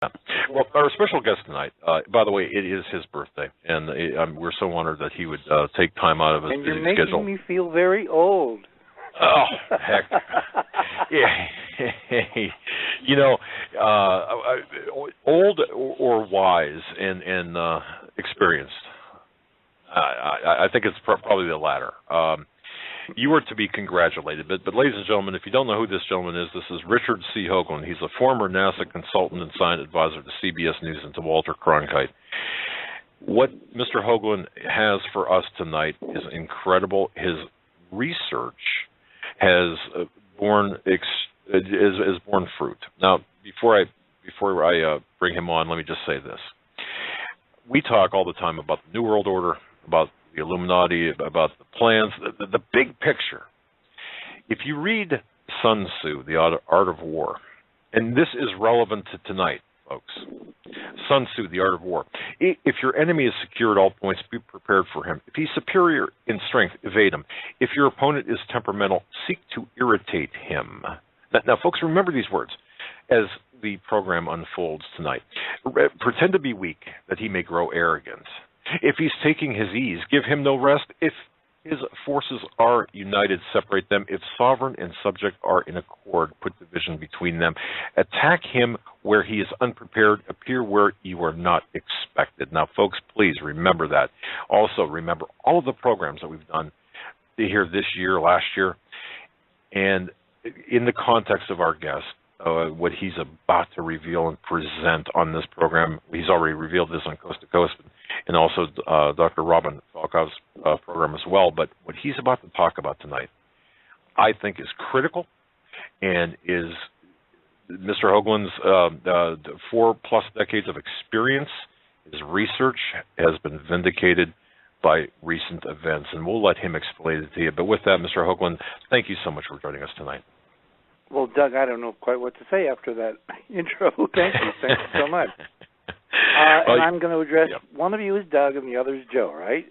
Yeah. Well, our special guest tonight, by the way, it is his birthday, and we're so honored that he would take time out of his busy schedule. And you're making me feel very old. Oh, heck. Yeah. You know, old or wise and experienced. I think it's probably the latter. You are to be congratulated. But ladies and gentlemen, if you don't know who this gentleman is, this is Richard C. Hoagland. He's a former NASA consultant and science advisor to CBS News and to Walter Cronkite. What Mr. Hoagland has for us tonight is incredible. His research has borne fruit. Now, before I bring him on, let me just say this. We talk all the time about the New World Order, about the Illuminati, about the plans, the big picture. If you read Sun Tzu, The Art of War, and this is relevant to tonight, folks. Sun Tzu, The Art of War. If your enemy is secure at all points, be prepared for him. If he's superior in strength, evade him. If your opponent is temperamental, seek to irritate him. Now, folks, remember these words as the program unfolds tonight. Pretend to be weak, that he may grow arrogant. If he's taking his ease, give him no rest. If his forces are united, separate them. If sovereign and subject are in accord, put division between them. Attack him where he is unprepared. Appear where you are not expected. Now, folks, please remember that. Also, remember all of the programs that we've done here this year, last year, and in the context of our guest, what he's about to reveal and present on this program. He's already revealed this on Coast to Coast, and also Dr. Robin Falkov's program as well. But what he's about to talk about tonight, I think, is critical, and is Mr. Hoagland's 4+ decades of experience. His research has been vindicated by recent events, and we'll let him explain it to you. But with that, Mr. Hoagland, thank you so much for joining us tonight. Well, Doug, I don't know quite what to say after that intro. Thank you. Thank you so much. And I'm going to address, one of you is Doug and the other is Joe, right?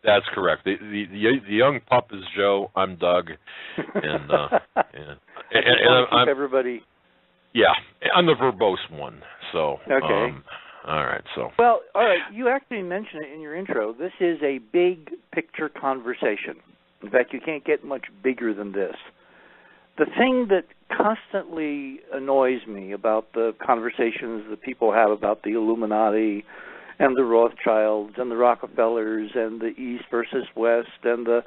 That's correct. The young pup is Joe. I'm Doug. And, I'm everybody. Yeah, I'm the verbose one. So okay. All right. So. Well, all right. You actually mentioned it in your intro. This is a big picture conversation. In fact, you can't get much bigger than this. The thing that constantly annoys me about the conversations that people have about the Illuminati and the Rothschilds and the Rockefellers and the East versus West and the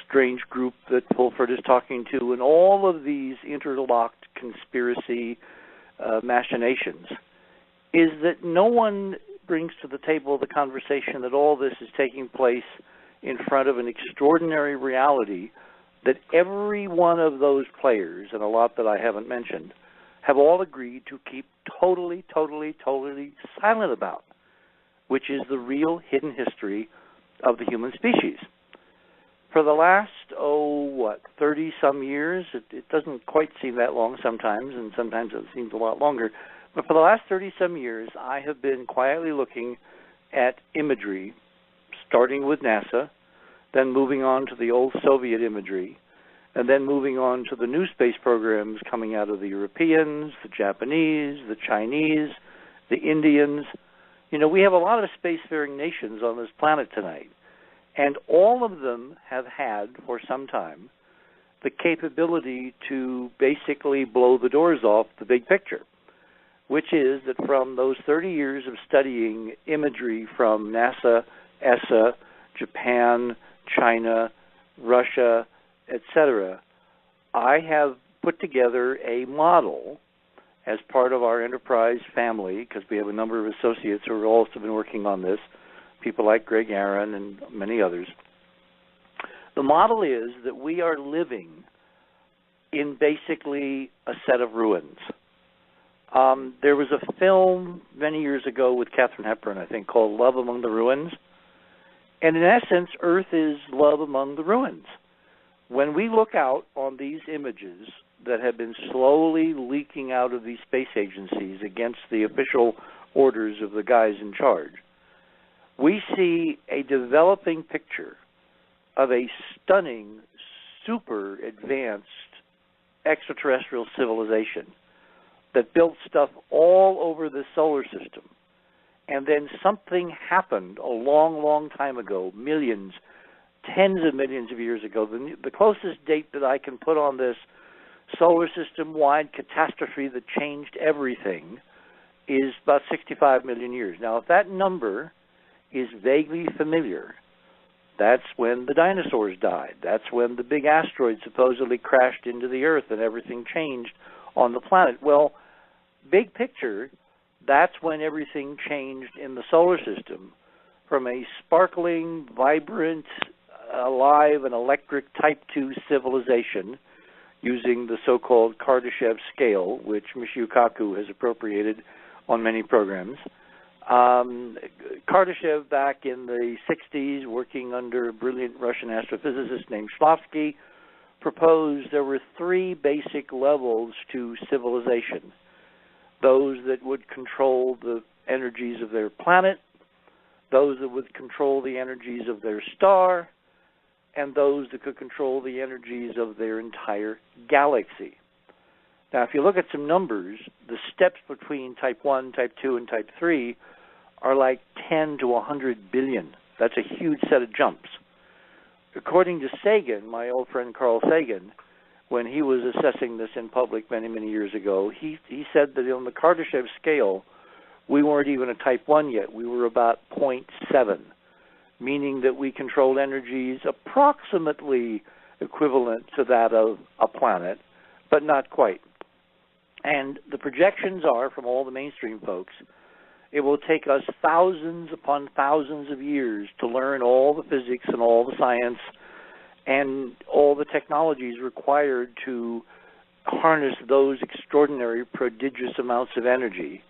strange group that Pulford is talking to and all of these interlocked conspiracy machinations is that no one brings to the table the conversation that all this is taking place in front of an extraordinary reality that every one of those players, and a lot that I haven't mentioned, have all agreed to keep totally silent about, which is the real hidden history of the human species. For the last, 30-some years, it doesn't quite seem that long sometimes, and sometimes it seems a lot longer, but for the last 30-some years, I have been quietly looking at imagery, starting with NASA, then moving on to the old Soviet imagery, and then moving on to the new space programs coming out of the Europeans, the Japanese, the Chinese, the Indians. You know, we have a lot of spacefaring nations on this planet tonight, and all of them have had, for some time, the capability to basically blow the doors off the big picture, which is that from those 30 years of studying imagery from NASA, ESA, Japan, China, Russia, etc., I have put together a model as part of our enterprise family, because we have a number of associates who have also been working on this, people like Greg Aaron and many others. The model is that we are living in basically a set of ruins. There was a film many years ago with Katharine Hepburn, I think, called Love Among the Ruins. And in essence, Earth is love among the ruins. When we look out on these images that have been slowly leaking out of these space agencies against the official orders of the guys in charge, we see a developing picture of a stunning, super advanced extraterrestrial civilization that built stuff all over the solar system. And then something happened a long, long time ago, millions, tens of millions of years ago. The closest date that I can put on this solar system-wide catastrophe that changed everything is about 65 million years. Now, if that number is vaguely familiar, that's when the dinosaurs died. That's when the big asteroid supposedly crashed into the Earth and everything changed on the planet. Well, big picture, that's when everything changed in the solar system from a sparkling, vibrant, alive, and electric Type 2 civilization using the so-called Kardashev scale, which Michio Kaku has appropriated on many programs. Kardashev, back in the 60s, working under a brilliant Russian astrophysicist named Shklovsky, proposed there were three basic levels to civilization. Those that would control the energies of their planet, those that would control the energies of their star, and those that could control the energies of their entire galaxy. Now, if you look at some numbers, the steps between Type 1, Type 2, and Type 3 are like 10 to 100 billion. That's a huge set of jumps. According to Sagan, my old friend Carl Sagan, when he was assessing this in public many, many years ago, he said that on the Kardashev scale, we weren't even a Type 1 yet. We were about 0.7, meaning that we controlled energies approximately equivalent to that of a planet, but not quite. And the projections are, from all the mainstream folks, it will take us thousands upon thousands of years to learn all the physics and all the science and all the technologies required to harness those extraordinary, prodigious amounts of energy,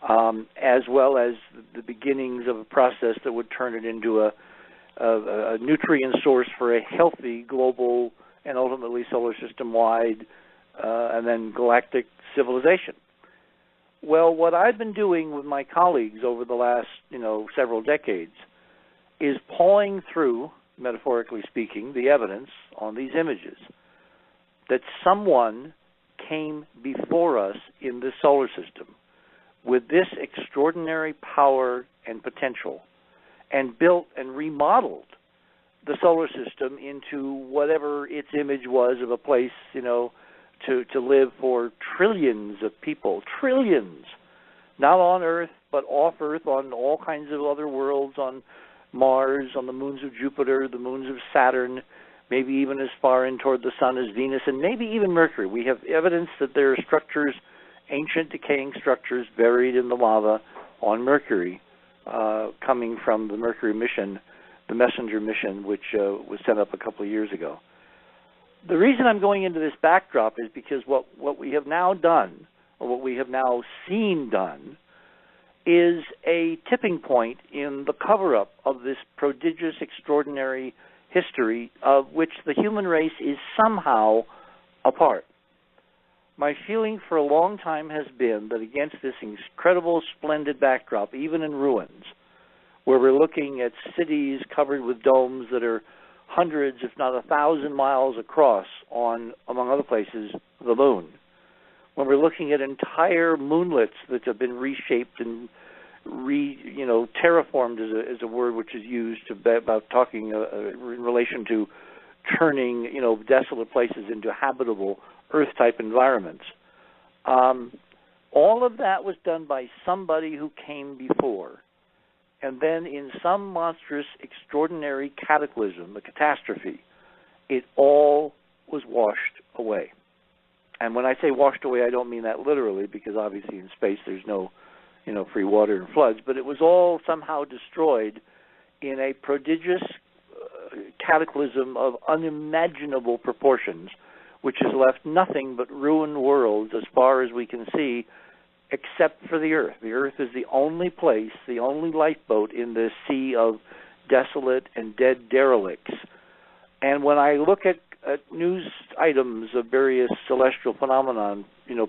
as well as the beginnings of a process that would turn it into a nutrient source for a healthy global and ultimately solar system-wide and then galactic civilization. Well, what I've been doing with my colleagues over the last, several decades is pawing through, metaphorically speaking, the evidence on these images that someone came before us in this solar system with this extraordinary power and potential and built and remodeled the solar system into whatever its image was of a place, to live for trillions of people, trillions, not on Earth, but off Earth, on all kinds of other worlds, on Mars, on the moons of Jupiter, the moons of Saturn, maybe even as far in toward the Sun as Venus, and maybe even Mercury. We have evidence that there are structures, ancient decaying structures buried in the lava on Mercury, coming from the Mercury mission, the Messenger mission, which was sent up a couple of years ago. The reason I'm going into this backdrop is because what we have now done, or what we have now seen done, is a tipping point in the cover-up of this prodigious, extraordinary history of which the human race is somehow a part. My feeling for a long time has been that against this incredible, splendid backdrop, even in ruins, where we're looking at cities covered with domes that are hundreds, if not 1,000 miles across on, among other places, the moon. When we're looking at entire moonlets that have been reshaped and terraformed is a word which is used about talking in relation to turning, desolate places into habitable Earth-type environments. All of that was done by somebody who came before. And then in some monstrous, extraordinary cataclysm, a catastrophe, it all was washed away. And when I say washed away, I don't mean that literally, because obviously in space there's no, free water and floods, but it was all somehow destroyed in a prodigious cataclysm of unimaginable proportions, which has left nothing but ruined worlds as far as we can see, except for the Earth. The Earth is the only place, the only lifeboat in this sea of desolate and dead derelicts. And when I look at news items of various celestial phenomenon,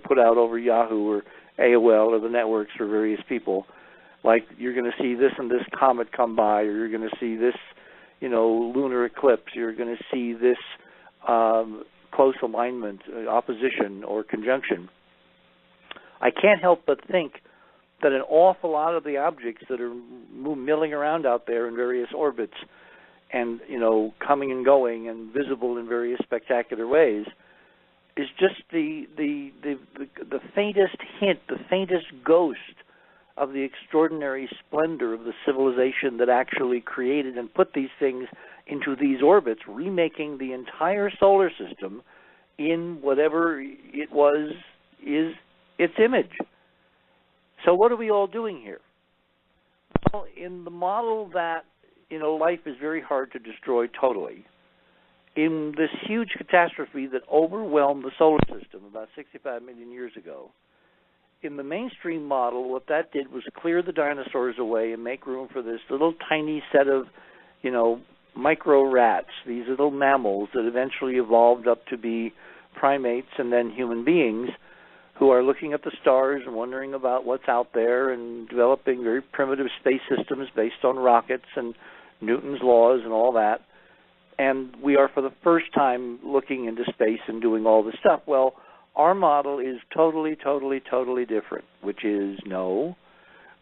put out over Yahoo or AOL or the networks for various people, like you're going to see this and this comet come by, or you're going to see this, lunar eclipse, you're going to see this close alignment, opposition, or conjunction. I can't help but think that an awful lot of the objects that are milling around out there in various orbits and, coming and going and visible in various spectacular ways is just the faintest hint, the faintest ghost of the extraordinary splendor of the civilization that actually created and put these things into these orbits, remaking the entire solar system in whatever it was is its image. So what are we all doing here? Well, in the model that, life is very hard to destroy totally, in this huge catastrophe that overwhelmed the solar system about 65 million years ago, in the mainstream model, what that did was clear the dinosaurs away and make room for this little tiny set of, micro rats, these little mammals that eventually evolved up to be primates and then human beings who are looking at the stars and wondering about what's out there and developing very primitive space systems based on rockets and Newton's laws and all that. And we are for the first time looking into space and doing all this stuff. Well, our model is totally, totally, totally different, which is no,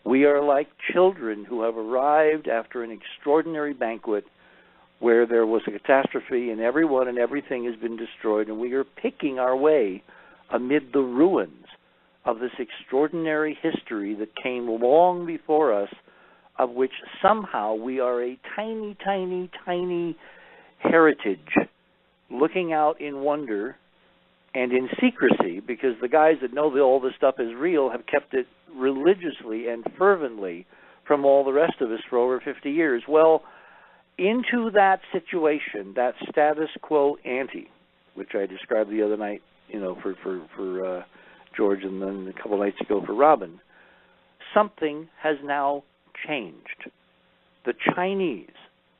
we are like children who have arrived after an extraordinary banquet where there was a catastrophe and everyone and everything has been destroyed, and we are picking our way amid the ruins of this extraordinary history that came long before us, of which somehow we are a tiny, tiny, tiny heritage looking out in wonder and in secrecy, because the guys that know that all this stuff is real have kept it religiously and fervently from all the rest of us for over 50 years. Well, into that situation, that status quo ante, which I described the other night, for George, and then a couple nights ago for Robin, something has now changed. The Chinese,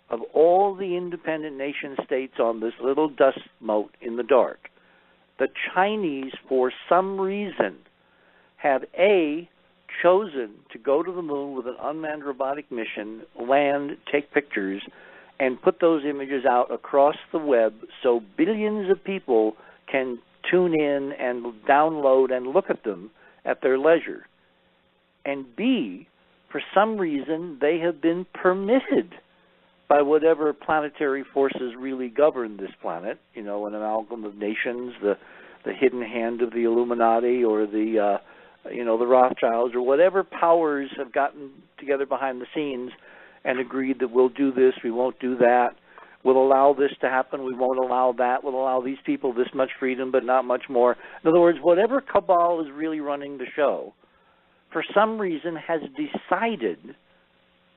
of all the independent nation states on this little dust mote in the dark, the Chinese, for some reason, have chosen to go to the moon with an unmanned robotic mission, land, take pictures, and put those images out across the web so billions of people can tune in and download and look at them at their leisure. And B, for some reason, they have been permitted by whatever planetary forces really govern this planet, an amalgam of nations, the hidden hand of the Illuminati, or the Rothschilds, or whatever powers have gotten together behind the scenes and agreed that we'll do this, we won't do that, we'll allow this to happen, we won't allow that, we'll allow these people this much freedom but not much more. In other words, whatever cabal is really running the show, for some reason has decided,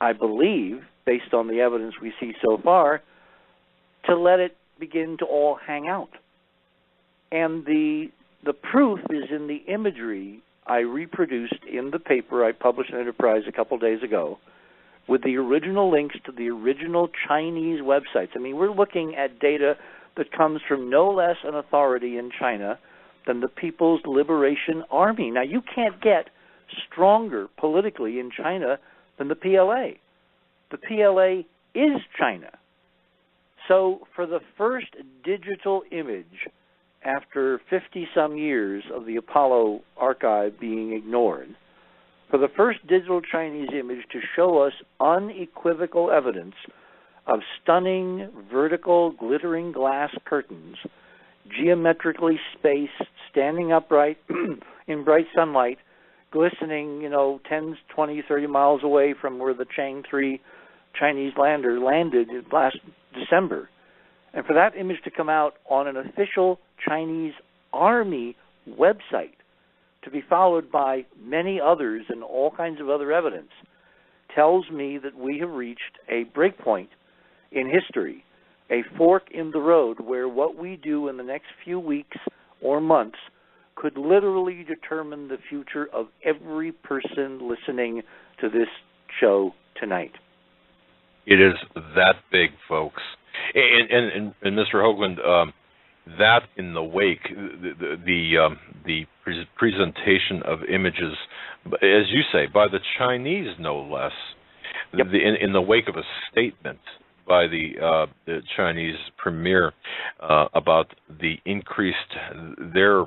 I believe, based on the evidence we see so far, to let it begin to all hang out. And the proof is in the imagery I reproduced in the paper I published in Enterprise a couple days ago, with the original links to the original Chinese websites. I mean, we're looking at data that comes from no less an authority in China than the People's Liberation Army. Now, you can't get stronger politically in China than the PLA. The PLA is China. So for the first digital image after 50-some years of the Apollo archive being ignored, for the first digital Chinese image to show us unequivocal evidence of stunning, vertical, glittering glass curtains, geometrically spaced, standing upright in bright sunlight, glistening, 10, 20, 30 miles away from where the Chang 3 Chinese lander landed last December. And for that image to come out on an official Chinese Army website, to be followed by many others and all kinds of other evidence, tells me that we have reached a breakpoint in history, a fork in the road where what we do in the next few weeks or months could literally determine the future of every person listening to this show tonight. It is that big, folks. And Mr. Hoagland, that in the wake, the presentation of images, as you say, by the Chinese no less, in the wake of a statement by the Chinese premier about the their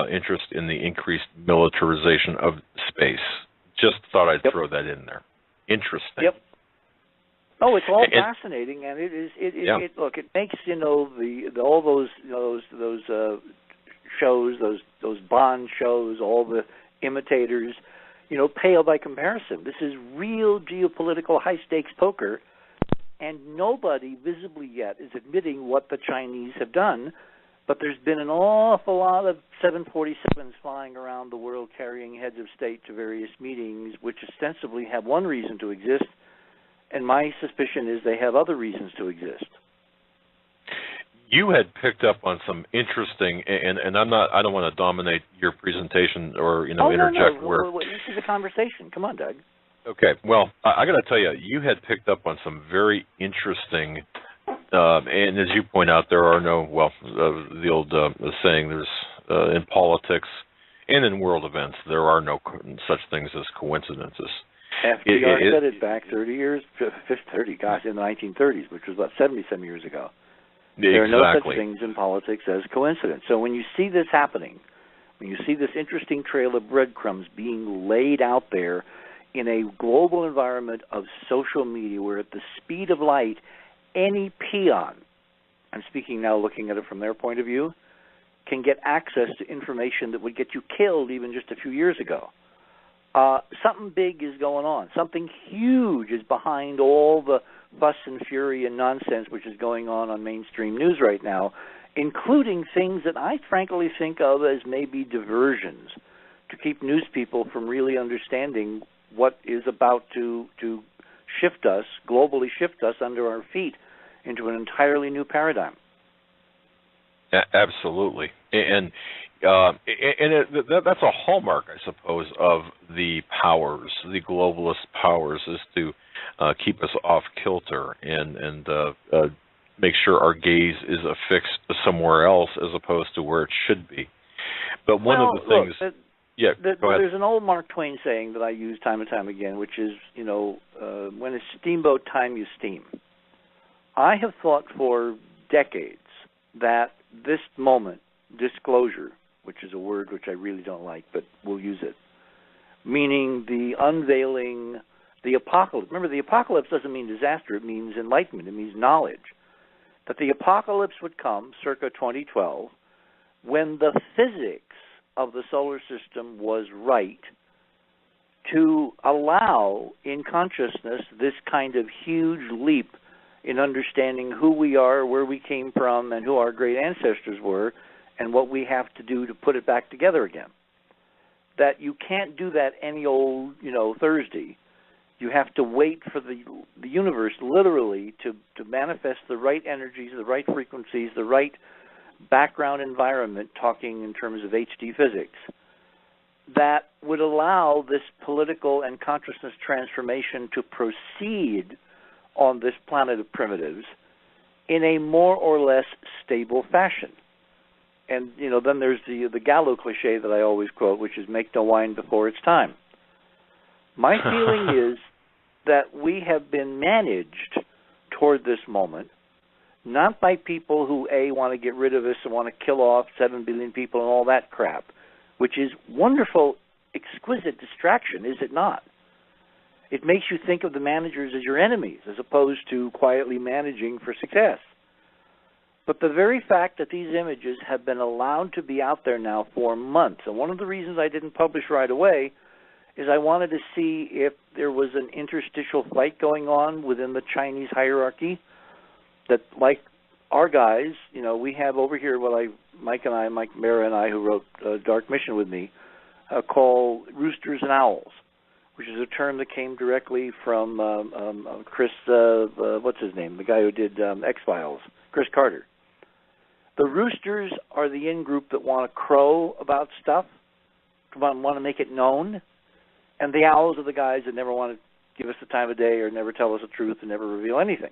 interest in the increased militarization of space. Just thought I'd throw that in there. Interesting. Yep. Oh, it's all fascinating, and it is. Look, it makes all those shows, those Bond shows, all the imitators, pale by comparison. This is real geopolitical high-stakes poker, and nobody visibly yet is admitting what the Chinese have done, but there's been an awful lot of 747s flying around the world carrying heads of state to various meetings, which ostensibly have one reason to exist, and my suspicion is they have other reasons to exist. You had picked up on some interesting, and I don't want to dominate your presentation or interject. No. This is a conversation. Come on, Doug. Okay. Well, I got to tell you, you had picked up on some very interesting, and as you point out, there are no the old saying, there's in politics and in world events, there are no such things as coincidences. FDR said it back 30 years, in the 1930s, which was about 70-some years ago. There are no such things in politics as coincidence. So when you see this happening, when you see this interesting trail of breadcrumbs being laid out there in a global environment of social media where at the speed of light, any peon, I'm speaking now looking at it from their point of view, can get access to information that would get you killed even just a few years ago. Something big is going on. Something huge is behind all the fuss and fury and nonsense which is going on mainstream news right now, including things that I frankly think of as maybe diversions to keep news people from really understanding what is about to globally shift us under our feet into an entirely new paradigm. Absolutely. And that's a hallmark, I suppose, of the powers, the globalist powers, is to keep us off kilter and make sure our gaze is affixed somewhere else as opposed to where it should be. But one of the things... go ahead. There's an old Mark Twain saying that I use time and time again, which is, when it's steamboat time, you steam. I have thought for decades that this moment, disclosure, which is a word which I really don't like, but we'll use it, meaning the unveiling, the apocalypse. Remember, the apocalypse doesn't mean disaster. It means enlightenment. It means knowledge. That the apocalypse would come circa 2012 when the physics of the solar system was right to allow in consciousness this kind of huge leap in understanding who we are, where we came from, and who our great ancestors were, and what we have to do to put it back together again. That you can't do that any old, Thursday. You have to wait for the universe literally to manifest the right energies, the right frequencies, the right background environment, talking in terms of HD physics, that would allow this political and consciousness transformation to proceed on this planet of primitives in a more or less stable fashion. And, then there's the Gallo cliche that I always quote, which is make no wine before it's time. My feeling is that we have been managed toward this moment, not by people who, A, want to get rid of us and want to kill off 7 billion people and all that crap, which is wonderful, exquisite distraction, is it not? It makes you think of the managers as your enemies as opposed to quietly managing for success. But the very fact that these images have been allowed to be out there now for months, and one of the reasons I didn't publish right away is I wanted to see if there was an interstitial fight going on within the Chinese hierarchy that, like our guys, we have over here what Mike Mara and I, who wrote Dark Mission with me, call roosters and owls, which is a term that came directly from Chris, what's his name, the guy who did X-Files, Chris Carter. The roosters are the in-group that want to crow about stuff, want to make it known, and the owls are the guys that never want to give us the time of day or never tell us the truth and never reveal anything.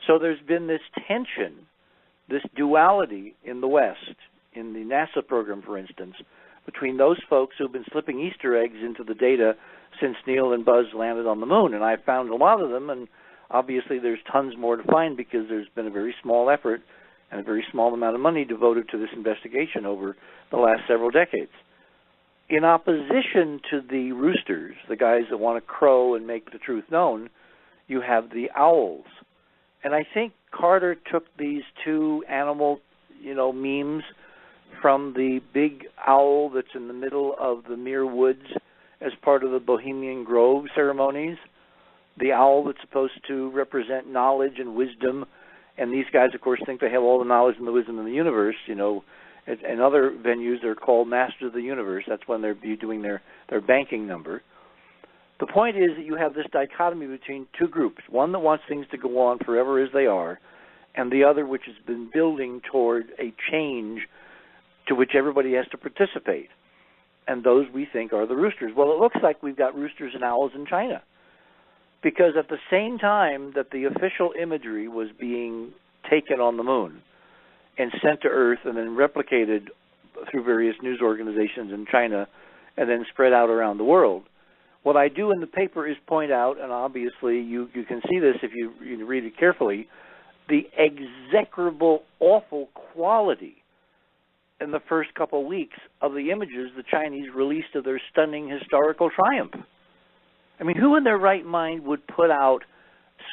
So there's been this tension, this duality in the West, in the NASA program, for instance, between those folks who've been slipping Easter eggs into the data since Neil and Buzz landed on the moon. And I found a lot of them, and Obviously, there's tons more to find because there's been a very small effort and a very small amount of money devoted to this investigation over the last several decades. In opposition to the roosters, the guys that want to crow and make the truth known, you have the owls. And I think Carter took these two animal, memes from the big owl that's in the middle of the Muir Woods as part of the Bohemian Grove ceremonies. The owl that's supposed to represent knowledge and wisdom. And these guys, of course, think they have all the knowledge and the wisdom in the universe. In other venues, they're called Masters of the Universe. That's when they're doing their banking number. The point is that you have this dichotomy between two groups, one that wants things to go on forever as they are, and the other which has been building toward a change to which everybody has to participate. And those, we think, are the roosters. Well, it looks like we've got roosters and owls in China, because at the same time that the official imagery was being taken on the moon and sent to Earth and then replicated through various news organizations in China and then spread out around the world, what I do in the paper is point out, and obviously you can see this if you read it carefully, the execrable, awful quality in the first couple of weeks of the images the Chinese released of their stunning historical triumph. I mean, who in their right mind would put out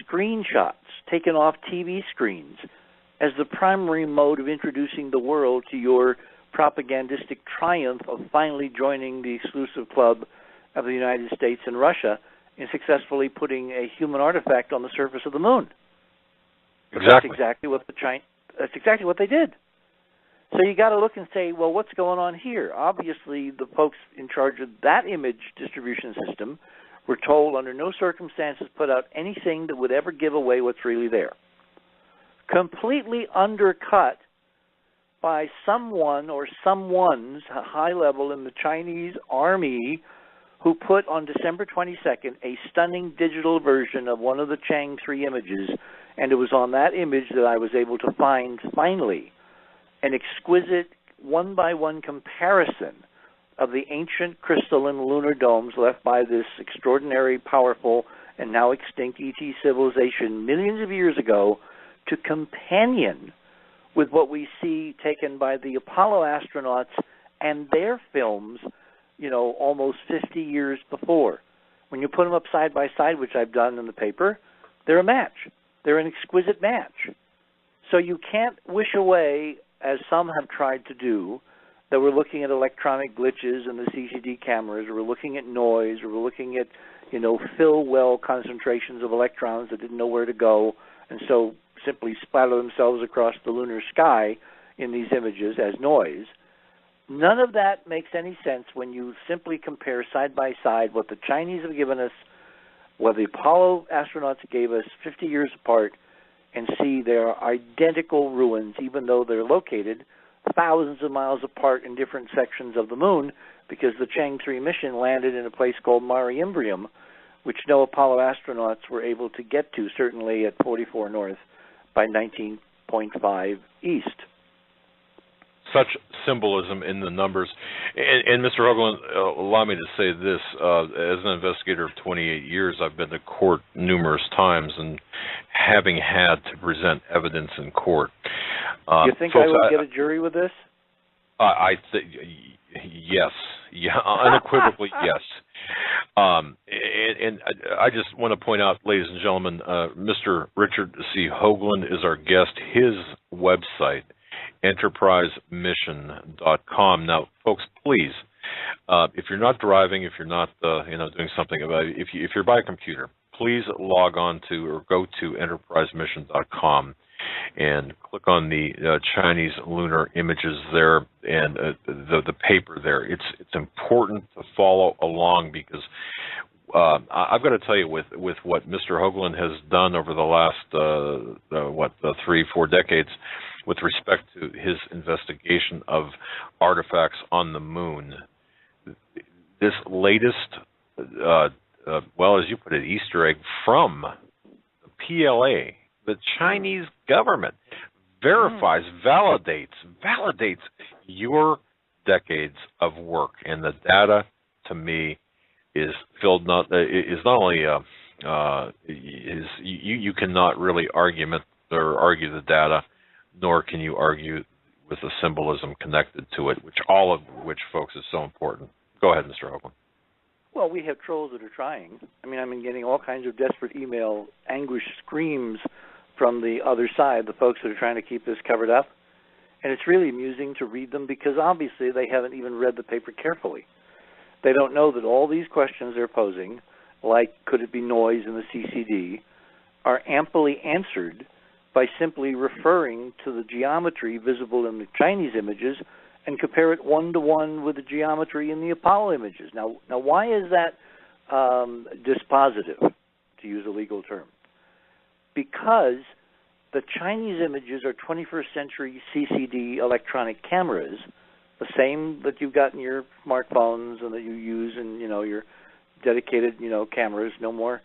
screenshots taken off TV screens as the primary mode of introducing the world to your propagandistic triumph of finally joining the exclusive club of the United States and Russia in successfully putting a human artifact on the surface of the moon? Exactly. That's exactly what they did. So you got to look and say, well, what's going on here? Obviously, the folks in charge of that image distribution system were told under no circumstances put out anything that would ever give away what's really there. Completely undercut by someone or someone's high level in the Chinese army who put on December 22nd a stunning digital version of one of the Chang 3 images, and it was on that image that I was able to find, finally, an exquisite one-by-one comparison of the ancient crystalline lunar domes left by this extraordinary, powerful, and now extinct ET civilization millions of years ago to companion with what we see taken by the Apollo astronauts and their films, almost 50 years before. When you put them up side by side, which I've done in the paper, they're a match. They're an exquisite match. So you can't wish away, as some have tried to do, that we're looking at electronic glitches in the CCD cameras, or we're looking at noise, or we're looking at, fill well concentrations of electrons that didn't know where to go, and so simply splatter themselves across the lunar sky in these images as noise. None of that makes any sense when you simply compare side by side what the Chinese have given us, what the Apollo astronauts gave us 50 years apart, and see their identical ruins, even though they're located thousands of miles apart in different sections of the moon, because the Chang 3 mission landed in a place called Mare Imbrium, which no Apollo astronauts were able to get to, certainly at 44 north by 19.5 east. Such symbolism in the numbers. And Mr. Hoagland, allow me to say this. As an investigator of 28 years, I've been to court numerous times and having had to present evidence in court. You think I would get a jury with this? Yes. Yeah, unequivocally, yes. And I just want to point out, ladies and gentlemen, Mr. Richard C. Hoagland is our guest. His website, enterprisemission.com. Now, folks, please, if you're not driving, if you're not, doing something about it, if you're by a computer, please log on to or go to enterprisemission.com and click on the Chinese lunar images there and the paper there. It's important to follow along because I've got to tell you, with what Mr. Hoagland has done over the last 3-4 decades with respect to his investigation of artifacts on the moon, this latest, as you put it, Easter egg from the PLA, the Chinese government, verifies, validates your decades of work, and the data, to me, is not only is you cannot really argue the data, nor can you argue with the symbolism connected to it, all of which, folks, is so important. Go ahead, Mr. Hoagland. Well, we have trolls that are trying. I mean, I've been getting all kinds of desperate email, anguish screams from the other side, the folks that are trying to keep this covered up. And it's really amusing to read them because obviously they haven't even read the paper carefully. They don't know that all these questions they're posing, like could it be noise in the CCD, are amply answered by simply referring to the geometry visible in the Chinese images and compare it one-to-one with the geometry in the Apollo images. Now why is that dispositive, to use a legal term? Because the Chinese images are 21st century CCD electronic cameras, the same that you've got in your smartphones and that you use in, your dedicated, cameras. No more,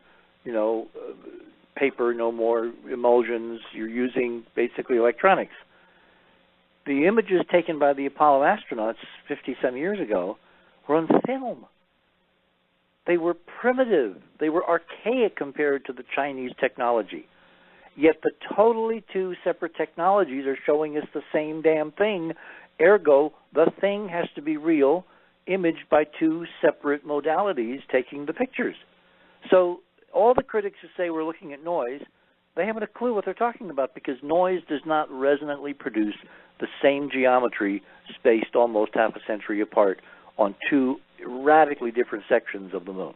paper, no more emulsions. You're using basically electronics. The images taken by the Apollo astronauts 50-some years ago were on film. They were primitive. They were archaic compared to the Chinese technology. Yet the totally two separate technologies are showing us the same damn thing. Ergo, the thing has to be real, imaged by two separate modalities taking the pictures. So all the critics who say we're looking at noise, they haven't a clue what they're talking about, because noise does not resonantly produce the same geometry spaced almost half a century apart on two radically different sections of the moon.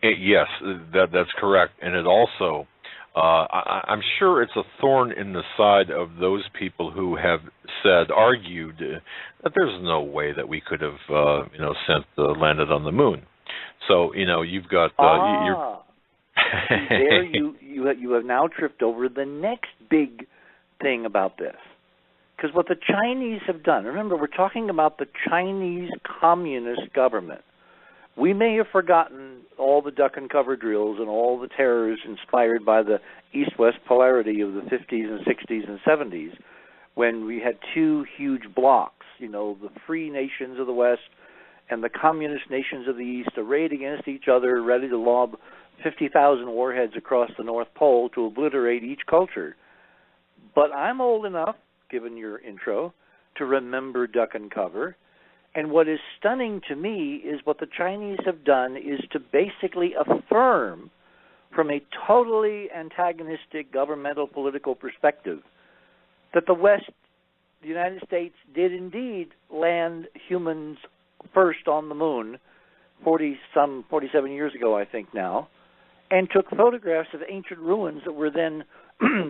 Yes, that's correct. And it also, I'm sure it's a thorn in the side of those people who have argued that there's no way that we could have, landed on the moon. So, you've got... There you have now tripped over the next big thing about this. Because what the Chinese have done, remember, we're talking about the Chinese Communist government. We may have forgotten all the duck and cover drills and all the terrors inspired by the east-west polarity of the 50s and 60s and 70s, when we had two huge blocks, the free nations of the West and the communist nations of the East, arrayed against each other, ready to lob 50,000 warheads across the North Pole to obliterate each culture. But I'm old enough, given your intro, to remember duck and cover. And what is stunning to me is what the Chinese have done is to basically affirm, from a totally antagonistic governmental political perspective, that the West, the United States, did indeed land humans first on the moon 47 years ago, I think now, and took photographs of ancient ruins that were then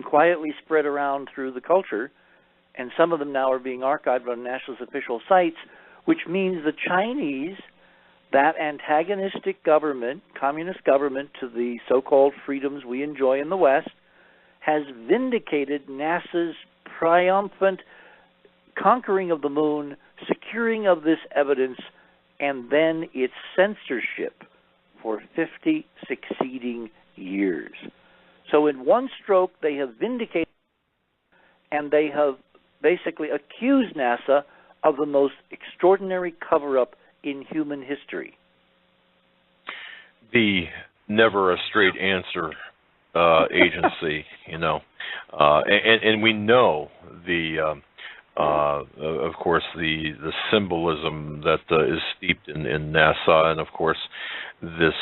quietly spread around through the culture, and some of them now are being archived on NASA's official sites, which means the Chinese, that antagonistic government, communist government to the so-called freedoms we enjoy in the West, has vindicated NASA's triumphant conquering of the moon, securing of this evidence, and then its censorship for 50 succeeding years. So in one stroke, they have vindicated, and they have basically accused NASA of the most extraordinary cover-up in human history. The never a straight answer agency, and we know of course, the symbolism that is steeped in NASA, and of course, this,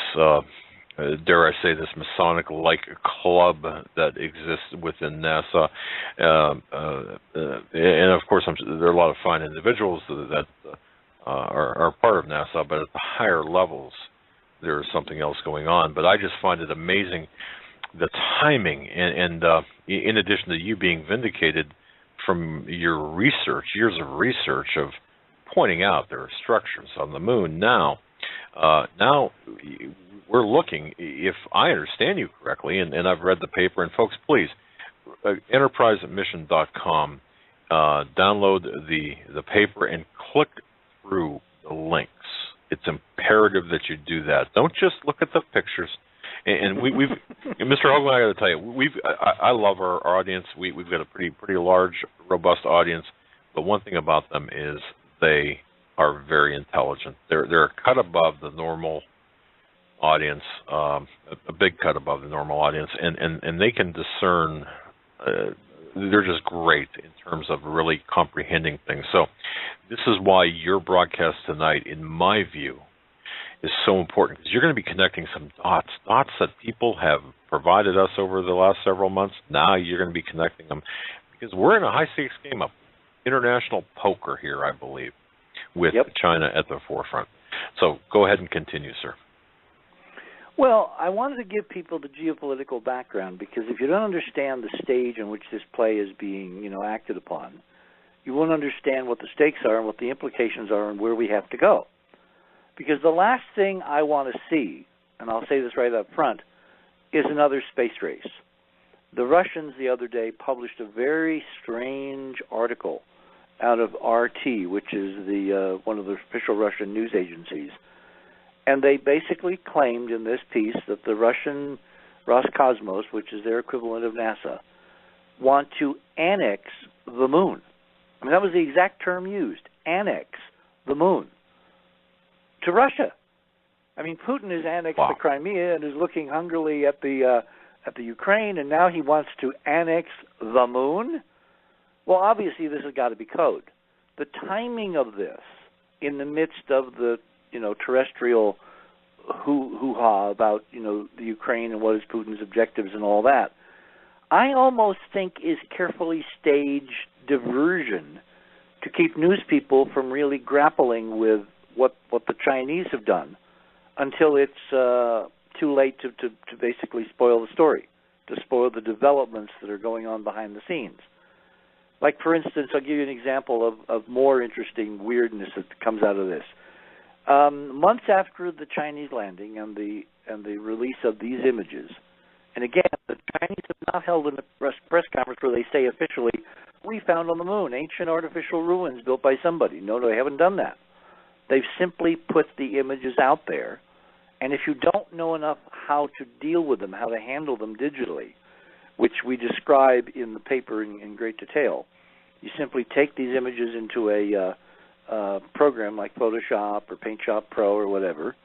dare I say, this Masonic-like club that exists within NASA, and of course, there are a lot of fine individuals that are part of NASA, but at the higher levels, there is something else going on. But I just find it amazing, the timing, and in addition to you being vindicated from your research, years of research of pointing out there are structures on the moon. Now we're looking, if I understand you correctly, and I've read the paper, and folks, please, enterprisemission.com, download the paper and click through the links. It's imperative that you do that. Don't just look at the pictures. And we've Mr. Hoagland, I got to tell you, I love our audience. We've got a pretty large, robust audience. But one thing about them is they are very intelligent. They're a cut above the normal audience, a big cut above the normal audience, and they can discern. They're just great in terms of really comprehending things. So this is why your broadcast tonight, in my view, is so important, because you're going to be connecting some dots that people have provided us over the last several months. Now you're going to be connecting them, because we're in a high-stakes game of international poker here, I believe, with China at the forefront. So go ahead and continue, sir. Well, I wanted to give people the geopolitical background, because if you don't understand the stage in which this play is being, acted upon, you won't understand what the stakes are and what the implications are and where we have to go. Because the last thing I want to see, and I'll say this right up front, is another space race. The Russians the other day published a very strange article out of RT, which is the one of the official Russian news agencies. And they basically claimed in this piece that the Russian Roscosmos, which is their equivalent of NASA, want to annex the moon. I mean, that was the exact term used, annex the moon to Russia. I mean, Putin has annexed the Crimea and is looking hungrily at the Ukraine, and now he wants to annex the moon? Well, obviously this has got to be code. The timing of this, in the midst of the terrestrial hoo-ha about, the Ukraine and what is Putin's objectives and all that, I almost think is carefully staged diversion to keep news people from really grappling with what the Chinese have done until it's too late to basically spoil the story, to spoil the developments that are going on behind the scenes. Like, for instance, I'll give you an example of more interesting weirdness that comes out of this. Months after the Chinese landing and the release of these images, and again, the Chinese have not held a press conference where they say officially, we found on the moon ancient artificial ruins built by somebody. No, they haven't done that. They've simply put the images out there, and if you don't know enough how to deal with them, how to handle them digitally, which we describe in the paper in great detail, you simply take these images into a program like Photoshop or PaintShop Pro or whatever,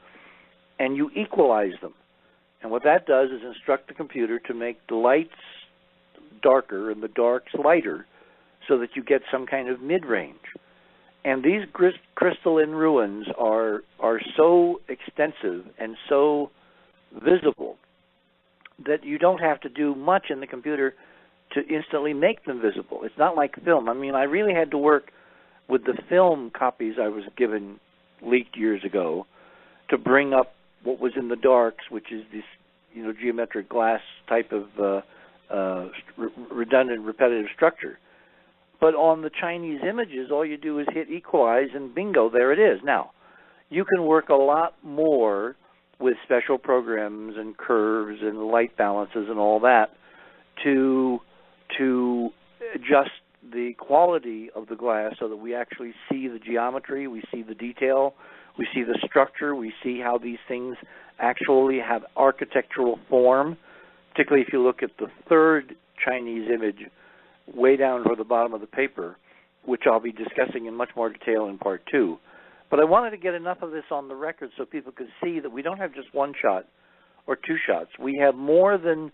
and you equalize them. And what that does is instruct the computer to make the lights darker and the darks lighter so that you get some kind of mid-range. And these crystalline ruins are so extensive and so visible that you don't have to do much in the computer to instantly make them visible. It's not like film. I mean, I really had to work with the film copies I was given leaked years ago to bring up what was in the darks, which is this, geometric glass type of redundant, repetitive structure. But on the Chinese images, all you do is hit equalize, and bingo, there it is. Now, you can work a lot more with special programs and curves and light balances and all that to adjust the quality of the glass so that we actually see the geometry, we see the detail, we see the structure, we see how these things actually have architectural form, particularly if you look at the third Chinese image way down toward the bottom of the paper, which I'll be discussing in much more detail in part 2. But I wanted to get enough of this on the record so people could see that we don't have just one shot or two shots. We have more than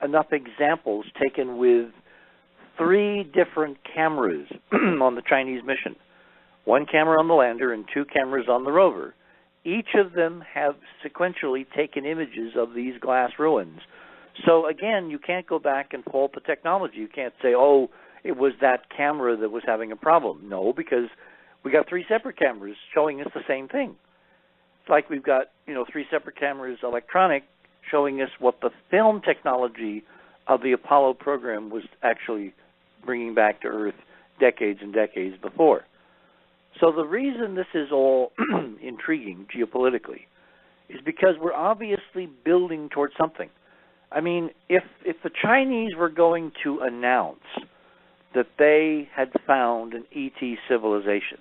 enough examples taken with 3 different cameras on the Chinese mission. 1 camera on the lander and 2 cameras on the rover. Each of them have sequentially taken images of these glass ruins. So again, you can't go back and fault the technology. You can't say, oh, it was that camera that was having a problem. No, because we got 3 separate cameras showing us the same thing. It's like we've got, 3 separate cameras electronic showing us what the film technology of the Apollo program was actually bringing back to Earth decades and decades before. So the reason this is all intriguing geopolitically is because we're obviously building towards something. I mean, if the Chinese were going to announce that they had found an ET civilization,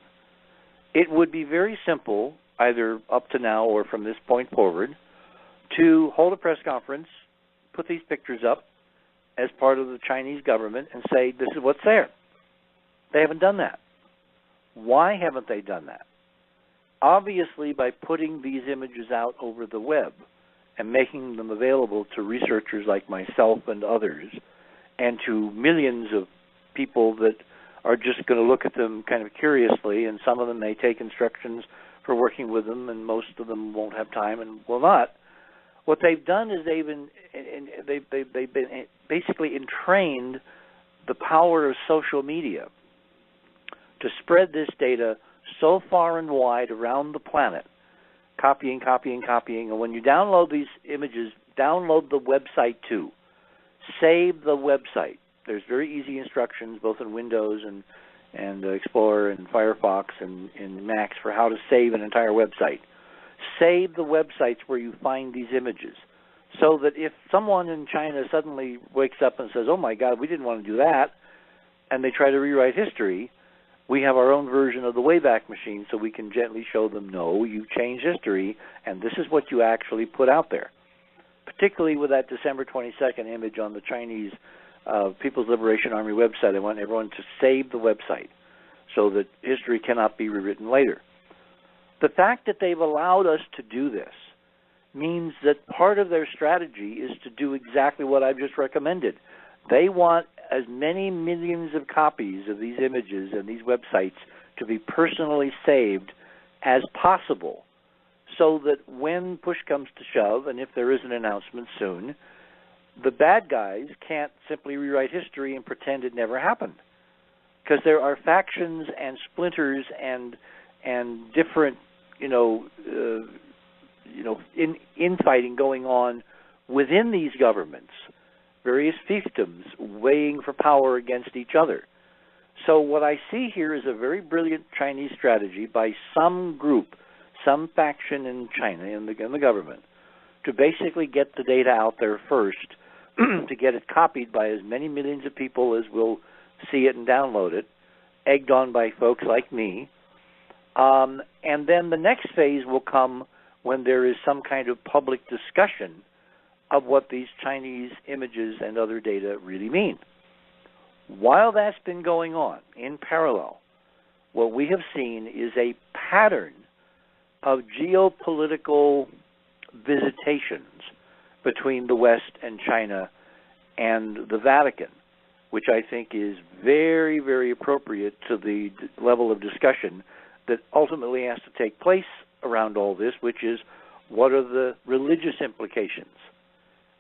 it would be very simple, either up to now or from this point forward, to hold a press conference, put these pictures up as part of the Chinese government and say, this is what's there. They haven't done that. Why haven't they done that? Obviously, by putting these images out over the web, and making them available to researchers like myself and others, and to millions of people that are just going to look at them kind of curiously, and some of them may take instructions for working with them, and most of them won't have time and will not. What they've done is they've basically entrained the power of social media to spread this data so far and wide around the planet, copying, and when you download these images, download the website too. Save the website. There's very easy instructions both in Windows and Explorer and Firefox and Macs for how to save an entire website. Save the websites where you find these images, so that if someone in China suddenly wakes up and says, oh my God, we didn't want to do that, and they try to rewrite history, we have our own version of the Wayback Machine, so we can gently show them, no, you changed history, and this is what you actually put out there. Particularly with that December 22nd image on the Chinese People's Liberation Army website. I want everyone to save the website so that history cannot be rewritten later. The fact that they've allowed us to do this means that part of their strategy is to do exactly what I've just recommended. They want as many millions of copies of these images and these websites to be personally saved as possible, so that when push comes to shove, and if there is an announcement soon, the bad guys can't simply rewrite history and pretend it never happened. Because there are factions and splinters and different, infighting going on within these governments, various fiefdoms weighing for power against each other. So what I see here is a very brilliant Chinese strategy by some group, some faction in China, in the government, to basically get the data out there first, to get it copied by as many millions of people as will see it and download it, egged on by folks like me. And then the next phase will come when there is some kind of public discussion of what these Chinese images and other data really mean. While that's been going on, in parallel, what we have seen is a pattern of geopolitical visitations between the West and China and the Vatican, which I think is very, very appropriate to the level of discussion that ultimately has to take place around all this, which is, what are the religious implications?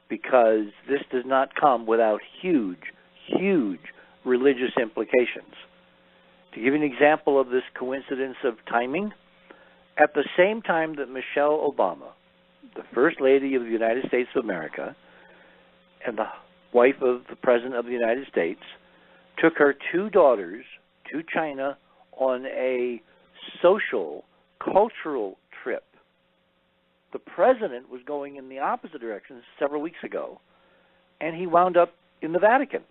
Because this does not come without huge, huge religious implications. To give you an example of this coincidence of timing, at the same time that Michelle Obama, the First Lady of the United States of America and the wife of the President of the United States, took her two daughters to China on a social, cultural trip, the President was going in the opposite direction several weeks ago, and he wound up in the Vatican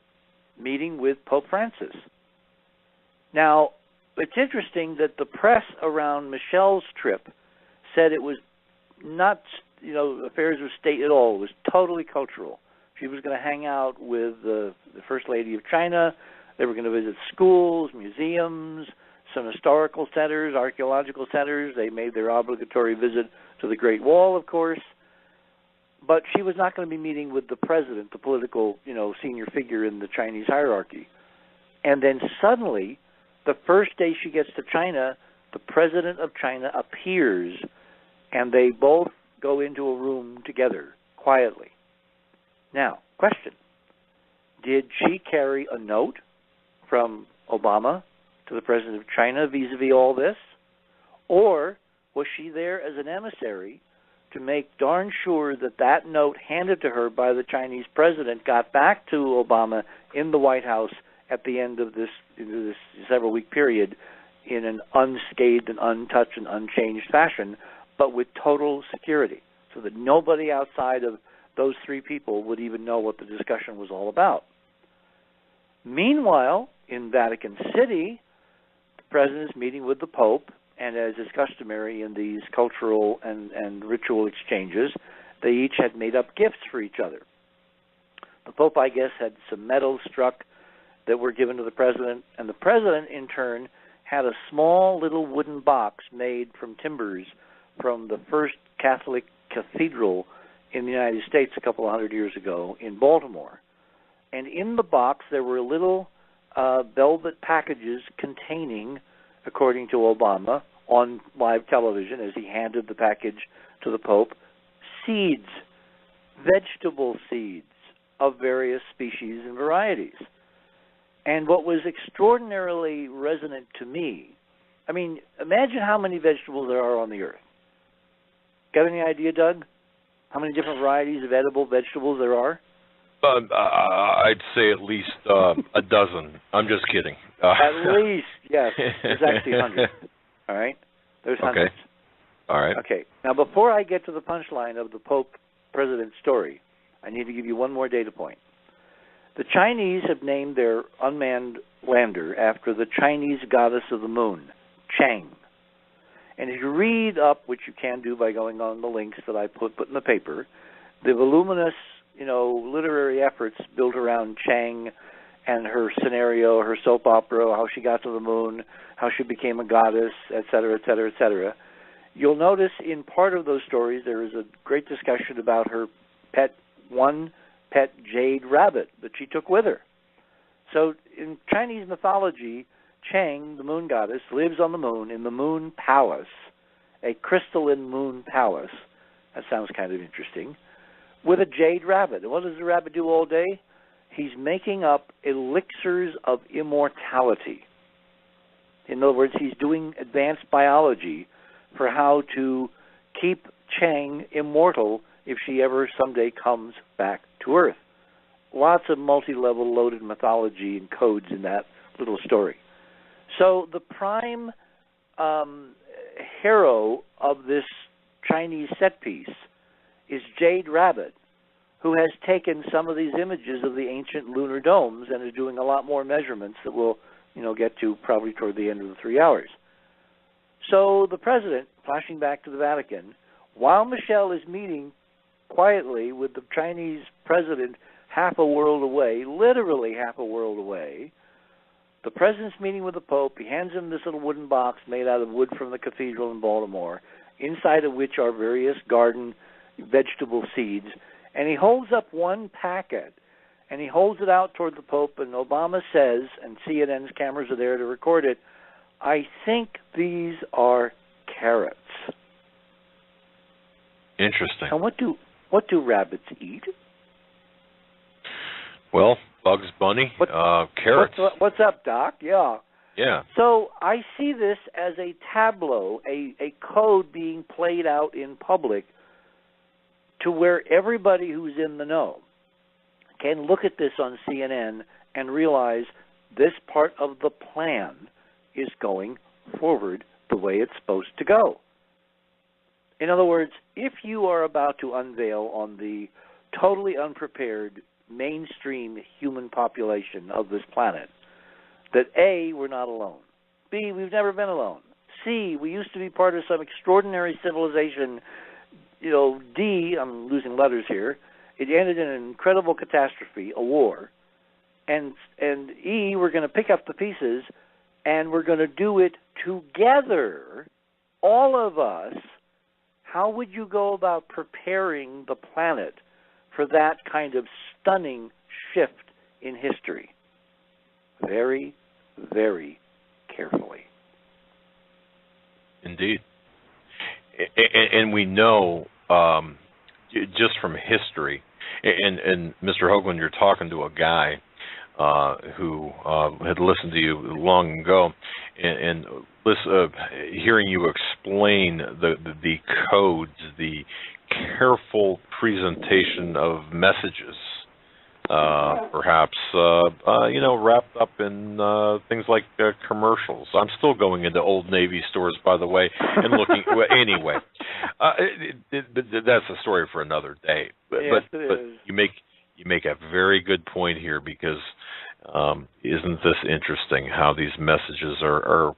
meeting with Pope Francis. Now, it's interesting that the press around Michelle's trip said it was not, affairs of state at all. It was totally cultural. She was going to hang out with the First Lady of China. They were going to visit schools, museums, some historical centers, archaeological centers. They made their obligatory visit to the Great Wall, of course. But she was not going to be meeting with the president, the political, senior figure in the Chinese hierarchy. And then suddenly, the first day she gets to China, the president of China appears, and they both go into a room together, quietly. Now, question. Did she carry a note from Obama to the president of China vis-a-vis all this? Or was she there as an emissary to make darn sure that that note handed to her by the Chinese president got back to Obama in the White House at the end of this several-week period in an unscathed and untouched and unchanged fashion, but with total security, so that nobody outside of those three people would even know what the discussion was all about? Meanwhile, in Vatican City, the president is meeting with the Pope, and as is customary in these cultural and ritual exchanges, they each had made up gifts for each other. The Pope, I guess, had some medals struck that were given to the president, and the president, in turn, had a small little wooden box made from timbers from the first Catholic cathedral in the United States a couple of hundred years ago in Baltimore. And in the box there were little velvet packages containing, according to Obama, on live television as he handed the package to the Pope, seeds, vegetable seeds of various species and varieties. And what was extraordinarily resonant to me, I mean, imagine how many vegetables there are on the earth. Got any idea, Doug? How many different varieties of edible vegetables there are? I'd say at least a dozen. I'm just kidding. At least, yes. There's actually hundreds. All right? There's hundreds. Okay. All right. Okay. Now, before I get to the punchline of the Pope President story, I need to give you one more data point. The Chinese have named their unmanned lander after the Chinese goddess of the moon, Chang. And if you read up, which you can do by going on the links that I put in the paper, the voluminous, literary efforts built around Chang and her scenario, her soap opera, how she got to the moon, how she became a goddess, et cetera, et cetera, et cetera. You'll notice in part of those stories there is a great discussion about her pet jade rabbit that she took with her. So in Chinese mythology, Chang, the moon goddess, lives on the moon in the moon palace, a crystalline moon palace. That sounds kind of interesting. With a jade rabbit. And what does the rabbit do all day? He's making up elixirs of immortality. In other words, he's doing advanced biology for how to keep Chang immortal if she ever someday comes back to Earth. Lots of multi-level loaded mythology and codes in that little story. So the prime hero of this Chinese set piece is Jade Rabbit, who has taken some of these images of the ancient lunar domes and is doing a lot more measurements that we'll get to probably toward the end of the 3 hours. So the president, flashing back to the Vatican, while Michelle is meeting quietly with the Chinese president half a world away, literally half a world away, the president's meeting with the Pope. He hands him this little wooden box made out of wood from the cathedral in Baltimore, inside of which are various garden vegetable seeds, and he holds up one packet, and he holds it out toward the Pope, and Obama says, and CNN's cameras are there to record it, "I think these are carrots." Interesting. And what do rabbits eat? Well, Bugs Bunny, carrots. What's up, Doc? Yeah. Yeah. So I see this as a tableau, a code being played out in public to where everybody who's in the know can look at this on CNN and realize this part of the plan is going forward the way it's supposed to go. In other words, if you are about to unveil on the totally unprepared mainstream human population of this planet that A, we're not alone, B, we've never been alone, C, we used to be part of some extraordinary civilization, D, I'm losing letters here, it ended in an incredible catastrophe, a war, and E, we're going to pick up the pieces and we're going to do it together, all of us. How would you go about preparing the planet for that kind of stunning shift in history? Very, very carefully. Indeed. And we know, just from history, and Mr. Hoagland, you're talking to a guy who had listened to you long ago, and hearing you explain the codes, the careful presentation of messages, perhaps wrapped up in things like commercials. I'm still going into Old Navy stores, by the way, and looking. Anyway, that's a story for another day. But you make a very good point here, because isn't this interesting how these messages are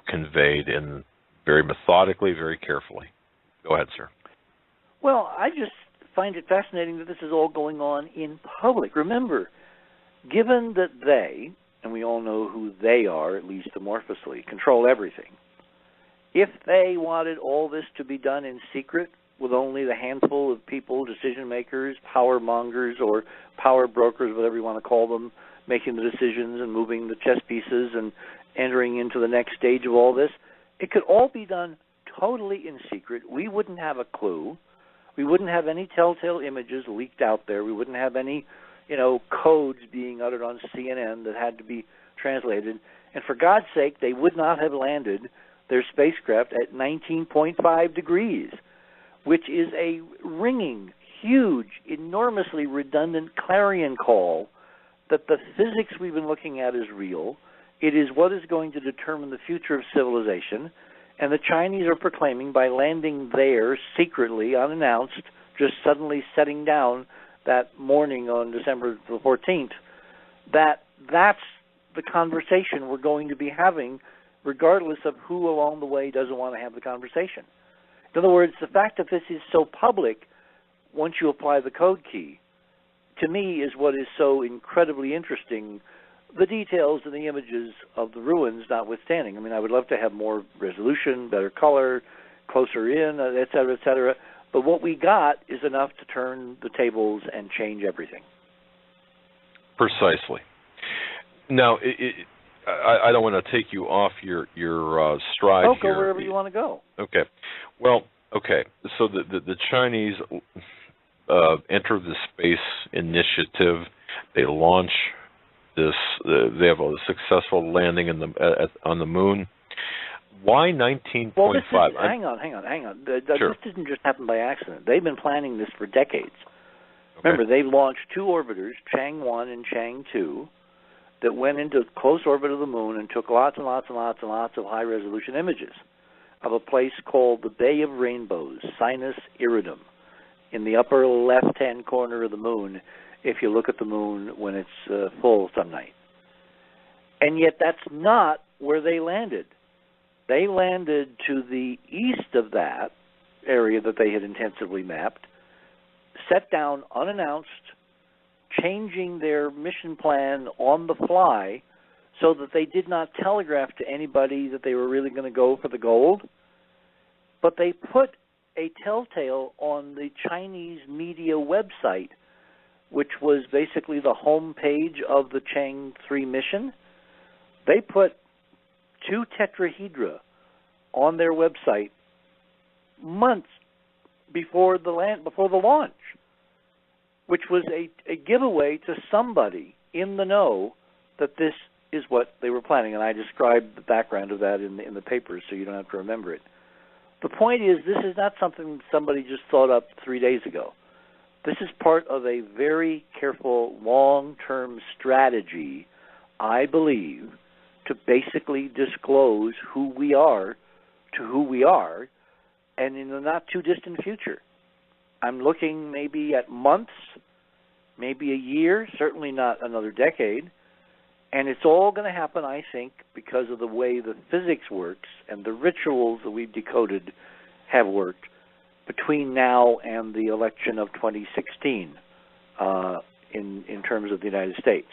conveyed in very methodically, very carefully? Go ahead, sir. Well, I just find it fascinating that this is all going on in public. Remember, given that they, and we all know who they are, at least amorphously, control everything, if they wanted all this to be done in secret, with only the handful of people, decision makers, power mongers, or power brokers, whatever you want to call them, making the decisions and moving the chess pieces and entering into the next stage of all this. It could all be done totally in secret. We wouldn't have a clue. We wouldn't have any telltale images leaked out there. We wouldn't have any, codes being uttered on CNN that had to be translated. And for God's sake, they would not have landed their spacecraft at 19.5 degrees, which is a ringing, huge, enormously redundant clarion call that the physics we've been looking at is real. It is what is going to determine the future of civilization, and the Chinese are proclaiming by landing there secretly, unannounced, just suddenly setting down that morning on December the 14th, that's the conversation we're going to be having, regardless of who along the way doesn't want to have the conversation. In other words, the fact that this is so public, once you apply the code key, to me is what is so incredibly interesting, the details and the images of the ruins notwithstanding. I mean, I would love to have more resolution, better color, closer in, et cetera, et cetera. But what we got is enough to turn the tables and change everything. Precisely. Now, I don't want to take you off your stride here. Go wherever you want to go. Okay. Well, okay. So the Chinese enter the space initiative. They launch this. They have a successful landing on the moon. Why 19.5? Well, hang on. Sure. This didn't just happen by accident. They've been planning this for decades. Okay. Remember, they launched two orbiters, Chang 1 and Chang 2, that went into close orbit of the moon and took lots and lots and lots and lots of high-resolution images of a place called the Bay of Rainbows, Sinus Iridum, in the upper left-hand corner of the moon, if you look at the moon when it's full some night. And yet that's not where they landed. They landed to the east of that area that they had intensively mapped, set down unannounced, changing their mission plan on the fly so that they did not telegraph to anybody that they were really going to go for the gold. But they put a telltale on the Chinese media website, which was basically the home page of the Chang 3 mission. They put two tetrahedra on their website months before the launch, which was a giveaway to somebody in the know that this is what they were planning. And I described the background of that in the papers, so you don't have to remember it. The point is, this is not something somebody just thought up 3 days ago. This is part of a very careful, long-term strategy, I believe, to basically disclose who we are to who we are, and in the not-too-distant future. I'm looking maybe at months, maybe a year, certainly not another decade, and it's all going to happen, I think, because of the way the physics works and the rituals that we've decoded have worked between now and the election of 2016 in terms of the United States.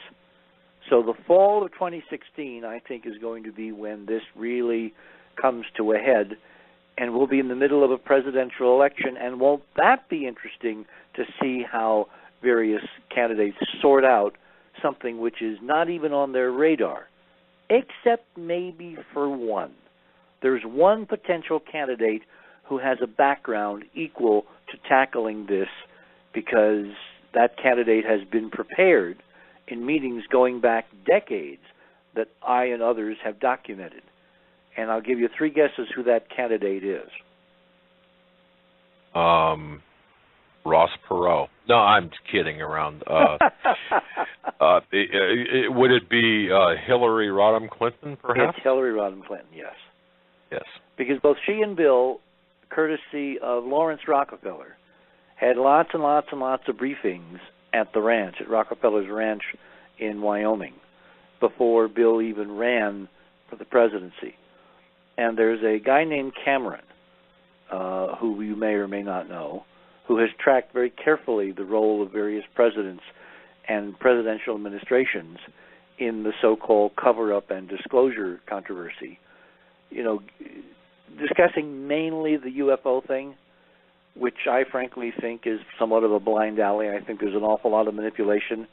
So the fall of 2016, I think, is going to be when this really comes to a head, and we'll be in the middle of a presidential election, and won't that be interesting to see how various candidates sort out something which is not even on their radar, except maybe for one. There's one potential candidate who has a background equal to tackling this, because that candidate has been prepared in meetings going back decades that I and others have documented. And I'll give you three guesses who that candidate is. Ross Perot. No, I'm kidding around. Would it be Hillary Rodham Clinton, perhaps? It's Hillary Rodham Clinton, yes. Yes. Because both she and Bill, courtesy of Lawrence Rockefeller, had lots and lots and lots of briefings at the ranch, at Rockefeller's ranch in Wyoming, before Bill even ran for the presidency. And there's a guy named Cameron, who you may or may not know, who has tracked very carefully the role of various presidents and presidential administrations in the so-called cover-up and disclosure controversy. You know, discussing mainly the UFO thing, which I frankly think is somewhat of a blind alley. I think there's an awful lot of manipulation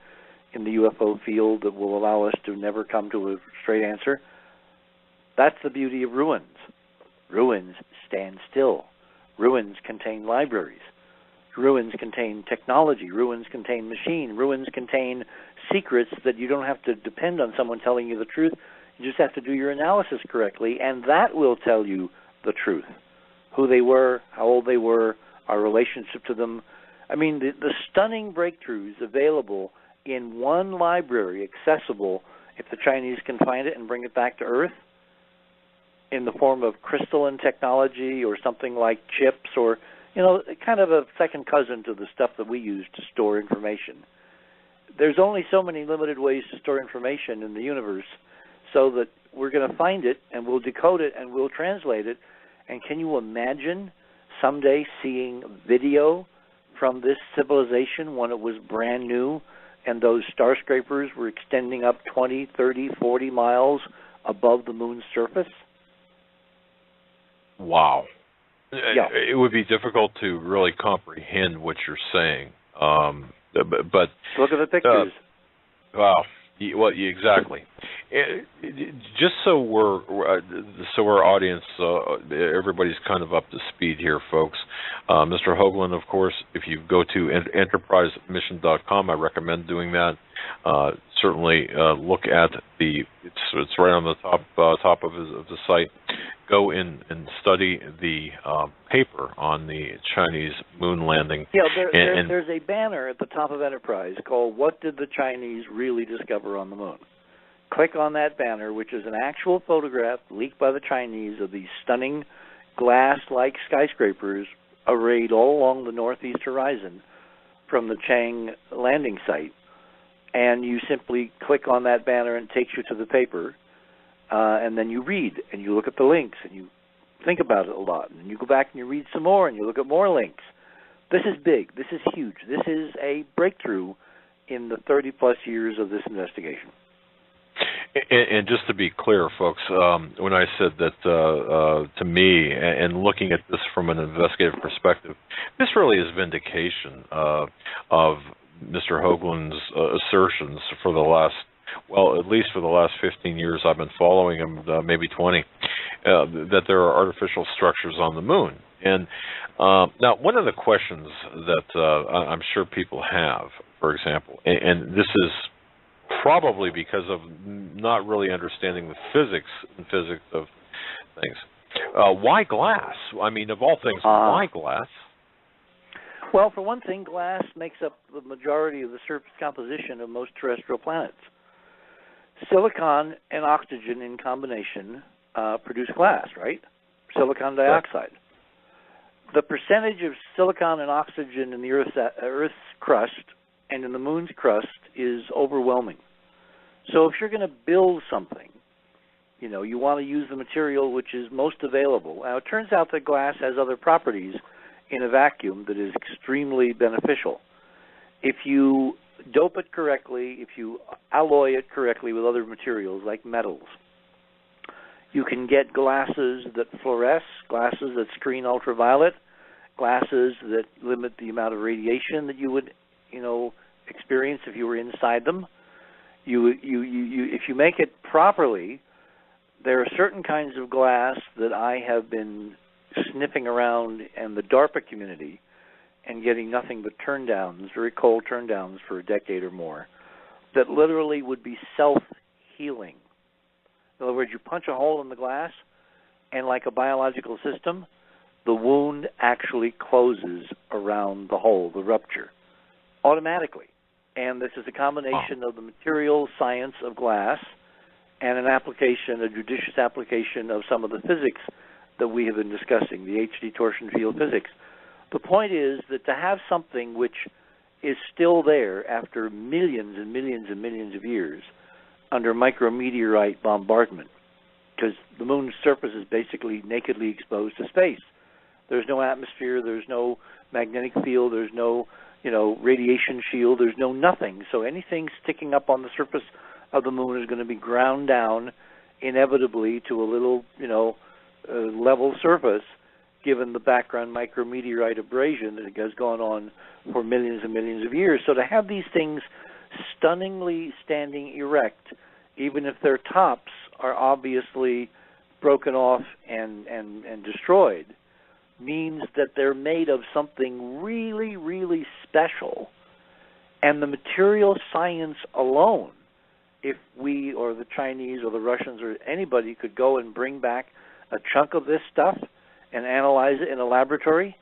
in the UFO field that will allow us to never come to a straight answer. That's the beauty of ruins. Ruins stand still. Ruins contain libraries. Ruins contain technology. Ruins contain machine. Ruins contain secrets that you don't have to depend on someone telling you the truth. You just have to do your analysis correctly, and that will tell you the truth. Who they were, how old they were, our relationship to them. I mean, the stunning breakthroughs available in one library, accessible if the Chinese can find it and bring it back to Earth, in the form of crystalline technology or something like chips or, kind of a second cousin to the stuff that we use to store information. There's only so many limited ways to store information in the universe, so that we're going to find it and we'll decode it and we'll translate it. And can you imagine someday seeing video from this civilization when it was brand new and those star scrapers were extending up 20, 30, 40 miles above the moon's surface? Wow. Yeah. It would be difficult to really comprehend what you're saying. But look at the pictures. Wow. Well, exactly. Just so our audience, everybody's kind of up to speed here, folks. Mr. Hoagland, of course, if you go to enterprisemission.com, I recommend doing that. Certainly look at it's right on the top of the site. Go in and study the paper on the Chinese moon landing. Yeah, there's a banner at the top of Enterprise called "What Did the Chinese Really Discover on the Moon?" Click on that banner, which is an actual photograph leaked by the Chinese of these stunning glass-like skyscrapers arrayed all along the northeast horizon from the Chang landing site. And you simply click on that banner and it takes you to the paper. And then you read, and you look at the links, and you think about it a lot. And you go back and you read some more, and you look at more links. This is big. This is huge. This is a breakthrough in the 30-plus years of this investigation. And just to be clear, folks, when I said that to me, and looking at this from an investigative perspective, this really is vindication of Mr. Hoagland's assertions for the last, well, at least for the last 15 years I've been following him, maybe 20, that there are artificial structures on the moon. And now, one of the questions that I'm sure people have, for example, and this is probably because of not really understanding the physics of things. Why glass? I mean, of all things, why glass? Well, for one thing, glass makes up the majority of the surface composition of most terrestrial planets. Silicon and oxygen in combination produce glass, right? Silicon dioxide. The percentage of silicon and oxygen in the Earth's crust and in the moon's crust is overwhelming. So if you're going to build something, you want to use the material which is most available. Now, it turns out that glass has other properties in a vacuum that is extremely beneficial. If you dope it correctly, if you alloy it correctly with other materials like metals, you can get glasses that fluoresce, glasses that screen ultraviolet, glasses that limit the amount of radiation that you would, experience if you were inside them. If you make it properly, there are certain kinds of glass that I have been sniffing around in the DARPA community and getting nothing but turndowns, very cold turndowns for a decade or more, that literally would be self-healing. In other words, you punch a hole in the glass, and like a biological system, the wound actually closes around the hole, the rupture, automatically. And this is a combination of the material science of glass and a judicious application of some of the physics that we have been discussing, the HD torsion field physics. The point is that to have something which is still there after millions and millions and millions of years under micrometeorite bombardment, because the moon's surface is basically nakedly exposed to space. There's no atmosphere, there's no magnetic field, there's no radiation shield, there's no nothing. So anything sticking up on the surface of the moon is going to be ground down inevitably to a little, level surface, given the background micrometeorite abrasion that has gone on for millions and millions of years. So to have these things stunningly standing erect, even if their tops are obviously broken off and destroyed, means that they're made of something really, really special. And the material science alone, if we or the Chinese or the Russians or anybody could go and bring back a chunk of this stuff and analyze it in a laboratory,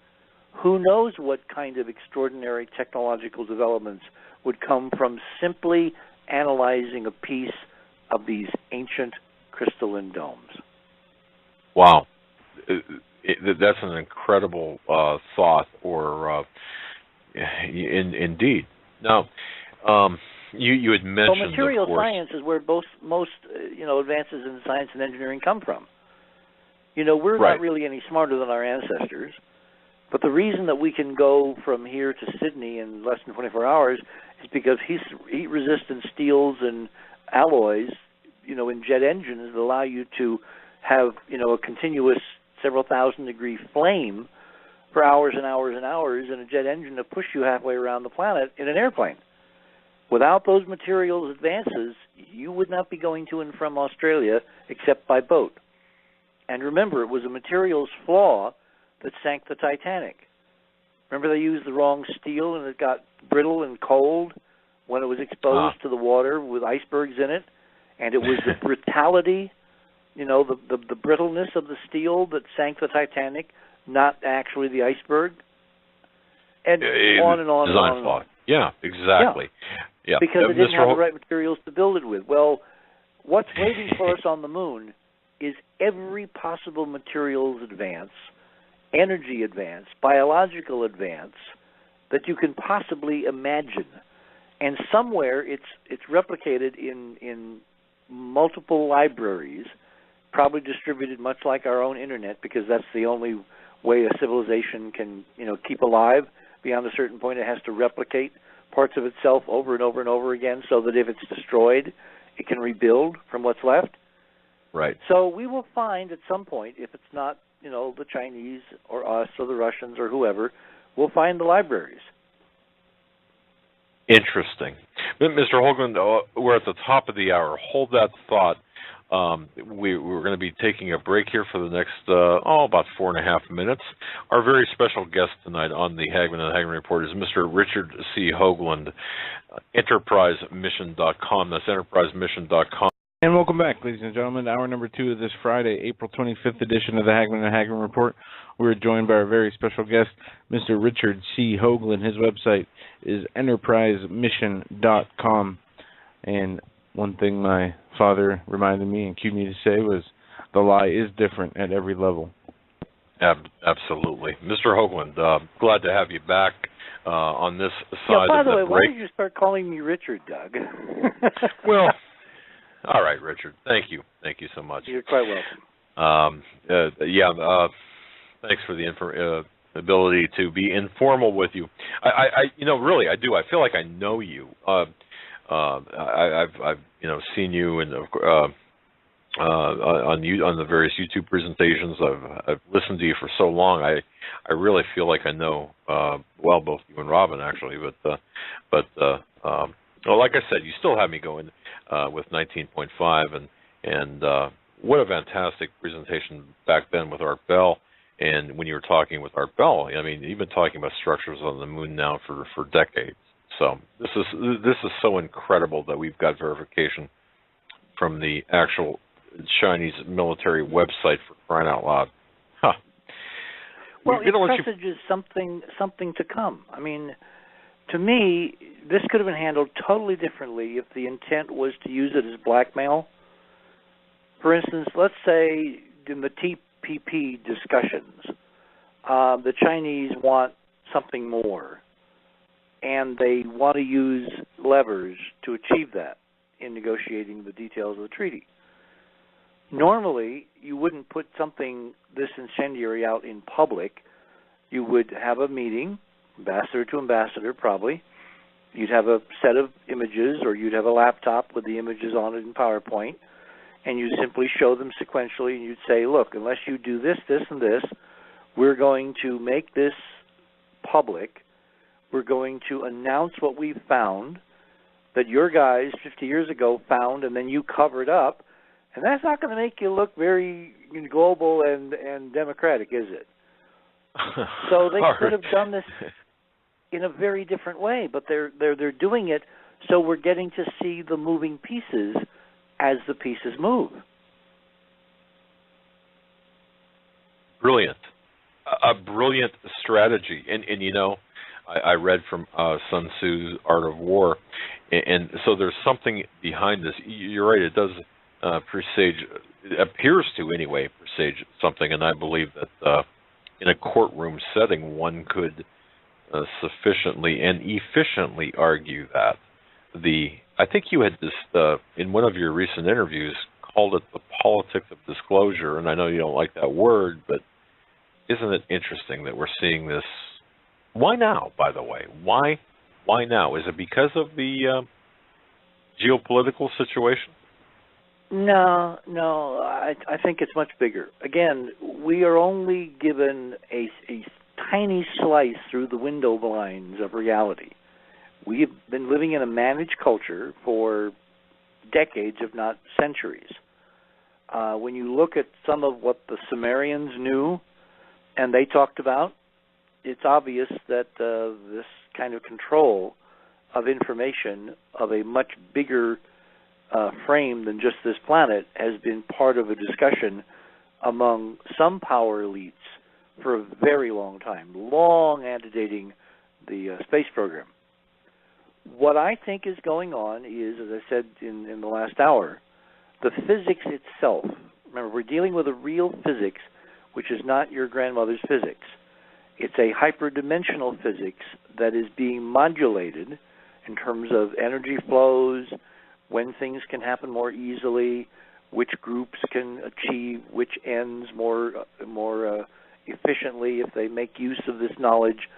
who knows what kind of extraordinary technological developments would come from simply analyzing a piece of these ancient crystalline domes. Wow. That's an incredible thought, or indeed. Now, you had mentioned, so material of course, science is where most advances in science and engineering come from. We're right. not really any smarter than our ancestors, but the reason that we can go from here to Sydney in less than 24 hours is because heat-resistant steels and alloys, in jet engines that allow you to have, a continuous several thousand-degree flame for hours and hours and hours in a jet engine to push you halfway around the planet in an airplane. Without those materials advances, you would not be going to and from Australia except by boat. And remember, it was a materials flaw that sank the Titanic. Remember, they used the wrong steel and it got brittle and cold when it was exposed to the water with icebergs in it. And it was the brutality, the brittleness of the steel that sank the Titanic, not actually the iceberg. And on and on and on. And on. Yeah, exactly. Yeah. Because it didn't have the right materials to build it with. Well, what's waiting for us on the moon is every possible materials advance, energy advance, biological advance that you can possibly imagine. And somewhere it's replicated in multiple libraries, probably distributed much like our own internet, because that's the only way a civilization can, keep alive. Beyond a certain point, it has to replicate parts of itself over and over and over again, so that if it's destroyed, it can rebuild from what's left. Right. So we will find at some point, if it's not, the Chinese or us or the Russians or whoever, we'll find the libraries. Interesting. Mr. Hoagland, we're at the top of the hour. Hold that thought. We're going to be taking a break here for the next, about 4.5 minutes. Our very special guest tonight on the Hagmann and Hagmann Report is Mr. Richard C. Hoagland, enterprisemission.com. That's enterprisemission.com. And welcome back, ladies and gentlemen, hour number 2 of this Friday, April 25th edition of the Hagmann and Hagmann Report. We're joined by our very special guest, Mr. Richard C. Hoagland. His website is enterprisemission.com. And one thing my father reminded me and cued me to say was, the lie is different at every level. Absolutely. Mr. Hoagland, glad to have you back on this side by of the way, break. why did you start calling me Richard, Doug? Well, all right, Richard. Thank you. Thank you so much. You're quite welcome. Thanks for the ability to be informal with you. Really, I do. I feel like I know you. I've seen you in on the various YouTube presentations. I've listened to you for so long. I really feel like I know both you and Robin actually. But like I said, you still have me going with 19.5 and what a fantastic presentation back then with Art Bell. And when you were talking with Art Bell, I mean, you've been talking about structures on the moon now for decades. So this is so incredible that we've got verification from the actual Chinese military website, for crying out loud. Huh. Well, it presages something to come. I mean, to me, this could have been handled totally differently if the intent was to use it as blackmail. For instance, let's say in the TPP discussions, the Chinese want something more, and they want to use levers to achieve that in negotiating the details of the treaty. Normally, you wouldn't put something this incendiary out in public. You would have a meeting, ambassador to ambassador probably. You'd have a set of images, or you'd have a laptop with the images on it in PowerPoint, and you simply show them sequentially, and you'd say, look, unless you do this, this, and this, We're going to make this public. We're going to announce what we've found that your guys 50 years ago found, and then you covered up. And that's not going to make you look very global and democratic, is it? So they could have done this in a very different way, but they're doing it so we're getting to see the moving pieces as the pieces move. Brilliant. A brilliant strategy. And you know, I read from Sun Tzu's Art of War, and so there's something behind this. You're right, it does presage, it appears to anyway, presage something, and I believe that in a courtroom setting one could sufficiently and efficiently argue that. I think you had this, in one of your recent interviews, called it the politics of disclosure, and I know you don't like that word, but isn't it interesting that we're seeing this? Why now, by the way? Why now? Is it because of the geopolitical situation? No. I think it's much bigger. Again, we are only given a tiny slice through the window blinds of reality. We've been living in a managed culture for decades, if not centuries. When you look at some of what the Sumerians knew and they talked about, it's obvious that this kind of control of information of a much bigger frame than just this planet has been part of a discussion among some power elites for a very long time, long antedating the space program. What I think is going on is, as I said in the last hour, the physics itself. Remember, we're dealing with a real physics, which is not your grandmother's physics. It's a hyperdimensional physics that is being modulated in terms of energy flows, when things can happen more easily, which groups can achieve which ends more efficiently if they make use of this knowledge,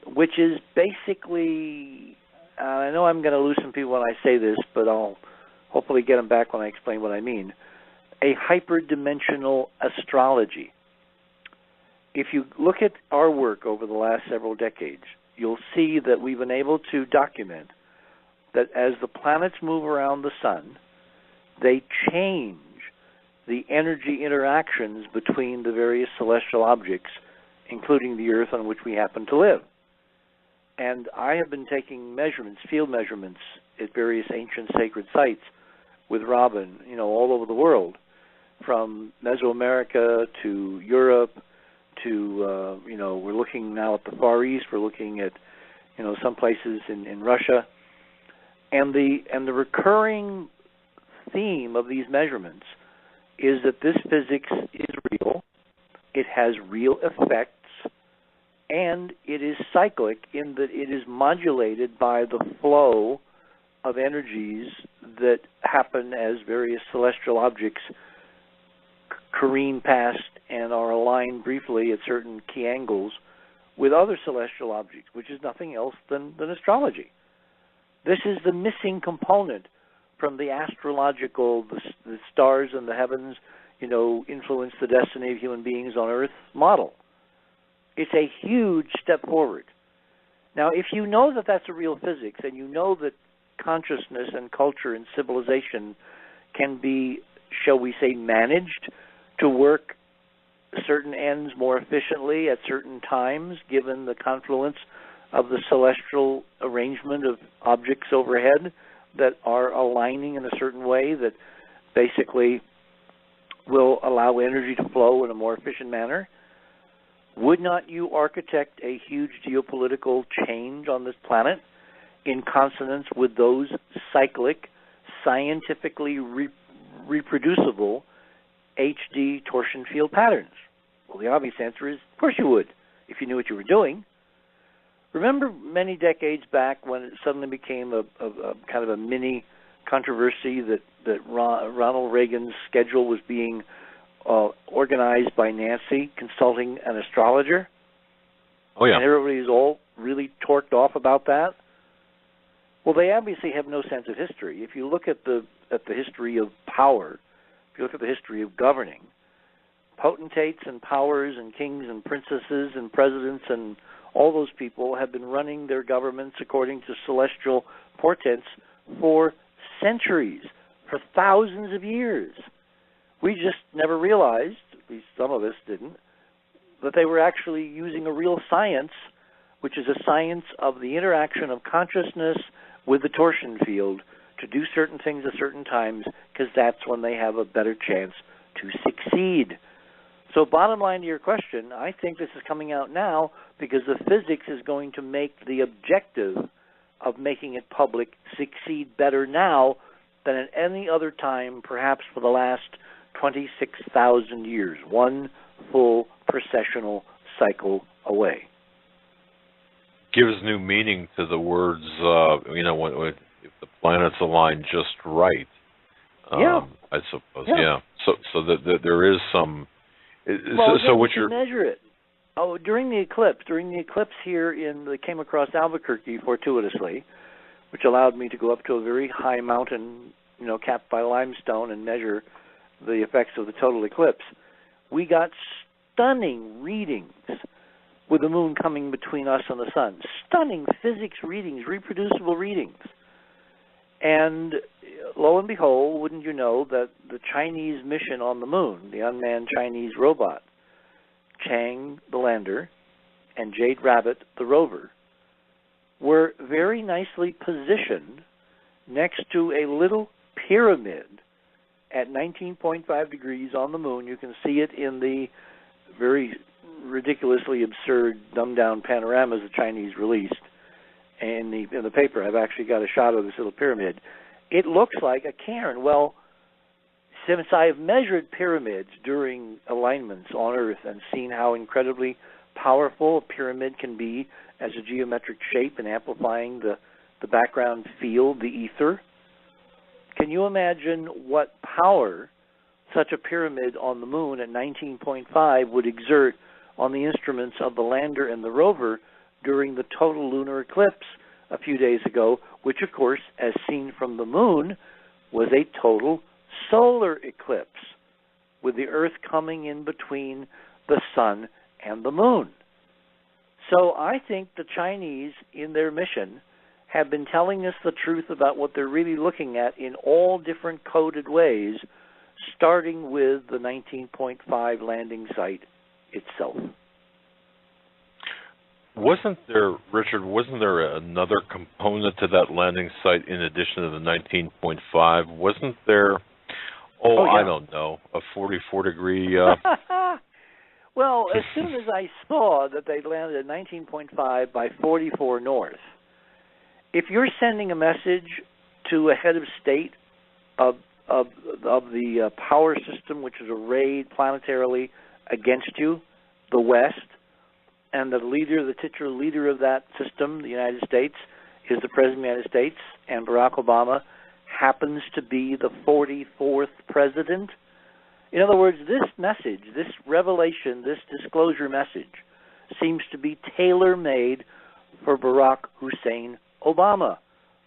which is basically, I know I'm going to lose some people when I say this, but I'll hopefully get them back when I explain what I mean, a hyperdimensional astrology. If you look at our work over the last several decades, you'll see that we've been able to document that as the planets move around the sun, they change the energy interactions between the various celestial objects, including the Earth on which we happen to live. And I have been taking measurements, field measurements, at various ancient sacred sites with Robin, all over the world, from Mesoamerica to Europe to, we're looking now at the Far East, we're looking at, some places in Russia. And the recurring theme of these measurements is that this physics is real, it has real effects, and it is cyclic in that it is modulated by the flow of energies that happen as various celestial objects careen past and are aligned briefly at certain key angles with other celestial objects, which is nothing else than astrology. This is the missing component from the astrological, the stars and the heavens, influence the destiny of human beings on Earth model. It's a huge step forward. Now, if you know that that's a real physics, and you know that consciousness and culture and civilization can be, shall we say, managed to work certain ends more efficiently at certain times, given the confluence of the celestial arrangement of objects overhead that are aligning in a certain way that basically will allow energy to flow in a more efficient manner, would not you architect a huge geopolitical change on this planet in consonance with those cyclic, scientifically reproducible HD torsion field patterns? Well, the obvious answer is, of course you would, if you knew what you were doing. Remember many decades back when it suddenly became a kind of a mini controversy that Ronald Reagan's schedule was being organized by Nancy, consulting an astrologer? Oh, yeah. And everybody's all really torqued off about that? Well, they obviously have no sense of history. If you look at the history of power, if you look at the history of governing, potentates and powers and kings and princesses and presidents and all those people have been running their governments according to celestial portents for centuries, for thousands of years. We just never realized, at least some of us didn't, that they were actually using a real science, which is a science of the interaction of consciousness with the torsion field to do certain things at certain times, because that's when they have a better chance to succeed. So bottom line to your question, I think this is coming out now because the physics is going to make the objective of making it public succeed better now than at any other time, perhaps for the last 26,000 years, one full precessional cycle away. Gives new meaning to the words, when if the planets align just right. I suppose, yeah. So there is some... What you measure it. During the eclipse here they came across Albuquerque fortuitously, which allowed me to go up to a very high mountain, capped by limestone and measure the effects of the total eclipse. We got stunning readings with the moon coming between us and the sun. Stunning physics readings, reproducible readings. And lo and behold, wouldn't you know that the Chinese mission on the moon, the unmanned Chinese robot, Chang the lander and Jade Rabbit the rover, were very nicely positioned next to a little pyramid at 19.5 degrees on the moon. You can see it in the very ridiculously absurd, dumbed-down panoramas the Chinese released in the paper. I've actually got a shot of this little pyramid. It looks like a cairn. Well, since I've measured pyramids during alignments on Earth and seen how incredibly powerful a pyramid can be as a geometric shape and amplifying the background field, the ether, can you imagine what power such a pyramid on the moon at 19.5 would exert on the instruments of the lander and the rover during the total lunar eclipse a few days ago, which, of course, as seen from the moon, was a total solar eclipse, with the Earth coming in between the sun and the moon. So I think the Chinese, in their mission, have been telling us the truth about what they're really looking at in all different coded ways, starting with the 19.5 landing site itself. Wasn't there, Richard, another component to that landing site in addition to the 19.5? Wasn't there, I don't know, a 44-degree... Well, as soon as I saw that they landed at 19.5 by 44 north, if you're sending a message to a head of state of the power system, which is arrayed planetarily against you, the West, and the titular leader of that system, the United States, is the President of the United States, and Barack Obama happens to be the 44th president. In other words, this message, this revelation, this disclosure message seems to be tailor-made for Barack Hussein Obama,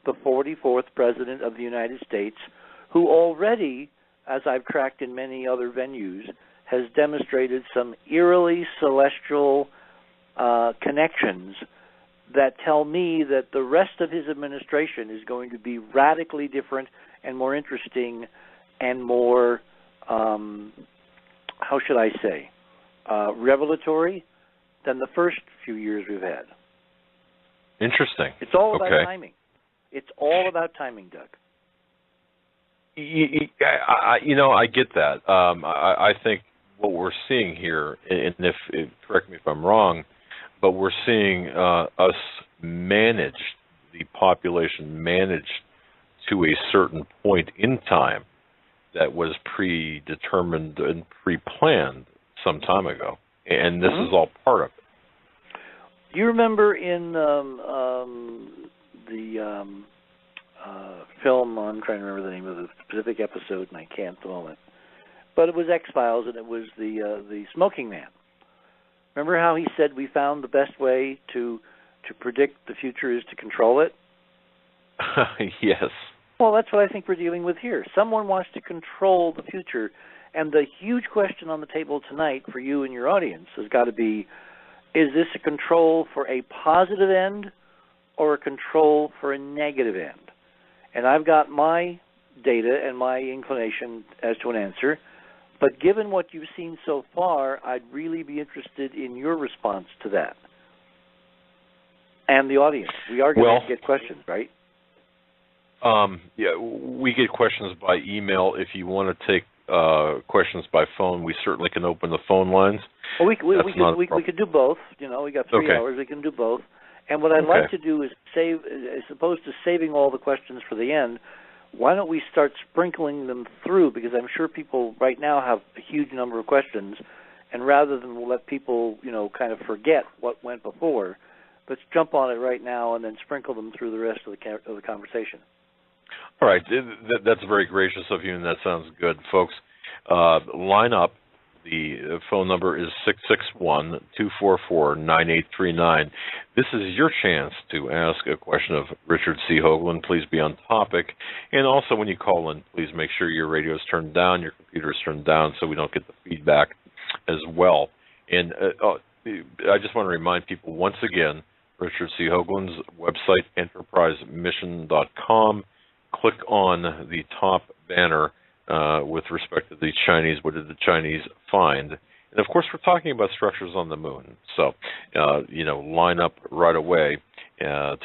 the 44th president of the United States, who already, as I've tracked in many other venues, has demonstrated some eerily celestial connections that tell me that the rest of his administration is going to be radically different and more interesting and more, how should I say, revelatory than the first few years we've had. Interesting. It's all about timing. It's all about timing, Doug. I get that. I think what we're seeing here, and correct me if I'm wrong, but we're seeing us managed, the population managed to a certain point in time that was predetermined and pre-planned some time ago, and this is all part of it. Do you remember in the film, I'm trying to remember the name of the specific episode, and I can't at the moment, but it was X-Files, and it was the smoking man. Remember how he said we found the best way to predict the future is to control it? Yes. Well, that's what I think we're dealing with here. Someone wants to control the future, And the huge question on the table tonight for you and your audience has got to be, is this a control for a positive end or a control for a negative end? And I've got my data and my inclination as to an answer, but given what you've seen so far, I'd really be interested in your response to that. And the audience. We are going to get questions, right? Yeah, we get questions by email. If you want to take questions by phone, we certainly can open the phone lines. Well, we could do both. You know, we got 3 hours. We can do both. And what I'd like to do is save, as opposed to saving all the questions for the end, why don't we start sprinkling them through? Because I'm sure people right now have a huge number of questions, and rather than let people, kind of forget what went before, let's jump on it right now and then sprinkle them through the rest of the conversation. All right. That's very gracious of you, and that sounds good. Folks, line up. The phone number is 661-244-9839. This is your chance to ask a question of Richard C. Hoagland. Please be on topic. And also when you call in, please make sure your radio is turned down, your computer is turned down, so we don't get the feedback as well. And I just want to remind people once again, Richard C. Hoagland's website, enterprisemission.com. Click on the top banner with respect to the Chinese. What did the Chinese find? And, of course, we're talking about structures on the moon. So, line up right away to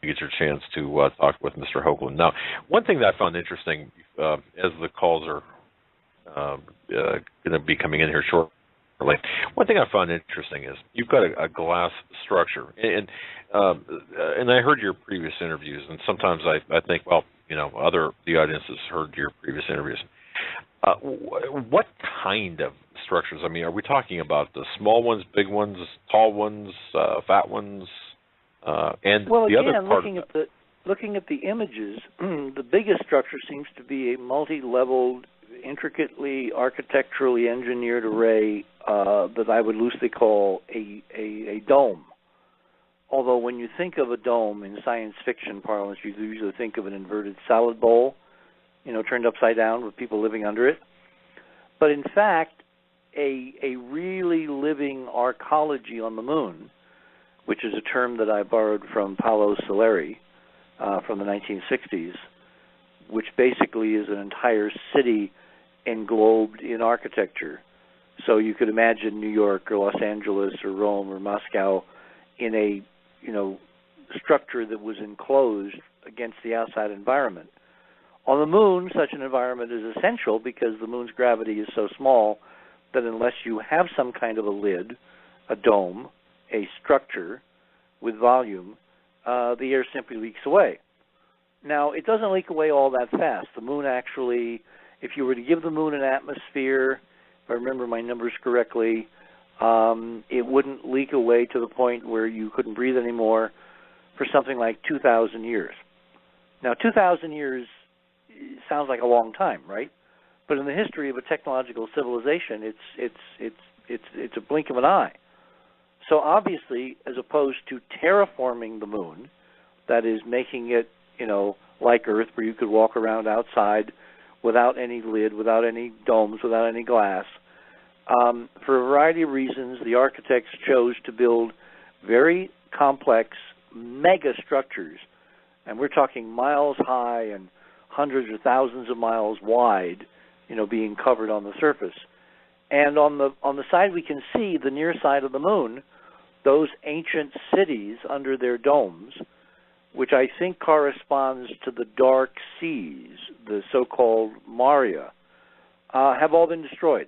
get your chance to talk with Mr. Hoagland. Now, one thing that I found interesting, as the calls are going to be coming in here shortly, one thing I found interesting is you've got a glass structure, and I heard your previous interviews, and sometimes I think, well, the audience has heard your previous interviews. What kind of structures? I mean, are we talking about the small ones, big ones, tall ones, fat ones, and well, the again, other part? Looking at the images, the biggest structure seems to be a multi-leveled, intricately architecturally engineered array that I would loosely call a dome. Although when you think of a dome in science fiction parlance, you usually think of an inverted salad bowl, turned upside down with people living under it. But in fact, a really living arcology on the moon, which is a term that I borrowed from Paolo Soleri from the 1960s, which basically is an entire city englobed in architecture. So you could imagine New York or Los Angeles or Rome or Moscow in a structure that was enclosed against the outside environment. On the moon, such an environment is essential because the moon's gravity is so small that unless you have some kind of a lid, a dome, a structure with volume, the air simply leaks away. Now, it doesn't leak away all that fast. The moon actually, if you were to give the moon an atmosphere, if I remember my numbers correctly, it wouldn't leak away to the point where you couldn't breathe anymore for something like 2,000 years. Now, 2,000 years sounds like a long time, right? But in the history of a technological civilization, it's a blink of an eye. So obviously, as opposed to terraforming the moon, that is making it, like Earth, where you could walk around outside without any lid, without any domes, without any glass, for a variety of reasons, the architects chose to build very complex mega structures, and we're talking miles high and hundreds or thousands of miles wide, being covered on the surface. And on the side we can see, the near side of the moon, those ancient cities under their domes, which I think corresponds to the dark seas, the so-called Maria, have all been destroyed.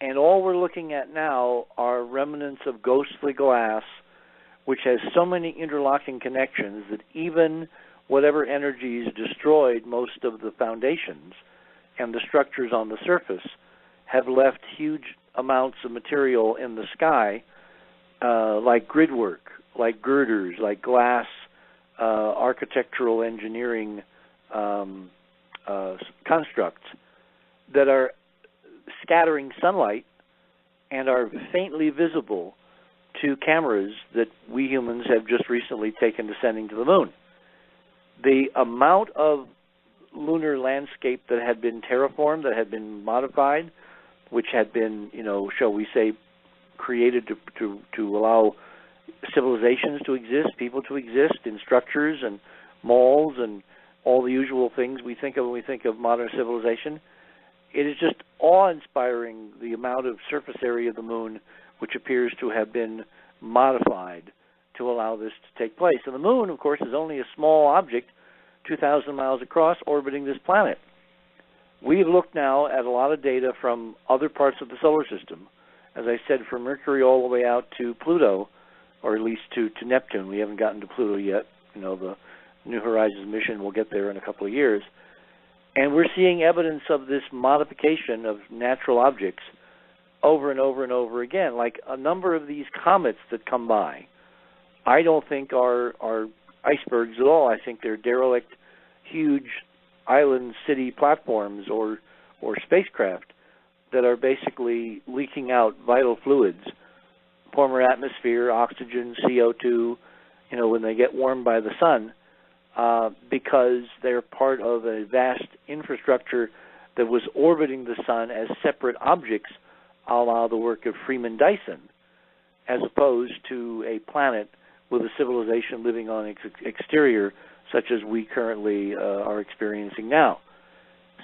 And all we're looking at now are remnants of ghostly glass, which has so many interlocking connections that even whatever energies destroyed most of the foundations and the structures on the surface have left huge amounts of material in the sky, like gridwork, like girders, like glass architectural engineering constructs that are scattering sunlight and are faintly visible to cameras that we humans have just recently taken descending to the moon. The amount of lunar landscape that had been terraformed, that had been modified, which had been, shall we say, created to allow civilizations to exist, people to exist in structures and malls and all the usual things we think of when we think of modern civilization. It is just awe-inspiring, the amount of surface area of the moon which appears to have been modified to allow this to take place. And the moon, of course, is only a small object, 2,000 miles across, orbiting this planet. We've looked now at a lot of data from other parts of the solar system, as I said, from Mercury all the way out to Pluto, or at least to Neptune. We haven't gotten to Pluto yet. The New Horizons mission will get there in a couple of years. And we're seeing evidence of this modification of natural objects over and over and over again. Like a number of these comets that come by, I don't think are icebergs at all. I think they're derelict, huge island city platforms or spacecraft that are basically leaking out vital fluids, former atmosphere, oxygen, CO2, when they get warmed by the sun, because they're part of a vast infrastructure that was orbiting the sun as separate objects, a la the work of Freeman Dyson, as opposed to a planet with a civilization living on its exterior, such as we currently are experiencing now.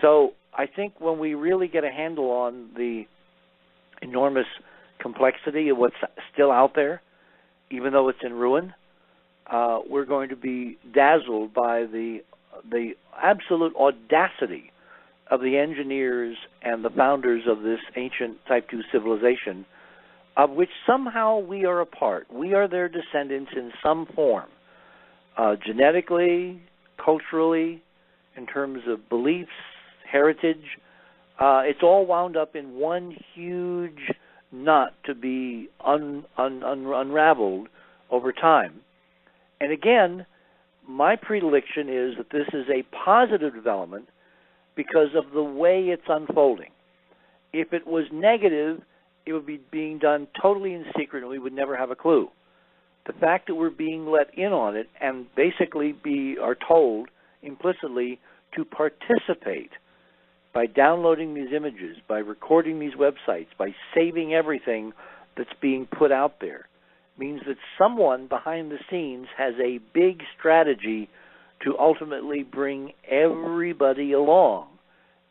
So I think when we really get a handle on the enormous complexity of what's still out there, even though it's in ruin, we're going to be dazzled by the absolute audacity of the engineers and the founders of this ancient Type 2 civilization, of which somehow we are a part. We are their descendants in some form, genetically, culturally, in terms of beliefs, heritage. It's all wound up in one huge knot to be unraveled over time. And again, my predilection is that this is a positive development because of the way it's unfolding. If it was negative, it would be being done totally in secret and we would never have a clue. The fact that we're being let in on it and basically are told implicitly to participate by downloading these images, by recording these websites, by saving everything that's being put out there, means that someone behind the scenes has a big strategy to ultimately bring everybody along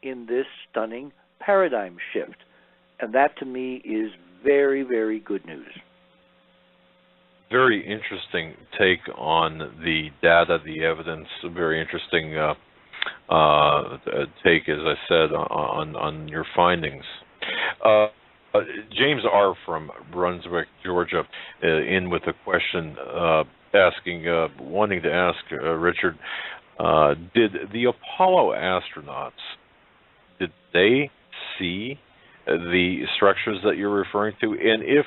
in this stunning paradigm shift. And that, to me, is very, very good news. Very interesting take on the data, the evidence. A very interesting take, as I said, on your findings. James R. from Brunswick, Georgia, in with a question wanting to ask Richard, did the Apollo astronauts, did they see the structures that you're referring to? And if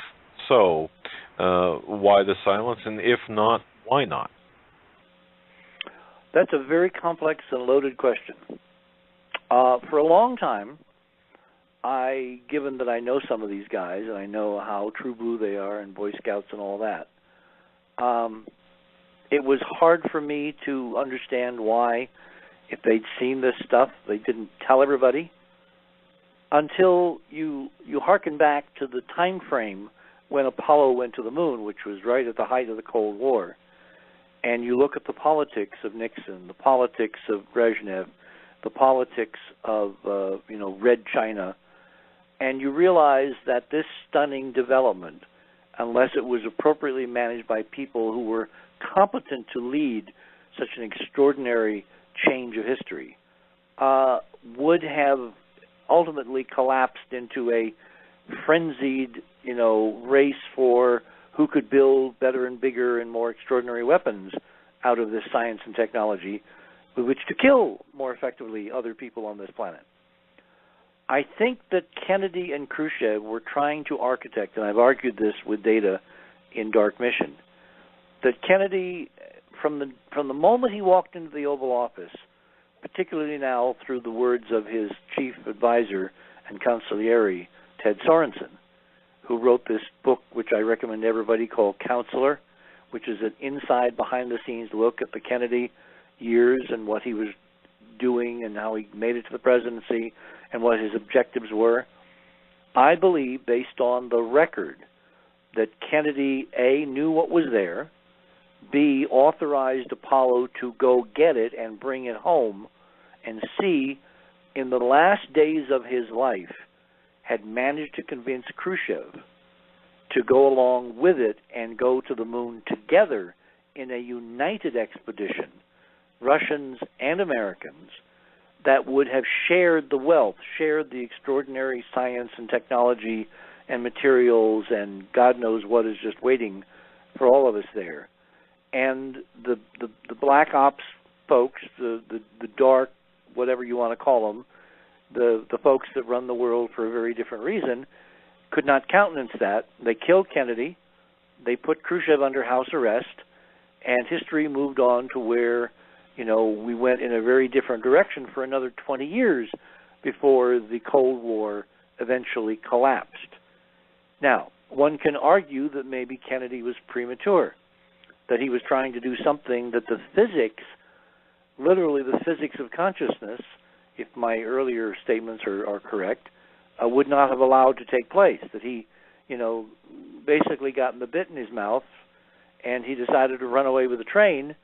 so, why the silence? And if not, why not? That's a very complex and loaded question. For a long time, given that I know some of these guys and I know how true blue they are and Boy Scouts and all that, it was hard for me to understand why, if they'd seen this stuff, they didn't tell everybody, until you hearken back to the time frame when Apollo went to the moon, which was right at the height of the Cold War. And you look at the politics of Nixon, the politics of Brezhnev, the politics of Red China, and you realize that this stunning development, unless it was appropriately managed by people who were competent to lead such an extraordinary change of history, would have ultimately collapsed into a frenzied, race for who could build better and bigger and more extraordinary weapons out of this science and technology with which to kill more effectively other people on this planet. I think that Kennedy and Khrushchev were trying to architect, and I've argued this with data in Dark Mission, that Kennedy, from the moment he walked into the Oval Office, particularly now through the words of his chief advisor and consigliere, Ted Sorensen, who wrote this book, which I recommend everybody, called Counselor, which is an inside, behind-the-scenes look at the Kennedy years and what he was doing and how he made it to the presidency and what his objectives were. I believe, based on the record, that Kennedy, A, knew what was there, B, authorized Apollo to go get it and bring it home, and C, in the last days of his life, had managed to convince Khrushchev to go along with it and go to the moon together in a united expedition, Russians and Americans, that would have shared the wealth, shared the extraordinary science and technology and materials and God knows what is just waiting for all of us there. And the black ops folks, the dark, whatever you want to call them, the folks that run the world for a very different reason, could not countenance that. They killed Kennedy. They put Khrushchev under house arrest, and history moved on to where, you know, we went in a very different direction for another 20 years before the Cold War eventually collapsed. Now, one can argue that maybe Kennedy was premature, that he was trying to do something that the physics, literally the physics of consciousness, if my earlier statements are correct, would not have allowed to take place, that he, you know, basically gotten the bit in his mouth and he decided to run away with the train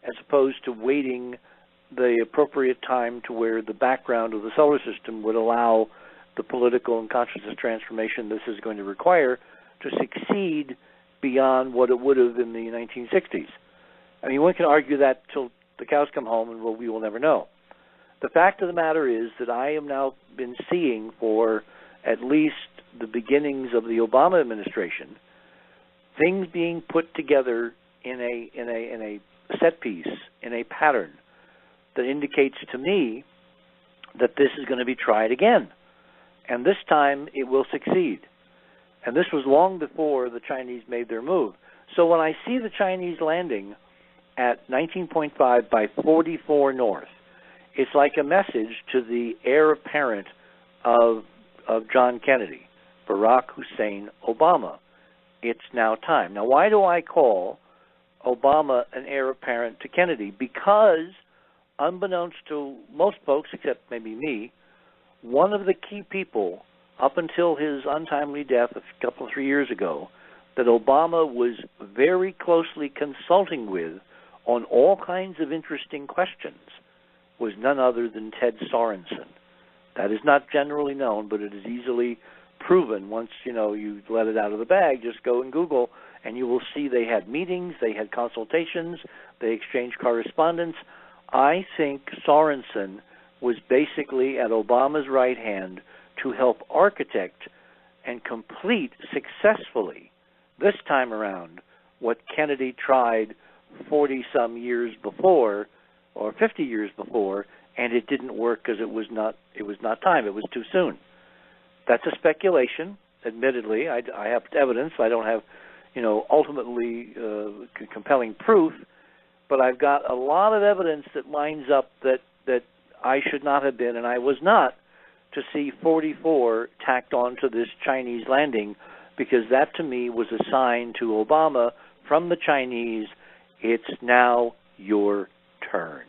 as opposed to waiting the appropriate time to where the background of the solar system would allow the political and consciousness transformation this is going to require to succeed beyond what it would have in the 1960s. I mean, one can argue that till the cows come home, and well, we will never know. The fact of the matter is that I have now been seeing for at least the beginnings of the Obama administration things being put together in a set piece, in a pattern that indicates to me that this is going to be tried again. And this time it will succeed. And this was long before the Chinese made their move. So when I see the Chinese landing at 19.5 by 44 north, it's like a message to the heir apparent of John Kennedy, Barack Hussein Obama. It's now time. Now, why do I call Obama an heir apparent to Kennedy? Because, unbeknownst to most folks, except maybe me, one of the key people up until his untimely death a couple, 3 years ago, that Obama was very closely consulting with on all kinds of interesting questions, was none other than Ted Sorensen. That is not generally known, but it is easily proven. Once, you know, you let it out of the bag, just go and Google, and you will see they had meetings, they had consultations, they exchanged correspondence. I think Sorensen was basically at Obama's right hand to help architect and complete successfully, this time around, what Kennedy tried 40-some years before, or 50 years before, and it didn't work because it was not time. It was too soon. That's a speculation. Admittedly, I have evidence. I don't have, you know, ultimately compelling proof, but I've got a lot of evidence that lines up that I should not have been, and I was not, to see 44 tacked onto this Chinese landing, because that to me was a sign to Obama from the Chinese, it's now your turn.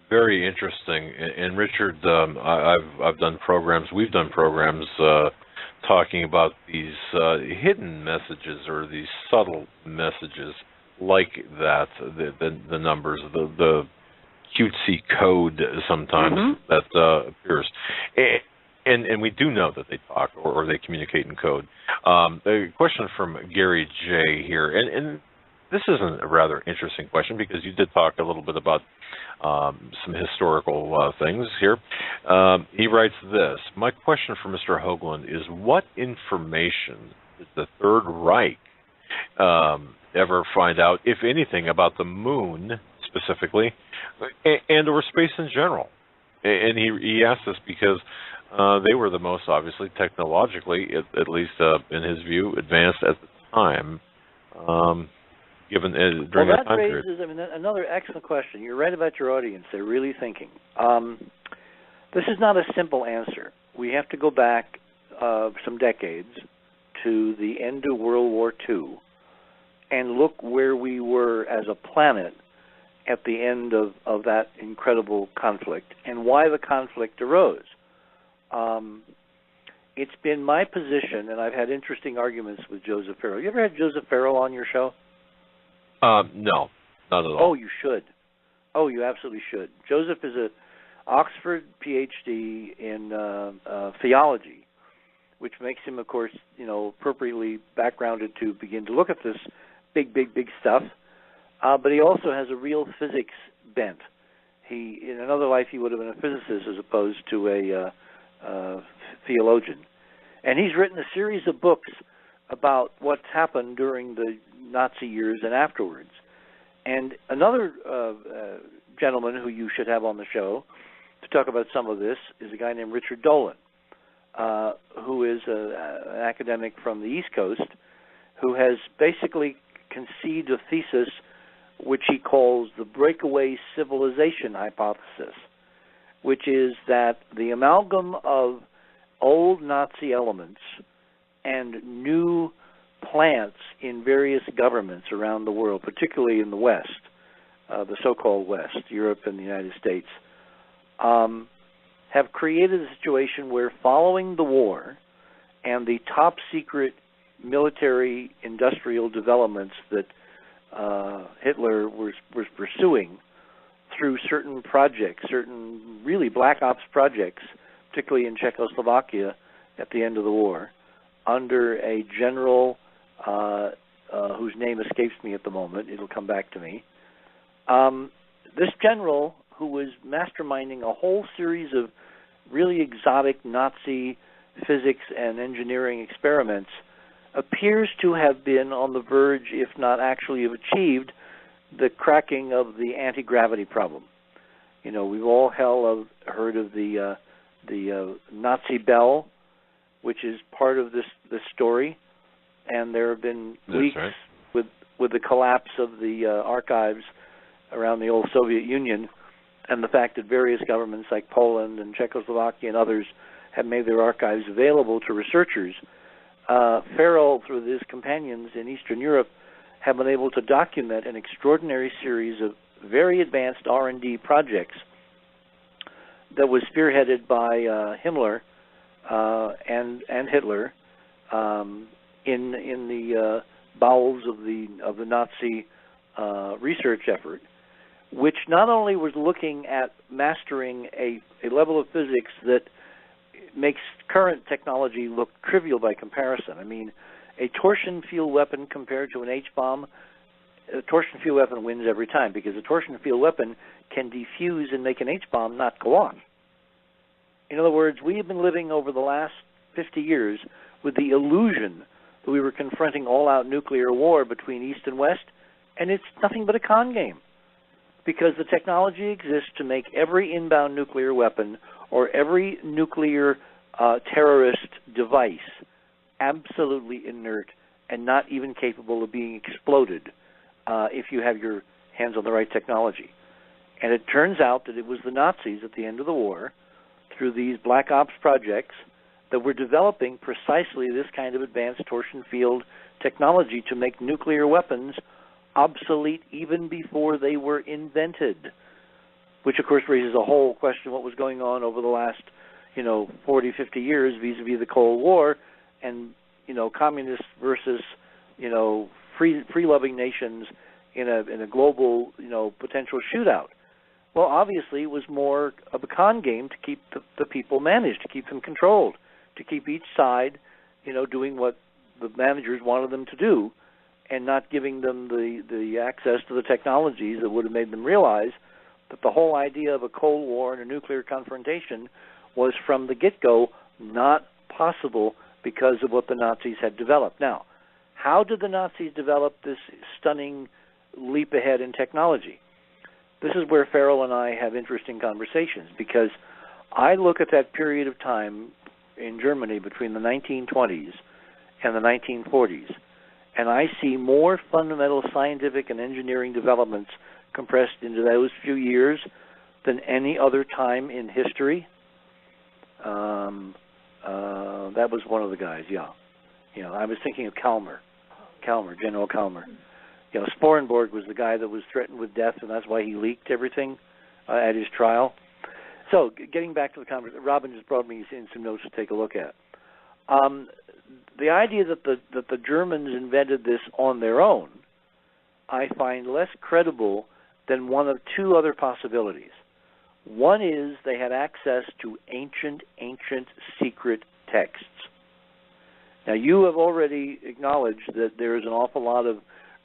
Very interesting. And Richard, I've done programs, we've done programs talking about these hidden messages or these subtle messages like that, the numbers, the cutesy code sometimes that appears. And we do know that they talk or they communicate in code. A question from Gary J. here, and this is a rather interesting question because you did talk a little bit about some historical things here. He writes this: my question for Mr. Hoagland is, what information did the Third Reich ever find out, if anything, about the moon specifically, and or space in general? And he asked this because they were the most, obviously, technologically, at least in his view, advanced at the time, given during that time period. Well, that raises, I mean, another excellent question. You're right about your audience. They're really thinking. This is not a simple answer. We have to go back some decades to the end of World War II and look where we were as a planet at the end of that incredible conflict and why the conflict arose. It's been my position, and I've had interesting arguments with Joseph Farrell. You ever had Joseph Farrell on your show? No, not at all. Oh, you should. Oh, you absolutely should. Joseph is a Oxford PhD in theology, which makes him, of course, appropriately backgrounded to begin to look at this big stuff. But he also has a real physics bent. In another life, he would have been a physicist as opposed to a theologian. And he's written a series of books about what's happened during the Nazi years and afterwards. And another gentleman who you should have on the show to talk about some of this is a guy named Richard Dolan, who is an academic from the East Coast, who has basically conceived a thesis which he calls the breakaway civilization hypothesis, which is that the amalgam of old Nazi elements and new plants in various governments around the world, particularly in the West, the so-called West, Europe and the United States, have created a situation where following the war and the top-secret military industrial developments that Hitler was pursuing through certain projects, certain really black ops projects, particularly in Czechoslovakia at the end of the war, under a general whose name escapes me at the moment. It'll come back to me. This general, who was masterminding a whole series of really exotic Nazi physics and engineering experiments, appears to have been on the verge, if not actually have achieved, the cracking of the anti-gravity problem. We've all heard of the Nazi bell, which is part of this story, and there have been leaks with the collapse of the archives around the old Soviet Union, and the fact that various governments like Poland and Czechoslovakia and others have made their archives available to researchers. Farrell, through his companions in Eastern Europe, have been able to document an extraordinary series of very advanced R&D projects that was spearheaded by Himmler and Hitler in the bowels of the Nazi research effort, which not only was looking at mastering a level of physics that makes current technology look trivial by comparison. I mean, a torsion field weapon compared to an H-bomb, a torsion field weapon wins every time, because a torsion field weapon can defuse and make an H-bomb not go off. In other words, we have been living over the last 50 years with the illusion that we were confronting all-out nuclear war between East and West, and it's nothing but a con game, because the technology exists to make every inbound nuclear weapon or every nuclear terrorist device absolutely inert and not even capable of being exploded if you have your hands on the right technology. And it turns out that it was the Nazis at the end of the war, through these black ops projects, that were developing precisely this kind of advanced torsion field technology to make nuclear weapons obsolete even before they were invented, which of course raises a whole question what was going on over the last 40, 50 years vis-a-vis the Cold War, and communists versus free-loving nations in a global potential shootout. Well, obviously it was more of a con game to keep the people managed, to keep them controlled, to keep each side doing what the managers wanted them to do, and not giving them the access to the technologies that would have made them realize that the whole idea of a Cold War and a nuclear confrontation was from the get-go not possible because of what the Nazis had developed. Now, how did the Nazis develop this stunning leap ahead in technology? This is where Farrell and I have interesting conversations, because I look at that period of time in Germany between the 1920s and the 1940s, and I see more fundamental scientific and engineering developments compressed into those few years than any other time in history. That was one of the guys, yeah. I was thinking of General Kalmar. Sporenborg was the guy that was threatened with death, and that's why he leaked everything at his trial. So, getting back to the conversation, Robin just brought me in some notes to take a look at. The idea that the Germans invented this on their own, I find less credible than one of two other possibilities. One is they had access to ancient secret texts. Now, you have already acknowledged that there is an awful lot of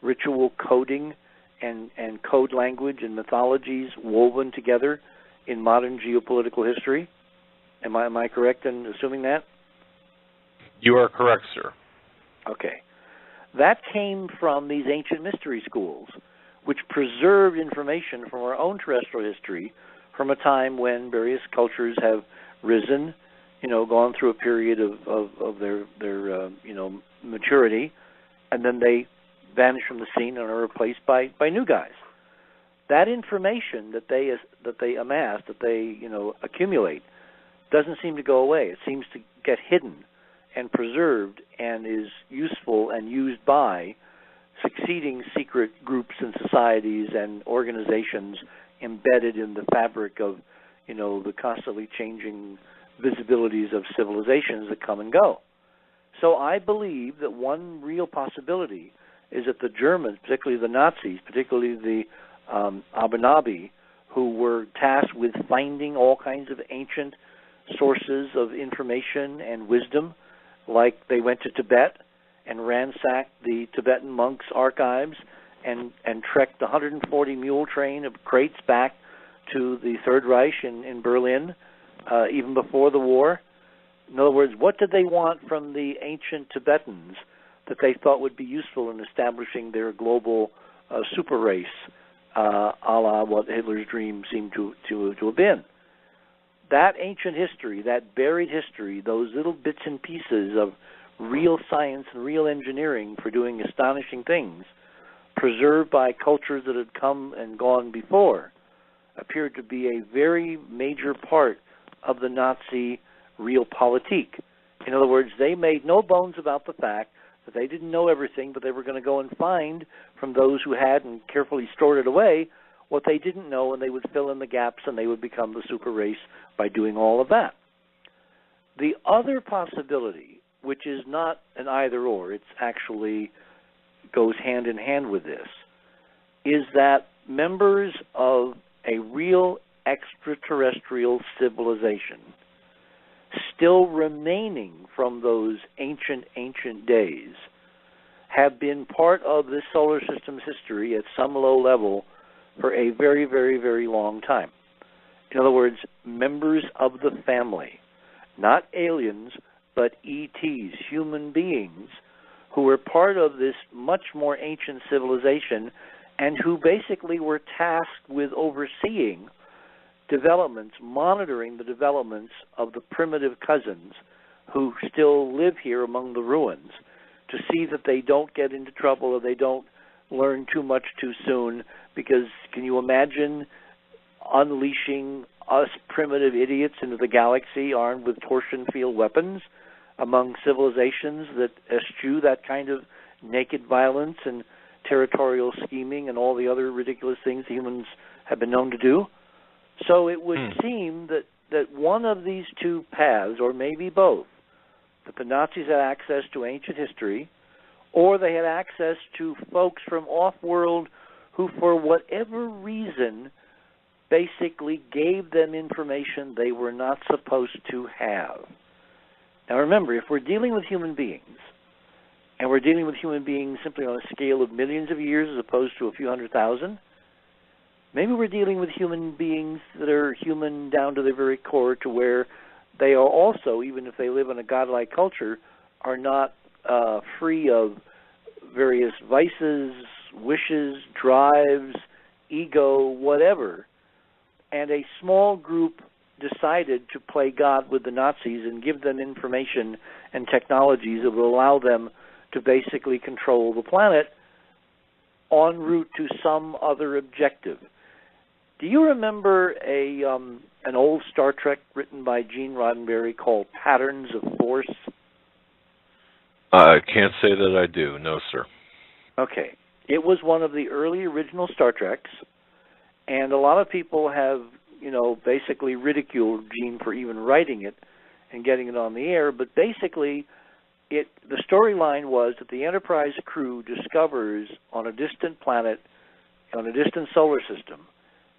ritual coding and code language and mythologies woven together in modern geopolitical history. Am I correct in assuming that? You are correct, sir. Okay. That came from these ancient mystery schools, which preserved information from our own terrestrial history from a time when various cultures have risen, gone through a period of their maturity, and then they vanish from the scene and are replaced by new guys. That information that they amass, that they accumulate, doesn't seem to go away. It seems to get hidden and preserved and is useful and used by succeeding secret groups and societies and organizations embedded in the fabric of, the constantly changing visibilities of civilizations that come and go. So I believe that one real possibility is that the Germans, particularly the Nazis, particularly the Abernabi, who were tasked with finding all kinds of ancient sources of information and wisdom, like they went to Tibet and ransacked the Tibetan monks' archives and trekked the 140 mule train of crates back to the Third Reich in Berlin, even before the war. In other words, what did they want from the ancient Tibetans that they thought would be useful in establishing their global super race, a la what Hitler's dream seemed to have been? That ancient history, that buried history, those little bits and pieces of real science and real engineering for doing astonishing things, preserved by cultures that had come and gone before, appeared to be a very major part of the Nazi realpolitik. In other words, they made no bones about the fact that they didn't know everything, but they were going to go and find from those who had and carefully stored it away what they didn't know, and they would fill in the gaps, and they would become the super race by doing all of that. The other possibility, which is not an either-or, it actually goes hand in hand with this, is that members of a real extraterrestrial civilization still remaining from those ancient days have been part of this solar system's history at some low level for a very, very, very long time. In other words, members of the family, not aliens, but ETs, human beings, who were part of this much more ancient civilization and who basically were tasked with overseeing developments, monitoring the developments of the primitive cousins who still live here among the ruins, to see that they don't get into trouble or they don't learn too much too soon. Because can you imagine unleashing us primitive idiots into the galaxy armed with torsion field weapons among civilizations that eschew that kind of naked violence and territorial scheming and all the other ridiculous things humans have been known to do? So it would seem that one of these two paths, or maybe both, that the Nazis had access to ancient history, or they had access to folks from off-world who, for whatever reason, basically gave them information they were not supposed to have. Now remember, if we're dealing with human beings, and we're dealing with human beings simply on a scale of millions of years as opposed to a few 100,000, maybe we're dealing with human beings that are human down to their very core, to where they are also, even if they live in a godlike culture, are not free of various vices, wishes, drives, ego, whatever. And a small group decided to play God with the Nazis and give them information and technologies that will allow them to basically control the planet en route to some other objective. Do you remember an old Star Trek written by Gene Roddenberry called Patterns of Force? I can't say that I do. No, sir. Okay. It was one of the early original Star Treks, and a lot of people have, basically ridiculed Gene for even writing it and getting it on the air. But basically, the storyline was that the Enterprise crew discovers on a distant planet, on a distant solar system,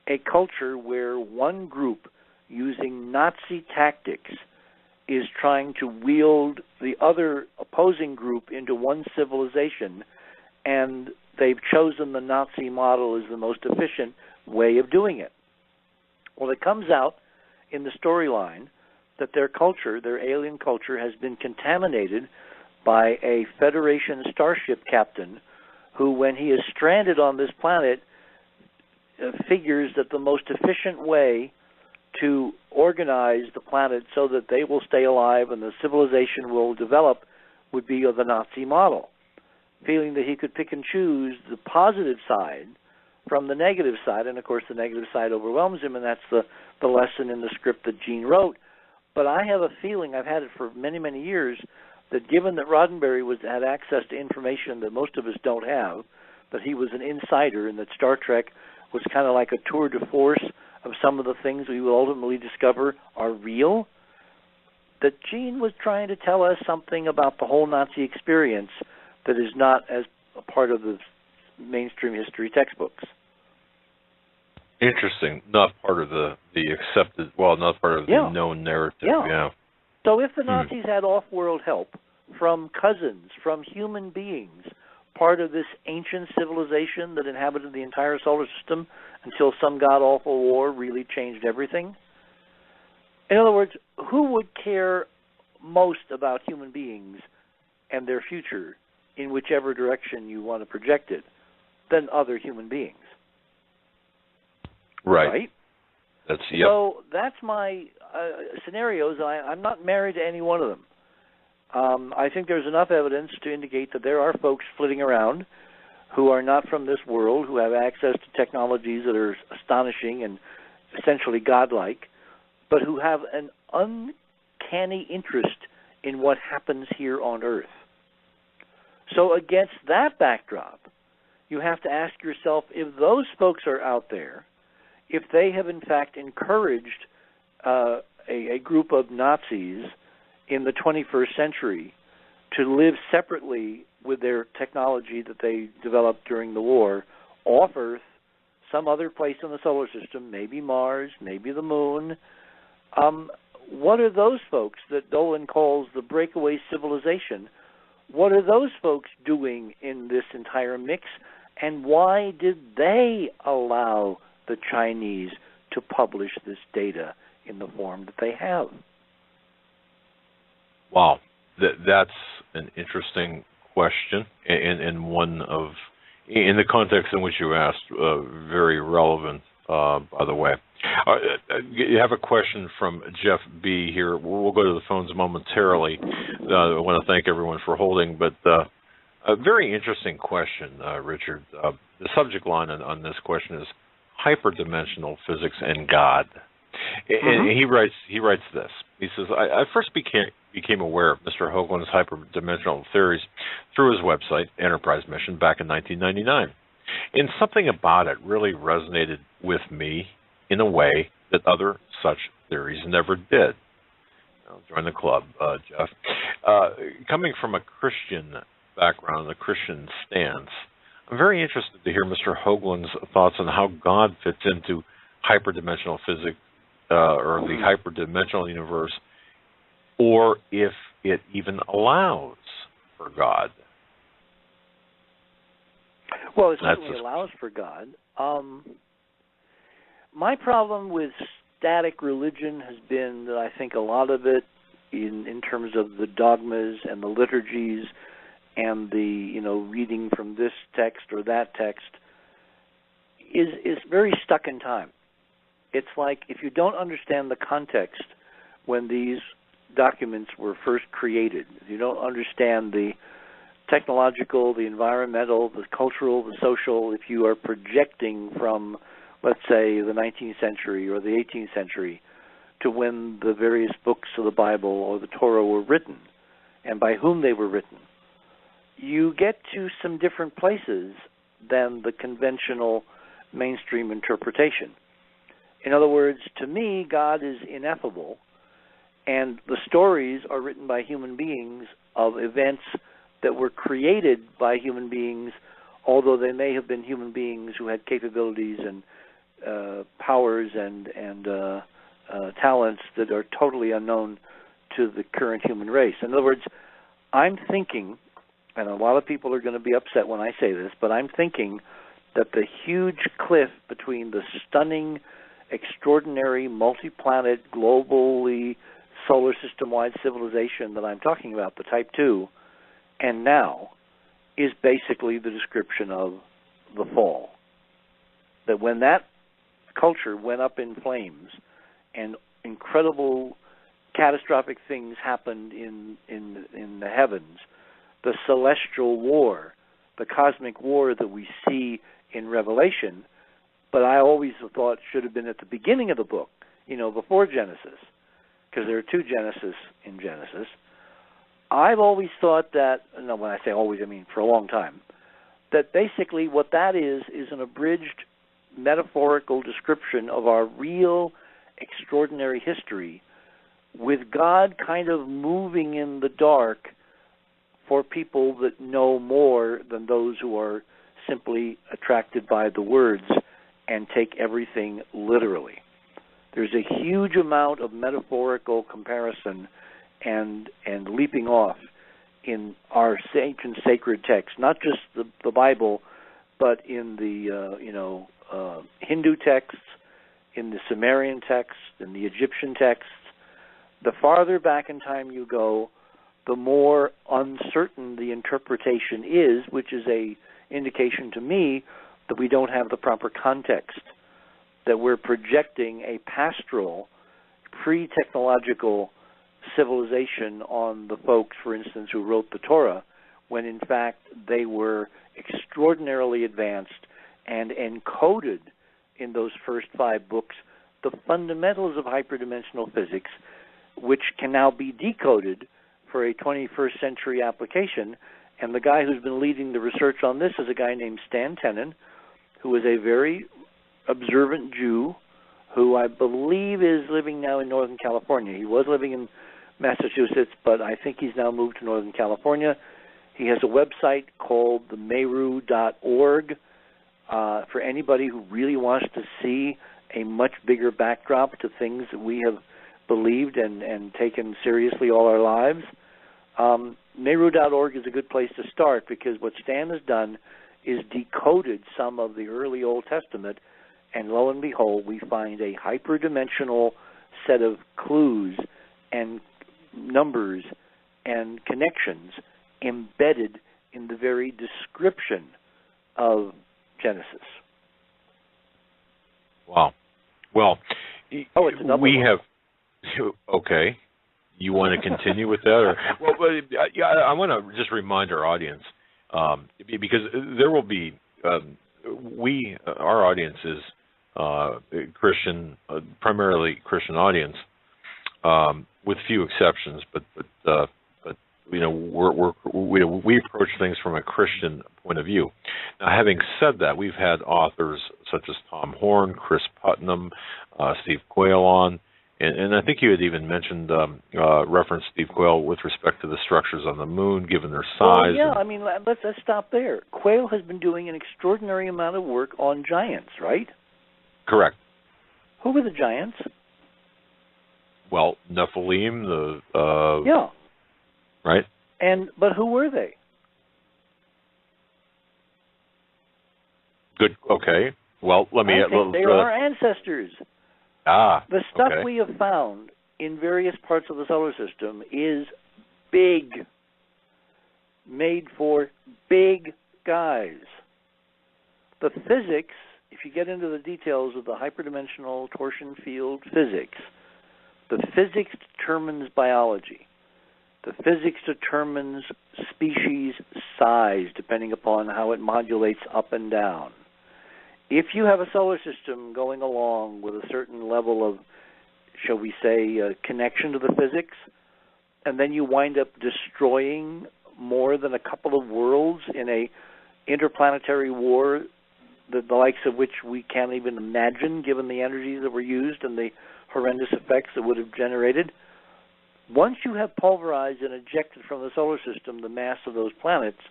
a culture where one group, using Nazi tactics, is trying to wield the other opposing group into one civilization, and they've chosen the Nazi model as the most efficient way of doing it. Well, it comes out in the storyline that their culture, their alien culture, has been contaminated by a Federation starship captain who, when he is stranded on this planet, figures that the most efficient way to organize the planet so that they will stay alive and the civilization will develop would be of the Nazi model, feeling that he could pick and choose the positive side from the negative side. And, of course, the negative side overwhelms him, and that's the lesson in the script that Gene wrote. But I have a feeling, I've had it for many, many years, that given that Roddenberry had access to information that most of us don't have, that he was an insider and that Star Trek was kind of like a tour de force of some of the things we will ultimately discover are real, that Gene was trying to tell us something about the whole Nazi experience that is not as a part of the mainstream history textbooks. Interesting. Not part of the accepted, not part of the known narrative. Yeah. So if the Nazis had off-world help from cousins, from human beings, part of this ancient civilization that inhabited the entire solar system until some god-awful war really changed everything. In other words, who would care most about human beings and their future in whichever direction you want to project it than other human beings? Right? So that's my scenarios. I'm not married to any one of them. I think there's enough evidence to indicate that there are folks flitting around who are not from this world, who have access to technologies that are astonishing and essentially godlike, but who have an uncanny interest in what happens here on Earth. So against that backdrop, you have to ask yourself, if those folks are out there, if they have in fact encouraged a group of Nazis in the 21st century to live separately with their technology that they developed during the war off Earth, some other place in the solar system, maybe Mars, maybe the moon, what are those folks that Dolan calls the breakaway civilization? What are those folks doing in this entire mix, and why did they allow the Chinese to publish this data in the form that they have? Wow, that's an interesting question, and one of, in the context in which you asked, very relevant, by the way. You have a question from Jeff B. here. We'll go to the phones momentarily. I want to thank everyone for holding, but a very interesting question, Richard. The subject line on this question is hyperdimensional physics and God. And he writes this. He says, I first became aware of Mr. Hoagland's hyperdimensional theories through his website, Enterprise Mission, back in 1999. And something about it really resonated with me in a way that other such theories never did. Join the club, Jeff. Coming from a Christian background, a Christian stance, I'm very interested to hear Mr. Hoagland's thoughts on how God fits into hyperdimensional physics, or the hyperdimensional universe, or if it even allows for God. Well, it certainly allows for God. My problem with static religion has been that I think a lot of it, in terms of the dogmas and the liturgies and the reading from this text or that text, is very stuck in time. It's like if you don't understand the context when these documents were first created, if you don't understand the technological, the environmental, the cultural, the social, if you are projecting from, let's say, the 19th century or the 18th century to when the various books of the Bible or the Torah were written and by whom they were written, you get to some different places than the conventional mainstream interpretation. In other words, to me, God is ineffable, and the stories are written by human beings of events that were created by human beings, although they may have been human beings who had capabilities and powers and talents that are totally unknown to the current human race. In other words, I'm thinking, and a lot of people are going to be upset when I say this, but I'm thinking that the huge cliff between the stunning, extraordinary, multi-planet, globally, solar system-wide civilization that I'm talking about, the Type 2, and now, is basically the description of the fall. That when that culture went up in flames and incredible catastrophic things happened in the heavens, the celestial war, the cosmic war that we see in Revelation, but I always thought should have been at the beginning of the book, before Genesis, because there are two Genesis in Genesis. I've always thought that, when I say always, I mean for a long time, that basically what that is an abridged metaphorical description of our real extraordinary history, with God kind of moving in the dark for people that know more than those who are simply attracted by the words and take everything literally. There's a huge amount of metaphorical comparison and leaping off in our ancient sacred texts, not just the Bible, but in the Hindu texts, in the Sumerian texts, in the Egyptian texts. The farther back in time you go, the more uncertain the interpretation is, which is a indication to me that we don't have the proper context, that we're projecting a pastoral, pre-technological civilization on the folks, for instance, who wrote the Torah, when in fact they were extraordinarily advanced and encoded in those first 5 books the fundamentals of hyperdimensional physics, which can now be decoded for a 21st century application. And the guy who's been leading the research on this is a guy named Stan Tenen, who is a very observant Jew who I believe is living now in Northern California. He was living in Massachusetts, but I think he's now moved to Northern California. He has a website called themeru.org for anybody who really wants to see a much bigger backdrop to things that we have believed and taken seriously all our lives. Meru.org is a good place to start, because what Stan has done is decoded some of the early Old Testament, and lo and behold, we find a hyperdimensional set of clues and numbers and connections embedded in the very description of Genesis. Wow. Well, it's a double we one. have... Okay. You want to continue with that? Or, I want to just remind our audience, because there will be... our audience is Christian, primarily Christian audience, with few exceptions, but we approach things from a Christian point of view. Now, having said that, we've had authors such as Tom Horn, Chris Putnam, Steve Quayle on, and I think you had even mentioned referenced Steve Quayle with respect to the structures on the moon, given their size. Well, yeah, let's stop there. Quayle has been doing an extraordinary amount of work on giants, right? Correct. Who were the giants? Well, Nephilim, yeah. Right. But who were they? Good. Okay. Well, let me. I think they are our ancestors. The stuff okay. we have found in various parts of the solar system is big, made for big guys. The physics, if you get into the details of the hyperdimensional torsion field physics, the physics determines biology. The physics determines species size, depending upon how it modulates up and down. If you have a solar system going along with a certain level of, shall we say, connection to the physics, and then you wind up destroying more than a couple of worlds in a interplanetary war, the likes of which we can't even imagine given the energies that were used and the horrendous effects that would have generated. Once you have pulverized and ejected from the solar system the mass of those planets,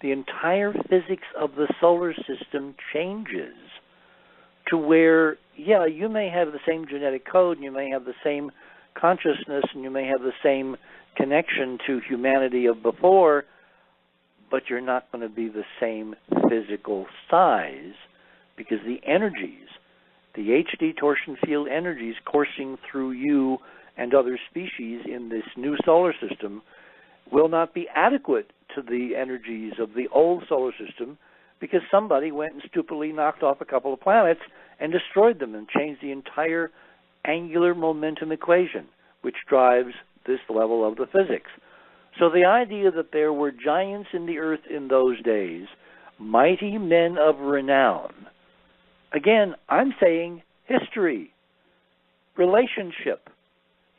the entire physics of the solar system changes to where, yeah, you may have the same genetic code, and you may have the same consciousness, and you may have the same connection to humanity of before, but you're not going to be the same physical size, because the energies, the HD torsion field energies coursing through you and other species in this new solar system will not be adequate to the energies of the old solar system, because somebody went and stupidly knocked off a couple of planets and destroyed them and changed the entire angular momentum equation, which drives this level of the physics. So the idea that there were giants in the earth in those days, mighty men of renown, again, I'm saying history, relationship,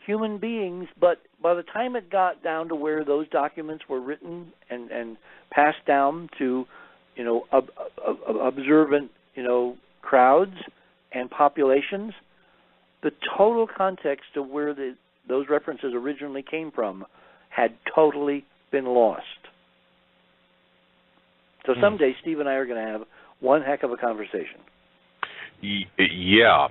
human beings, but by the time it got down to where those documents were written and passed down to, observant, crowds and populations, the total context of where those references originally came from had totally been lost. So someday Steve and I are going to have one heck of a conversation. Yeah,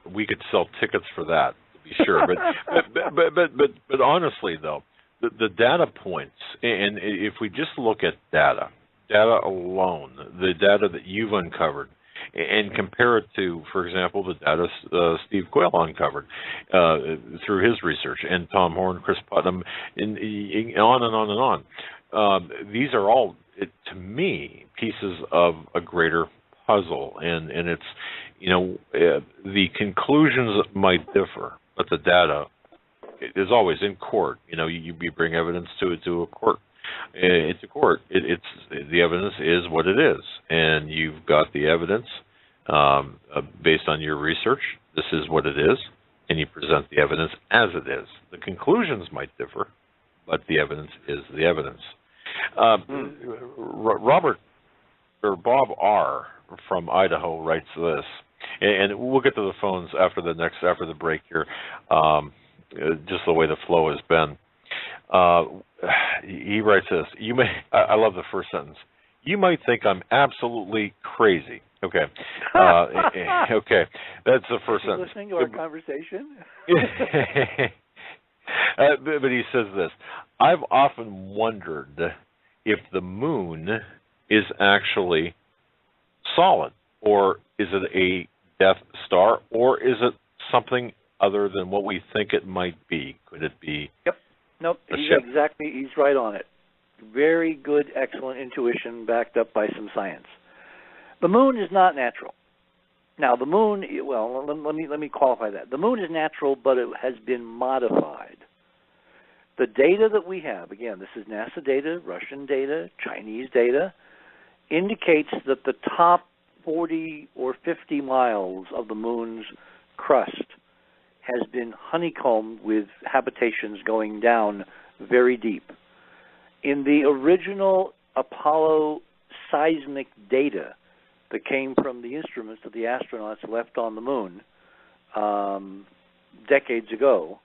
we could sell tickets for that, to be sure. But honestly, though, the data points, and if we just look at data alone, the data that you've uncovered, and compare it to, for example, the data Steve Quayle uncovered through his research, and Tom Horn, Chris Putnam, and on and on and on. These are all, to me, pieces of a greater puzzle, and it's, the conclusions might differ, but the data is always in court. You bring evidence to a court. It's a court. It's the evidence is what it is, and you've got the evidence based on your research. This is what it is, and you present the evidence as it is. The conclusions might differ, but the evidence is the evidence. Robert or Bob R. from Idaho writes this, and we'll get to the phones after the break here, just the way the flow has been. He writes this. I love the first sentence. You might think I'm absolutely crazy. Okay. Okay. That's the first sentence. Listening to our conversation? But he says this. I've often wondered if the moon is actually solid, or is it a Death Star, or is it something other than what we think it might be? Could it be? Yep. Nope. He's right on it. Very good, excellent intuition backed up by some science. The moon is not natural. Now, the moon, well, let me qualify that. The moon is natural, but it has been modified. The data that we have, again, this is NASA data, Russian data, Chinese data, indicates that the top 40 or 50 miles of the moon's crust has been honeycombed with habitations going down very deep. In the original Apollo seismic data that came from the instruments that the astronauts left on the moon decades ago,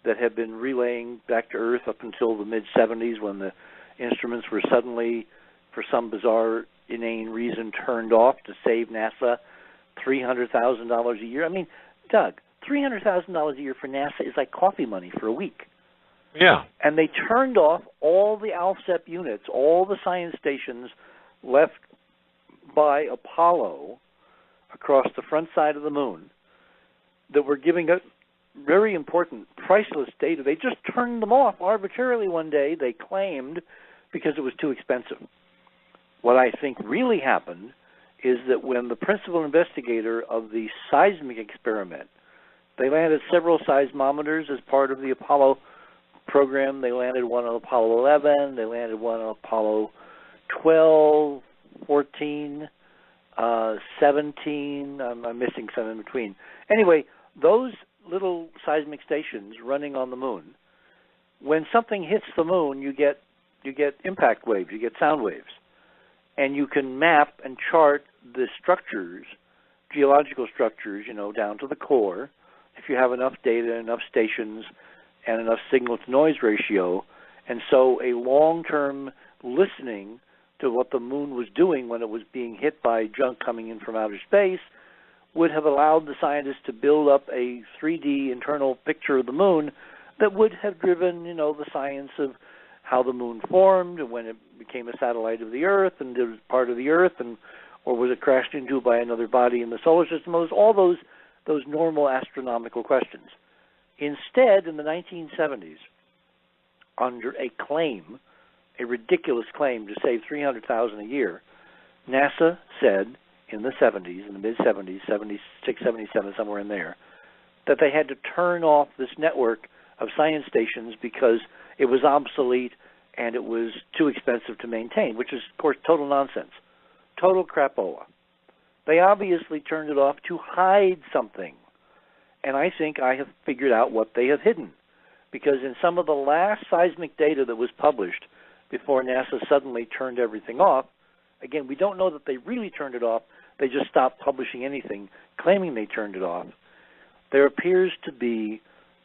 that have been relaying back to Earth up until the mid-'70s, when the instruments were suddenly, for some bizarre, inane reason, turned off to save NASA $300,000 a year. I mean, Doug, $300,000 a year for NASA is like coffee money for a week. Yeah. And they turned off all the ALSEP units, all the science stations left by Apollo across the front side of the moon that were giving us very important, priceless data. They just turned them off arbitrarily one day, they claimed, because it was too expensive. What I think really happened is that when the principal investigator of the seismic experiment, they landed several seismometers as part of the Apollo program. They landed one on Apollo 11, they landed one on Apollo 12, 14, 17, I'm missing some in between. Anyway, those little seismic stations running on the moon, when something hits the moon, you get impact waves, you get sound waves. and you can map and chart the structures, geological structures, down to the core, if you have enough data, enough stations, and enough signal-to-noise ratio. And so a long-term listening to what the moon was doing when it was being hit by junk coming in from outer space would have allowed the scientists to build up a 3D internal picture of the moon that would have driven, the science of how the moon formed and when it became a satellite of the Earth and it was part of the Earth, or was it crashed into by another body in the solar system? It was all those normal astronomical questions. Instead, in the 1970s, under a claim, a ridiculous claim to save $300,000 a year, NASA said in the 70s, in the mid-70s, 76, 77, somewhere in there, that they had to turn off this network of science stations because it was obsolete and it was too expensive to maintain, which is, of course, total nonsense, total crapola. They obviously turned it off to hide something, and I think I have figured out what they have hidden, because in some of the last seismic data that was published before NASA suddenly turned everything off, again, we don't know that they really turned it off, they just stopped publishing anything claiming they turned it off. There appears to be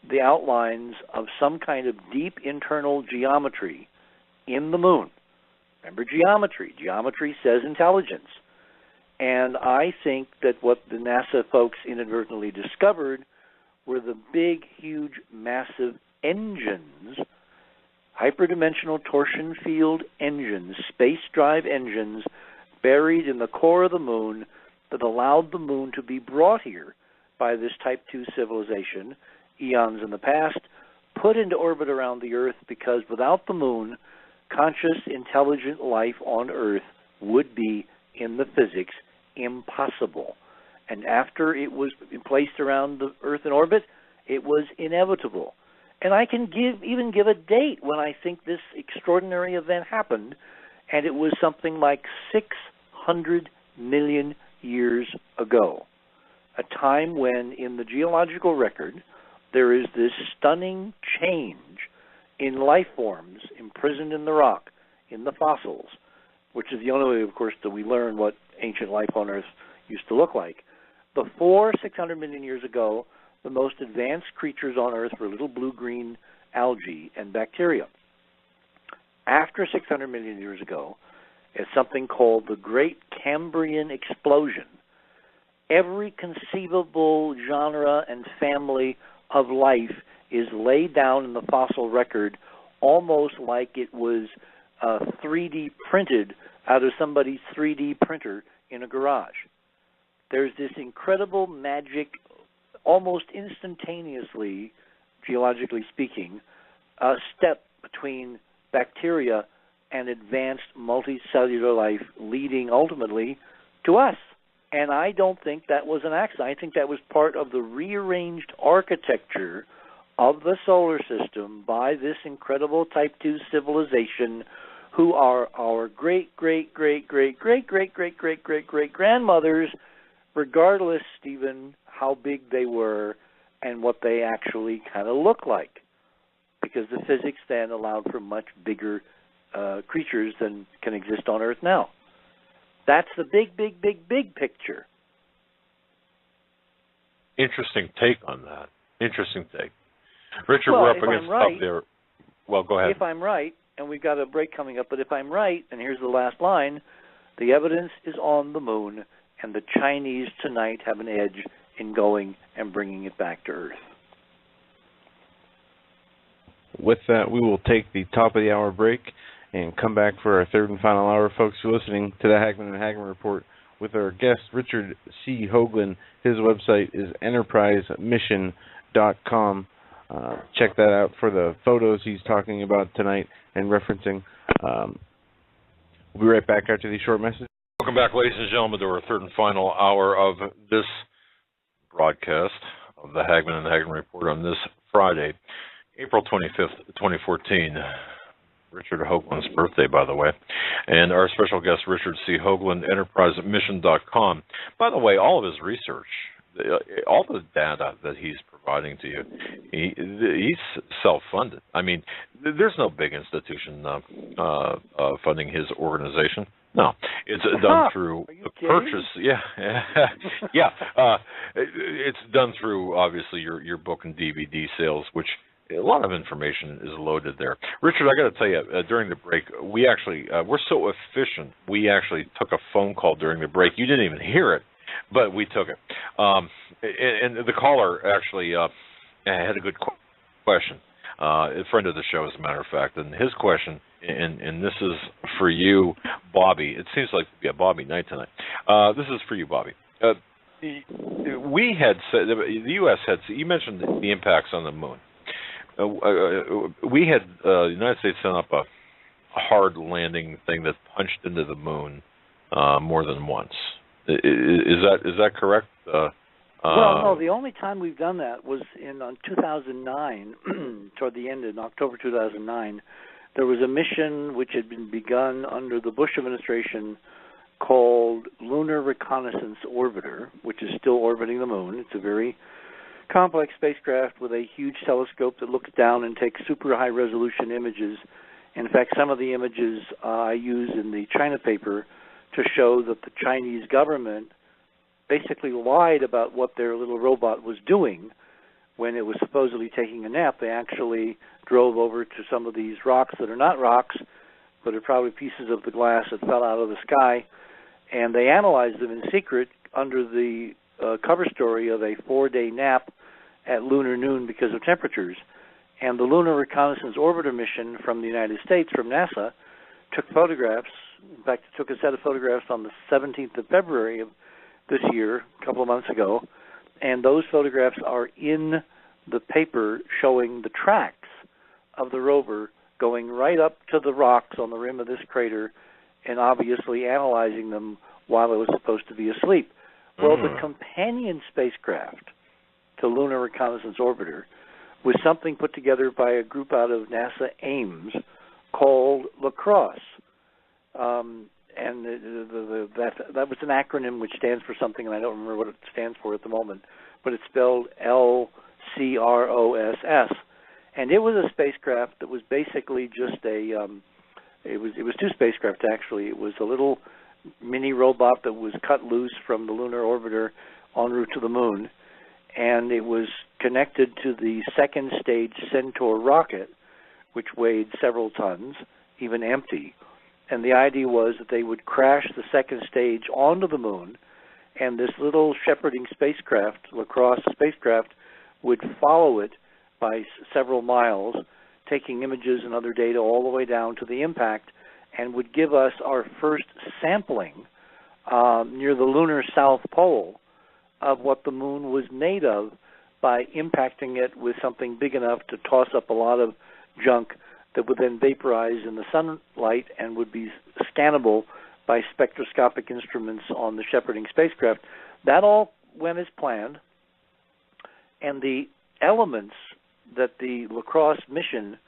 the outlines of some kind of deep internal geometry in the moon. Remember geometry. Geometry says intelligence. And I think that what the NASA folks inadvertently discovered were the big, huge, massive engines, hyperdimensional torsion field engines, space drive engines, buried in the core of the moon that allowed the moon to be brought here by this Type 2 civilization eons in the past, put into orbit around the Earth, because without the moon, conscious, intelligent life on Earth would be, in the physics, impossible. And after it was placed around the Earth in orbit, it was inevitable. And I can even give a date when I think this extraordinary event happened, and it was something like 600 million years ago, a time when, in the geological record, there is this stunning change in life forms imprisoned in the rock, in the fossils, which is the only way, of course, that we learn what ancient life on Earth used to look like. Before 600 million years ago, the most advanced creatures on Earth were little blue-green algae and bacteria. After 600 million years ago, it's something called the Great Cambrian Explosion. Every conceivable genre and family of life is laid down in the fossil record almost like it was 3D printed out of somebody's 3D printer in a garage. There's this incredible magic, almost instantaneously, geologically speaking, step between bacteria and advanced multicellular life, leading ultimately to us. And I don't think that was an accident. I think that was part of the rearranged architecture of the solar system by this incredible Type 2 civilization, who are our great-great-great-great-great-great-great-great-great-grandmothers, regardless, Stephen, how big they were and what they actually kind of look like, because the physics then allowed for much bigger creatures than can exist on Earth now. That's the big, big, big, big picture. Interesting take on that. Interesting take. Richard, we're up against the top there. Well, go ahead. If I'm right, and we've got a break coming up, but if I'm right, and here's the last line, the evidence is on the moon, and the Chinese tonight have an edge in going and bringing it back to Earth. With that, we will take the top of the hour break and come back for our third and final hour. Folks, you're listening to the Hagmann and Hagmann Report with our guest, Richard C. Hoagland. His website is enterprisemission.com. Check that out for the photos he's talking about tonight and referencing. We'll be right back after these short messages. Welcome back, ladies and gentlemen, to our third and final hour of this broadcast of the Hagmann and Hagmann Report on this Friday, April 25th, 2014. Richard Hoagland's birthday, by the way. And our special guest, Richard C. Hoagland, enterprisemission.com. By the way, all of his research, all the data that he's provided, providing to you. He's self-funded. I mean, there's no big institution funding his organization. No, it's done through the purchase. Yeah, yeah. It's done through obviously your book and DVD sales, which a lot of information is loaded there. Richard, I got to tell you, during the break, we actually we're so efficient. We actually took a phone call during the break. You didn't even hear it, but we took it. And the caller actually had a good question. A friend of the show, as a matter of fact, and his question, and this is for you, Bobby. It seems like Bobby night tonight. This is for you, Bobby. We had said, the U.S. had, you mentioned the impacts on the moon. We had the United States sent up a hard landing thing that punched into the moon more than once. Is that correct? Well, no. The only time we've done that was in 2009, toward the end in October 2009. There was a mission which had been begun under the Bush administration called Lunar Reconnaissance Orbiter, which is still orbiting the moon. It's a very complex spacecraft with a huge telescope that looks down and takes super high-resolution images. In fact, some of the images I use in the China paper to show that the Chinese government basically lied about what their little robot was doing when it was supposedly taking a nap. They actually drove over to some of these rocks that are not rocks, but are probably pieces of the glass that fell out of the sky, and they analyzed them in secret under the cover story of a 4-day nap at lunar noon because of temperatures. And the Lunar Reconnaissance Orbiter mission from the United States, from NASA, took photographs. In fact, it took a set of photographs on the 17th of February of this year, a couple of months ago, and those photographs are in the paper showing the tracks of the rover going right up to the rocks on the rim of this crater and obviously analyzing them while it was supposed to be asleep. Well, the companion spacecraft to Lunar Reconnaissance Orbiter was something put together by a group out of NASA Ames called LaCrosse. And that was an acronym which stands for something, and I don't remember what it stands for at the moment, but it's spelled LCROSS. And it was a spacecraft that was basically just a it was two spacecraft actually. It was a little mini robot that was cut loose from the lunar orbiter en route to the moon, and it was connected to the second stage Centaur rocket, which weighed several tons, even empty. And the idea was that they would crash the second stage onto the moon, and this little shepherding spacecraft, LaCrosse spacecraft, would follow it by several miles, taking images and other data all the way down to the impact, and would give us our first sampling near the lunar south pole of what the moon was made of by impacting it with something big enough to toss up a lot of junk that would then vaporize in the sunlight and would be scannable by spectroscopic instruments on the shepherding spacecraft. That all went as planned, and the elements that the LaCrosse mission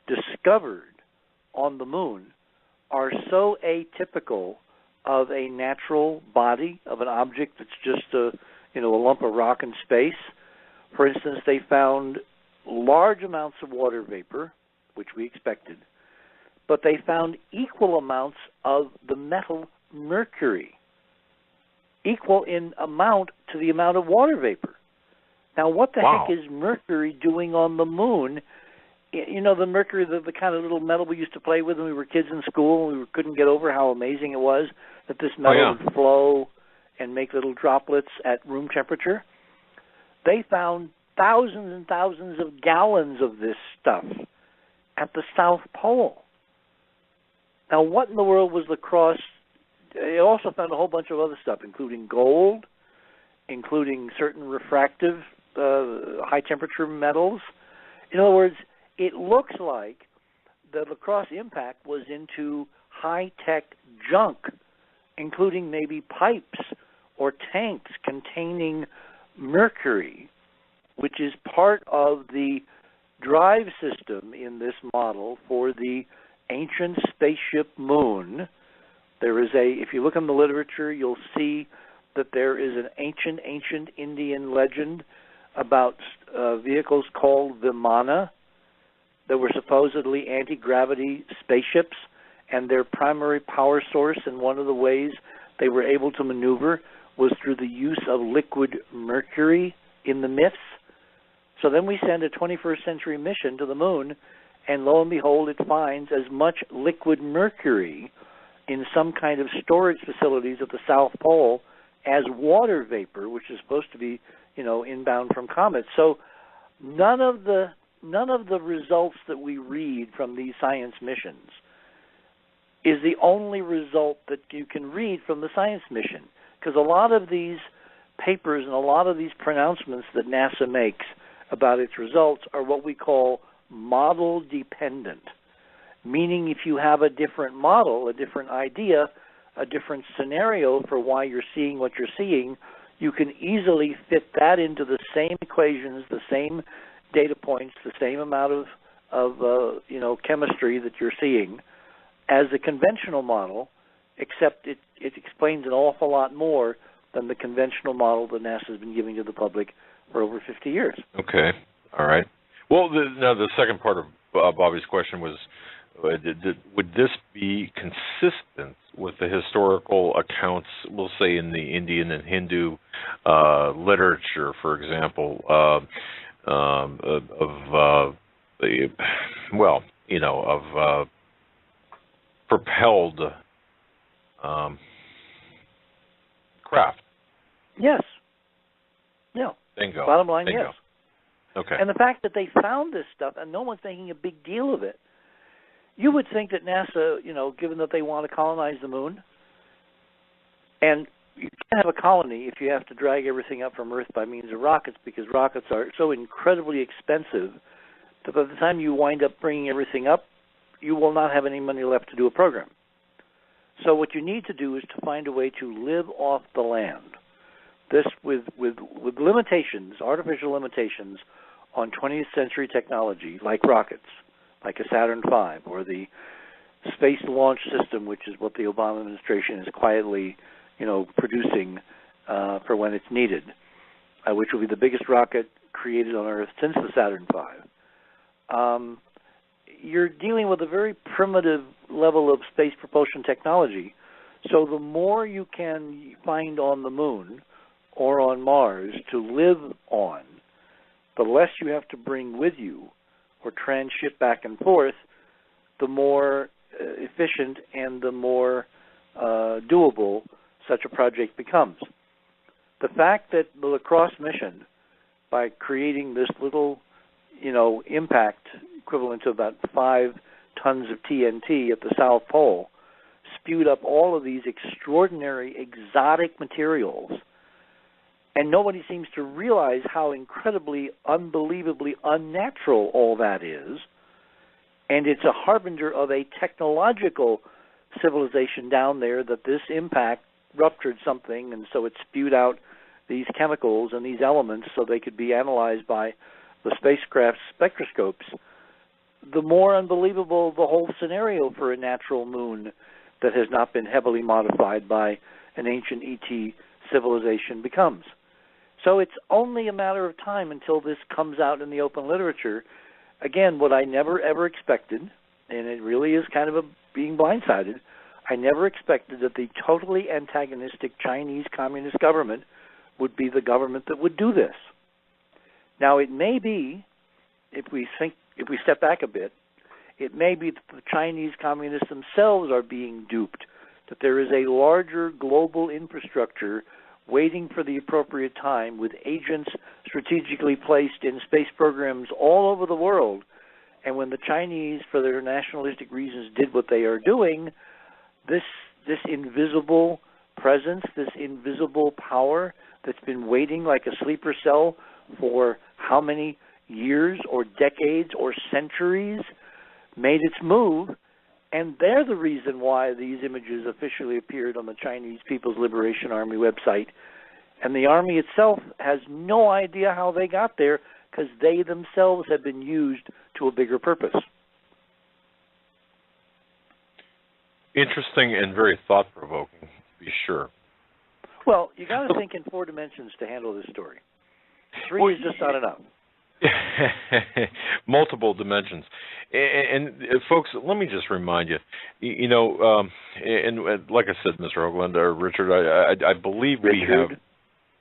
discovered on the moon are so atypical of a natural body, of an object that's just a lump of rock in space. For instance, they found large amounts of water vapor, which we expected, but they found equal amounts of the metal mercury, equal in amount to the amount of water vapor. Now, what the heck is mercury doing on the moon? You know, the mercury, the kind of little metal we used to play with when we were kids in school, and we couldn't get over how amazing it was that this metal would flow and make little droplets at room temperature. They found thousands and thousands of gallons of this stuff at the South Pole. Now, what in the world was LaCrosse? It also found a whole bunch of other stuff, including gold, including certain refractive high-temperature metals. In other words, it looks like the LaCrosse impact was into high-tech junk, including maybe pipes or tanks containing mercury, which is part of the drive system in this model for the ancient spaceship moon. There is if you look in the literature, you'll see that there is an ancient Indian legend about vehicles called Vimana that were supposedly anti-gravity spaceships, and their primary power source and one of the ways they were able to maneuver was through the use of liquid mercury in the myths. So then we send a 21st century mission to the moon, and lo and behold, it finds as much liquid mercury in some kind of storage facilities at the South Pole as water vapor, which is supposed to be, inbound from comets. So none of the results that we read from these science missions is the only result that you can read from the science mission, because a lot of these papers and a lot of these pronouncements that NASA makes about its results are what we call model dependent, meaning if you have a different model, a different idea, a different scenario for why you're seeing what you're seeing, you can easily fit that into the same equations, the same data points, the same amount of chemistry that you're seeing as a conventional model, except it explains an awful lot more than the conventional model that NASA has been giving to the public for over 50 years. Okay. All right. Well, the second part of Bobby's question was, would this be consistent with the historical accounts, we'll say in the Indian and Hindu literature, for example, of propelled craft? Yes. Yeah. Bingo. Bottom line, Bingo. yes. Okay. And the fact that they found this stuff and no one's making a big deal of it, you would think that NASA, given that they want to colonize the moon, and you can't have a colony if you have to drag everything up from Earth by means of rockets, because rockets are so incredibly expensive that by the time you wind up bringing everything up, you will not have any money left to do a program. So what you need to do is to find a way to live off the land. This with limitations, artificial limitations on 20th century technology like rockets, like a Saturn V, or the Space Launch System, which is what the Obama administration is quietly, producing for when it's needed, which will be the biggest rocket created on Earth since the Saturn V. You're dealing with a very primitive level of space propulsion technology. So the more you can find on the moon or on Mars to live on, the less you have to bring with you or transship back and forth, the more efficient and the more doable such a project becomes. The fact that the lacrosse mission, by creating this little, impact equivalent to about 5 tons of TNT at the South Pole, spewed up all of these extraordinary exotic materials, and nobody seems to realize how incredibly, unbelievably unnatural all that is. And it's a harbinger of a technological civilization down there, that this impact ruptured something, and so it spewed out these chemicals and these elements so they could be analyzed by the spacecraft's spectroscopes. The more unbelievable the whole scenario for a natural moon that has not been heavily modified by an ancient ET civilization becomes. So it's only a matter of time until this comes out in the open literature. Again, what I never ever expected, and it really is kind of being blindsided, I never expected that the totally antagonistic Chinese Communist government would be the government that would do this. Now, it may be, if we step back a bit, it may be that the Chinese Communists themselves are being duped, that there is a larger global infrastructure waiting for the appropriate time, with agents strategically placed in space programs all over the world. And when the Chinese, for their nationalistic reasons, did what they are doing, this invisible presence, this invisible power that's been waiting like a sleeper cell for how many years or decades or centuries, made its move. And they're the reason why these images officially appeared on the Chinese People's Liberation Army website. And the Army itself has no idea how they got there, because they themselves have been used to a bigger purpose. Interesting and very thought-provoking, to be sure. Well, you got to think in 4 dimensions to handle this story. Three is just not enough. Multiple dimensions. And folks, let me just remind you, and like I said, Mr. Hoagland, or Richard, I believe we have,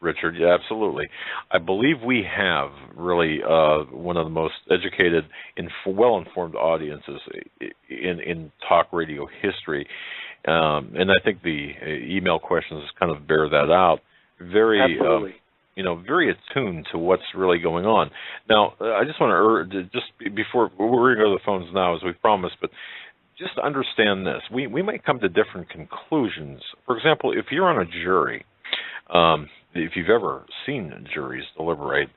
Richard, yeah, absolutely. I believe we have really one of the most educated and well-informed audiences in talk radio history. And I think the email questions kind of bear that out. Very, very attuned to what's really going on. Now, I just want to just before we're going to go to the phones now, as we promised, but just understand this: we may come to different conclusions. For example, if you're on a jury, if you've ever seen juries deliberate,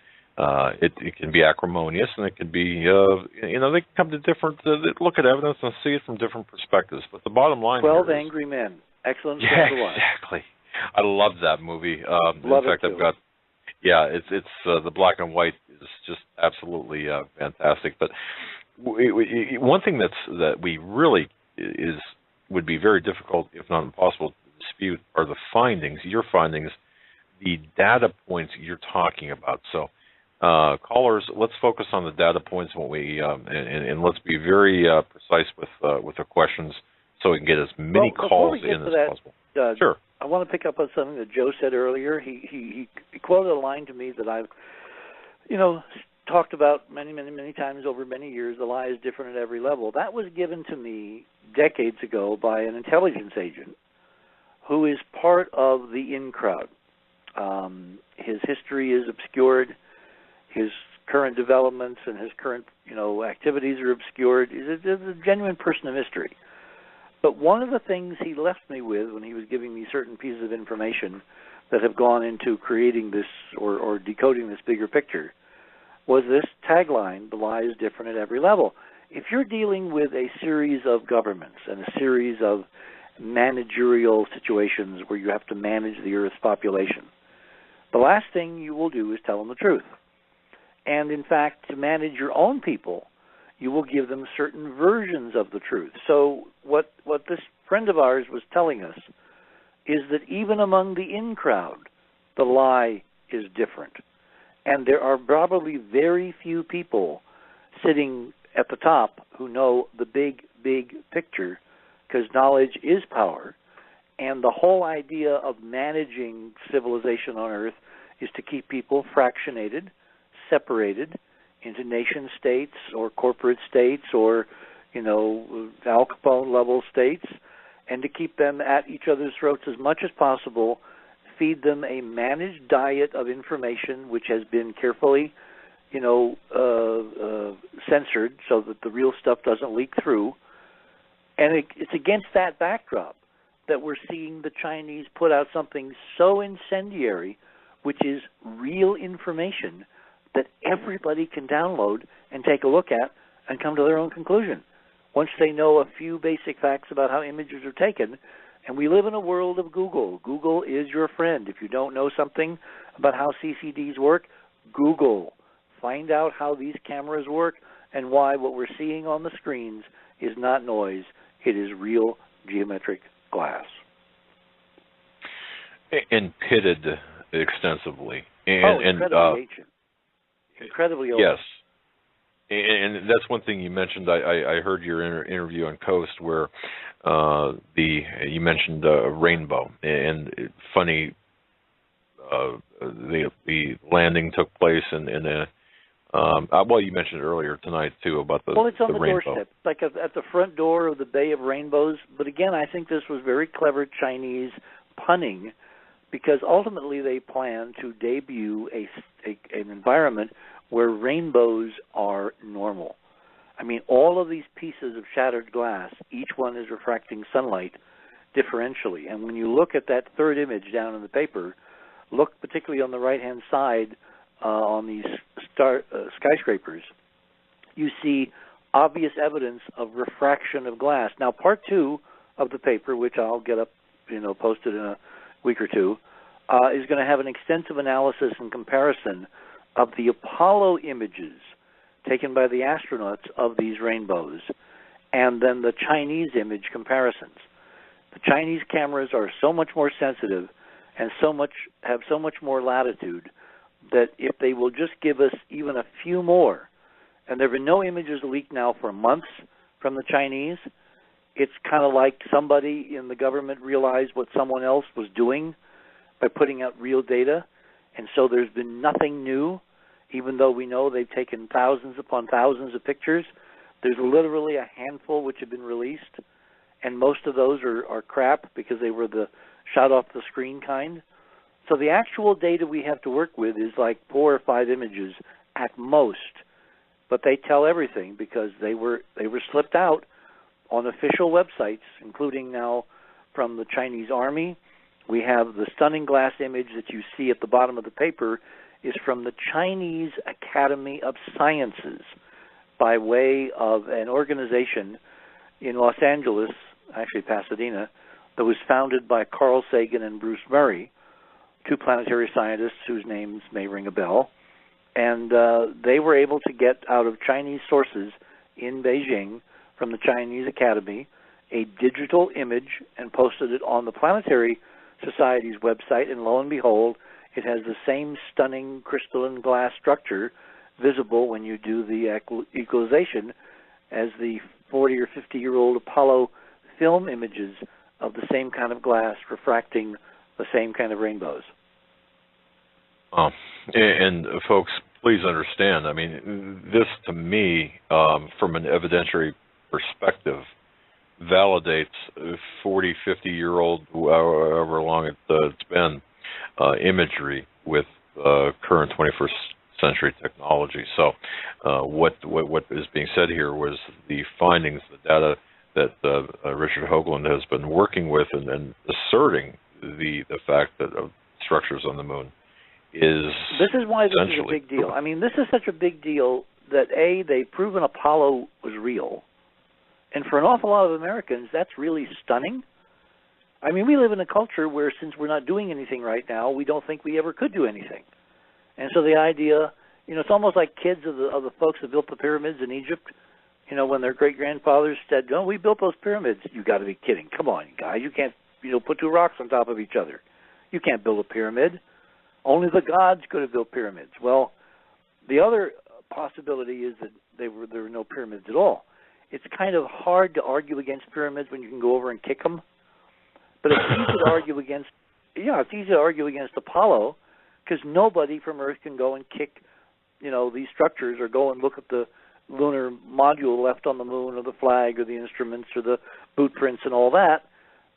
it can be acrimonious, and it can be, they can come to different, look at evidence and see it from different perspectives. But the bottom line 12 here Angry Men. Excellent. Yeah, exactly. I love that movie. Love in fact, it too. I've got, it's the black and white is just absolutely fantastic. But one thing that we really would be very difficult, if not impossible, to dispute are the findings, your findings, the data points you're talking about. So, callers, let's focus on the data points when and let's be very precise with the questions, so we can get as many calls in as possible. Sure. I want to pick up on something that Joe said earlier. He quoted a line to me that I've, talked about many times over many years. The lie is different at every level. That was given to me decades ago by an intelligence agent who is part of the in crowd. His history is obscured. His current developments and his current, activities are obscured. He's a genuine person of mystery. But one of the things he left me with when he was giving me certain pieces of information that have gone into creating this or decoding this bigger picture was this tagline: the lie is different at every level. If you're dealing with a series of governments and a series of managerial situations where you have to manage the Earth's population, the last thing you will do is tell them the truth. And in fact, to manage your own people, you will give them certain versions of the truth. So what this friend of ours was telling us is that even among the in crowd, the lie is different. And there are probably very few people sitting at the top who know the big picture, because knowledge is power. And the whole idea of managing civilization on Earth is to keep people fractionated, separated into nation states or corporate states or, Al Capone level states, and to keep them at each other's throats as much as possible, feed them a managed diet of information which has been carefully, censored so that the real stuff doesn't leak through. And it's against that backdrop that we're seeing the Chinese put out something so incendiary, which is real information that everybody can download and take a look at and come to their own conclusion once they know a few basic facts about how images are taken. And we live in a world of Google. Google is your friend. If you don't know something about how CCDs work, Google. Find out how these cameras work and why what we're seeing on the screens is not noise. It is real geometric glass. And pitted extensively. Incredibly ancient. Incredibly old. Yes. And that's one thing you mentioned. I heard your interview on Coast where you mentioned rainbow, and funny, the landing took place in a well, you mentioned it earlier tonight too about the it's on the rainbow. doorstep, like at the front door of the Bay of Rainbows. But again, I think this was very clever Chinese punning, because ultimately they plan to debut an environment where rainbows are normal. I mean, all of these pieces of shattered glass, each one is refracting sunlight differentially. And when you look at that third image down in the paper, look particularly on the right-hand side on these skyscrapers, you see obvious evidence of refraction of glass. Now, part 2 of the paper, which I'll get up, posted in a week or two, is going to have an extensive analysis and comparison of the Apollo images taken by the astronauts of these rainbows, and then the Chinese image comparisons. The Chinese cameras are so much more sensitive and have so much more latitude that if they will just give us even a few more, and there have been no images leaked now for months from the Chinese, it's kind of like somebody in the government realized what someone else was doing by putting out real data, and so there's been nothing new, even though we know they've taken thousands upon thousands of pictures. There's literally a handful which have been released, and most of those are crap because they were the shot off the screen kind. So the actual data we have to work with is like 4 or 5 images at most, but they tell everything because they were slipped out on official websites, including now from the Chinese Army. We have the stunning glass image that you see at the bottom of the paper is from the Chinese Academy of Sciences by way of an organization in Los Angeles, actually Pasadena, that was founded by Carl Sagan and Bruce Murray, 2 planetary scientists whose names may ring a bell. And they were able to get out of Chinese sources in Beijing from the Chinese Academy a digital image and posted it on the Planetary Society's website, and lo and behold, it has the same stunning crystalline glass structure visible when you do the equalization as the 40 or 50-year-old Apollo film images of the same kind of glass refracting the same kind of rainbows. And folks, please understand, I mean, this to me, from an evidentiary perspective, validates 40, 50-year-old, however long it's been, imagery with current 21st century technology. So what is being said here was the findings, the data that Richard Hoagland has been working with and asserting the fact that structures on the moon is... This is why this is a big deal. I mean, this is such a big deal that, A, they've proven Apollo was real. And for an awful lot of Americans, that's really stunning. I mean, we live in a culture where since we're not doing anything right now, we don't think we ever could do anything. And so the idea, you know, it's almost like kids of the folks that built the pyramids in Egypt, you know, when their great-grandfathers said, no, we built those pyramids. You got to be kidding. Come on, guys. You can't, you know, put 2 rocks on top of each other. You can't build a pyramid. Only the gods could have built pyramids. Well, the other possibility is that there were no pyramids at all. It's kind of hard to argue against pyramids when you can go over and kick them. But it's easy to argue against, it's easy to argue against Apollo because nobody from Earth can go and kick, you know, these structures or go and look at the lunar module left on the moon or the flag or the instruments or the boot prints and all that.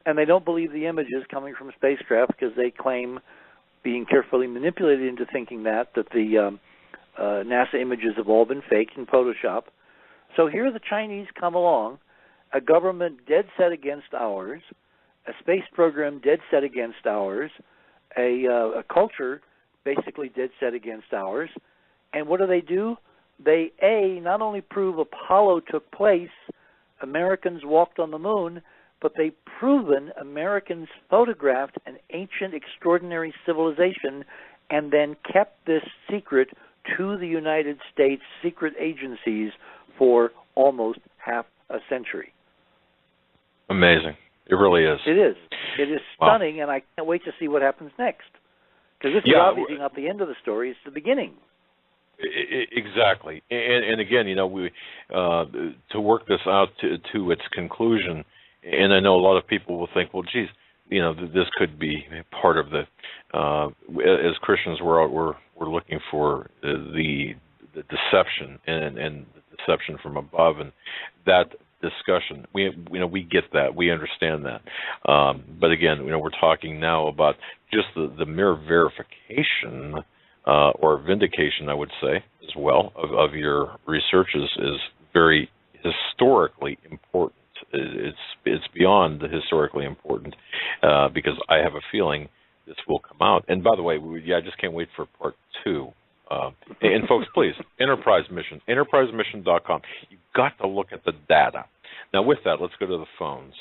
And they don't believe the images coming from spacecraft because they claim, being carefully manipulated into thinking that the NASA images have all been faked in Photoshop. So here the Chinese come along, a government dead set against ours, a space program dead set against ours, a culture basically dead set against ours. And what do? They, A, not only prove Apollo took place, Americans walked on the moon, but they've proven Americans photographed an ancient extraordinary civilization and then kept this secret to the United States secret agencies for almost half a century. Amazing. It really is. It is. It is stunning, and I can't wait to see what happens next. Because this is obviously not the end of the story, it's the beginning. Exactly. And again, you know, we to work this out to its conclusion, and I know a lot of people will think, well, geez, you know, this could be part of the, as Christians, we're looking for the deception and the deception from above, and that discussion, we get that, we understand that, but again, you know, we're talking now about just the mere verification or vindication, I would say, as well, of your research is very historically important. It's beyond historically important because I have a feeling this will come out. And by the way, I just can't wait for part 2. And folks, please, Enterprise Mission, enterprisemission.com. You've got to look at the data. Now, with that, let's go to the phones.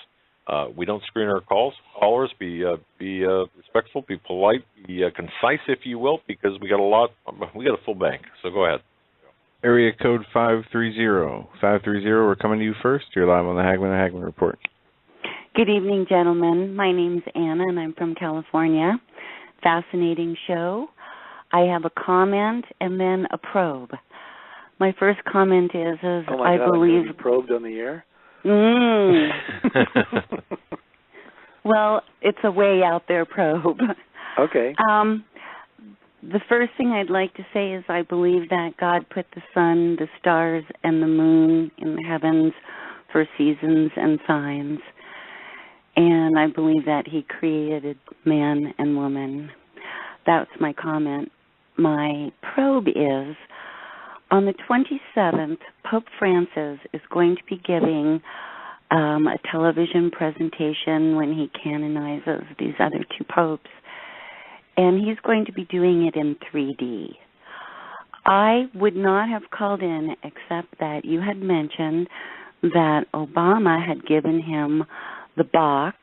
We don't screen our calls. Callers, be respectful, be polite, be concise, if you will, because we got a full bank. So go ahead. Area code 530. 530, we're coming to you first. You're live on the Hagmann and Hagmann Report. Good evening, gentlemen. My name's Anna, and I'm from California. Fascinating show. I have a comment and then a probe. My first comment is oh my I God, believe... I'm gonna be probed on the air? Well, it's a way out there probe. Okay. The first thing I'd like to say is I believe that God put the sun, the stars, and the moon in the heavens for seasons and signs. And I believe that he created man and woman. That's my comment. My probe is, on the 27th, Pope Francis is going to be giving a television presentation when he canonizes these other two popes. And he's going to be doing it in 3D. I would not have called in except that you had mentioned that Obama had given him the box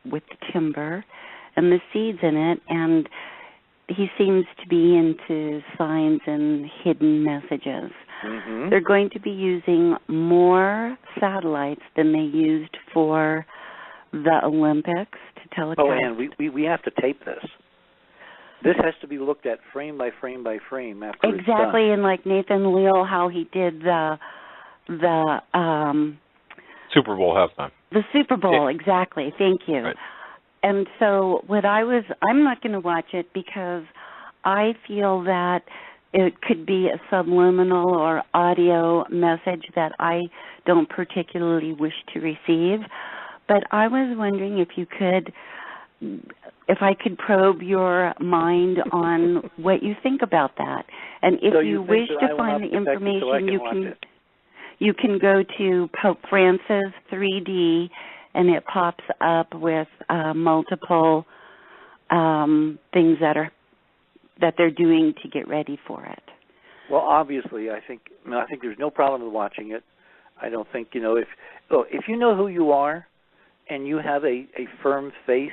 with the timber and the seeds in it, and he seems to be into signs and hidden messages. Mm-hmm. They're going to be using more satellites than they used for the Olympics to telecast. Oh, and we have to tape this. This has to be looked at frame by frame by frame after it's done. Exactly, and like Nathan Leal, how he did the Super Bowl halftime. The Super Bowl, Yeah. exactly. Thank you. Right. And so I'm not going to watch it because I feel that it could be a subliminal or audio message that I don't particularly wish to receive. But I was wondering if I could probe your mind on what you think about that. And if so you wish to find the information, you can go to Pope Francis 3D, and it pops up with multiple things that they're doing to get ready for it. Well, obviously, I think there's no problem with watching it. I don't think, if you know who you are and you have a firm faith,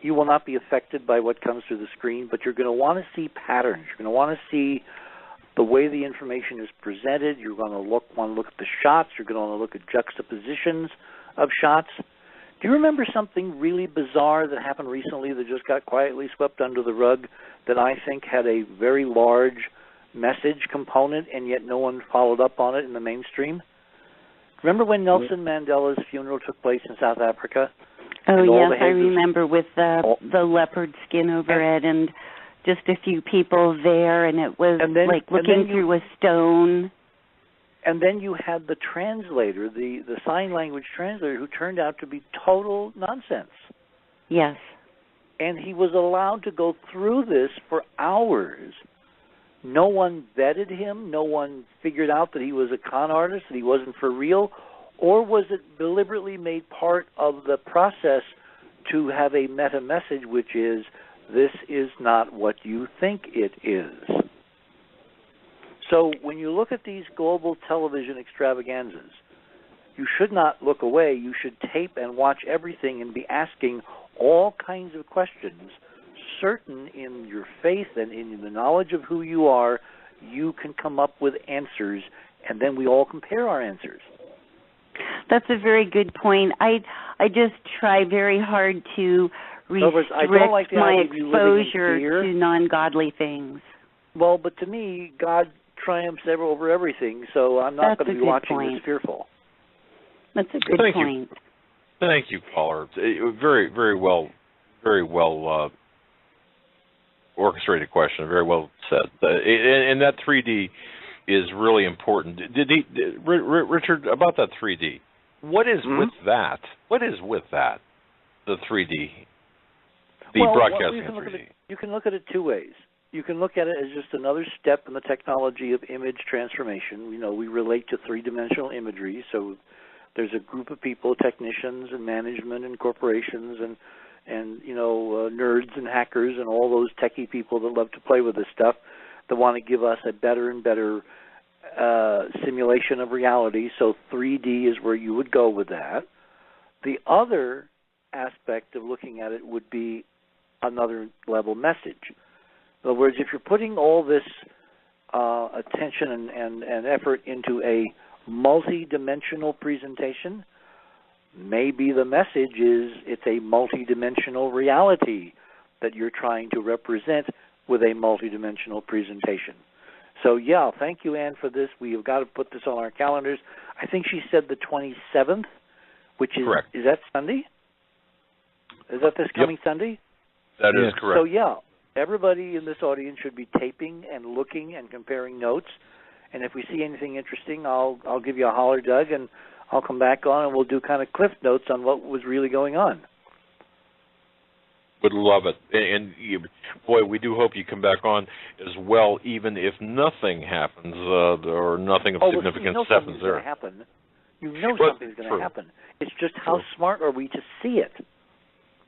you will not be affected by what comes through the screen, but you're going to want to see patterns. You're going to want to see the way the information is presented. You're going to want to look at the shots. You're going to want to look at juxtapositions of shots. Do you remember something really bizarre that happened recently that just got quietly swept under the rug that I think had a very large message component and yet no one followed up on it in the mainstream? Remember when Nelson Mandela's funeral took place in South Africa? Oh, yes, I remember, with the leopard skin over it and just a few people there, and it was like looking through a stone. And then you had the translator, the sign language translator, who turned out to be total nonsense. Yes. And he was allowed to go through this for hours. No one vetted him. No one figured out that he was a con artist, that he wasn't for real. Or was it deliberately made part of the process to have a meta message, which is, this is not what you think it is? So when you look at these global television extravaganzas, you should not look away. You should tape and watch everything and be asking all kinds of questions, certain in your faith and in the knowledge of who you are, you can come up with answers, and then we all compare our answers. That's a very good point. I just try very hard to restrict my exposure to non-godly things. Well, but to me, God triumphs over everything, so I'm not going to be watching this fearful. That's a good point. Thank you, caller. Very, very well orchestrated question. Very well said. And that 3D is really important. Richard, about that 3D, what is with that? What is with that, the 3D, broadcasting 3D? You can look at it two ways. You can look at it as just another step in the technology of image transformation. We relate to three-dimensional imagery, so there's a group of people, technicians and management and corporations and nerds and hackers and all those techie people that love to play with this stuff that want to give us a better and better simulation of reality. So 3D is where you would go with that. The other aspect of looking at it would be another level message. In other words, if you're putting all this attention and effort into a multi-dimensional presentation, maybe the message is it's a multi-dimensional reality that you're trying to represent with a multidimensional presentation. So, yeah, thank you, Ann, for this. We have got to put this on our calendars. I think she said the 27th, which is... Correct. Is that Sunday? Is that this coming Sunday? That is correct. So, yeah, everybody in this audience should be taping and looking and comparing notes. And if we see anything interesting, I'll give you a holler, Doug, and I'll come back on and we'll do kind of cliff notes on what was really going on. Would love it. And boy, we do hope you come back on as well, even if nothing happens or nothing of significance happens there. You know something's going to happen. It's just how smart are we to see it?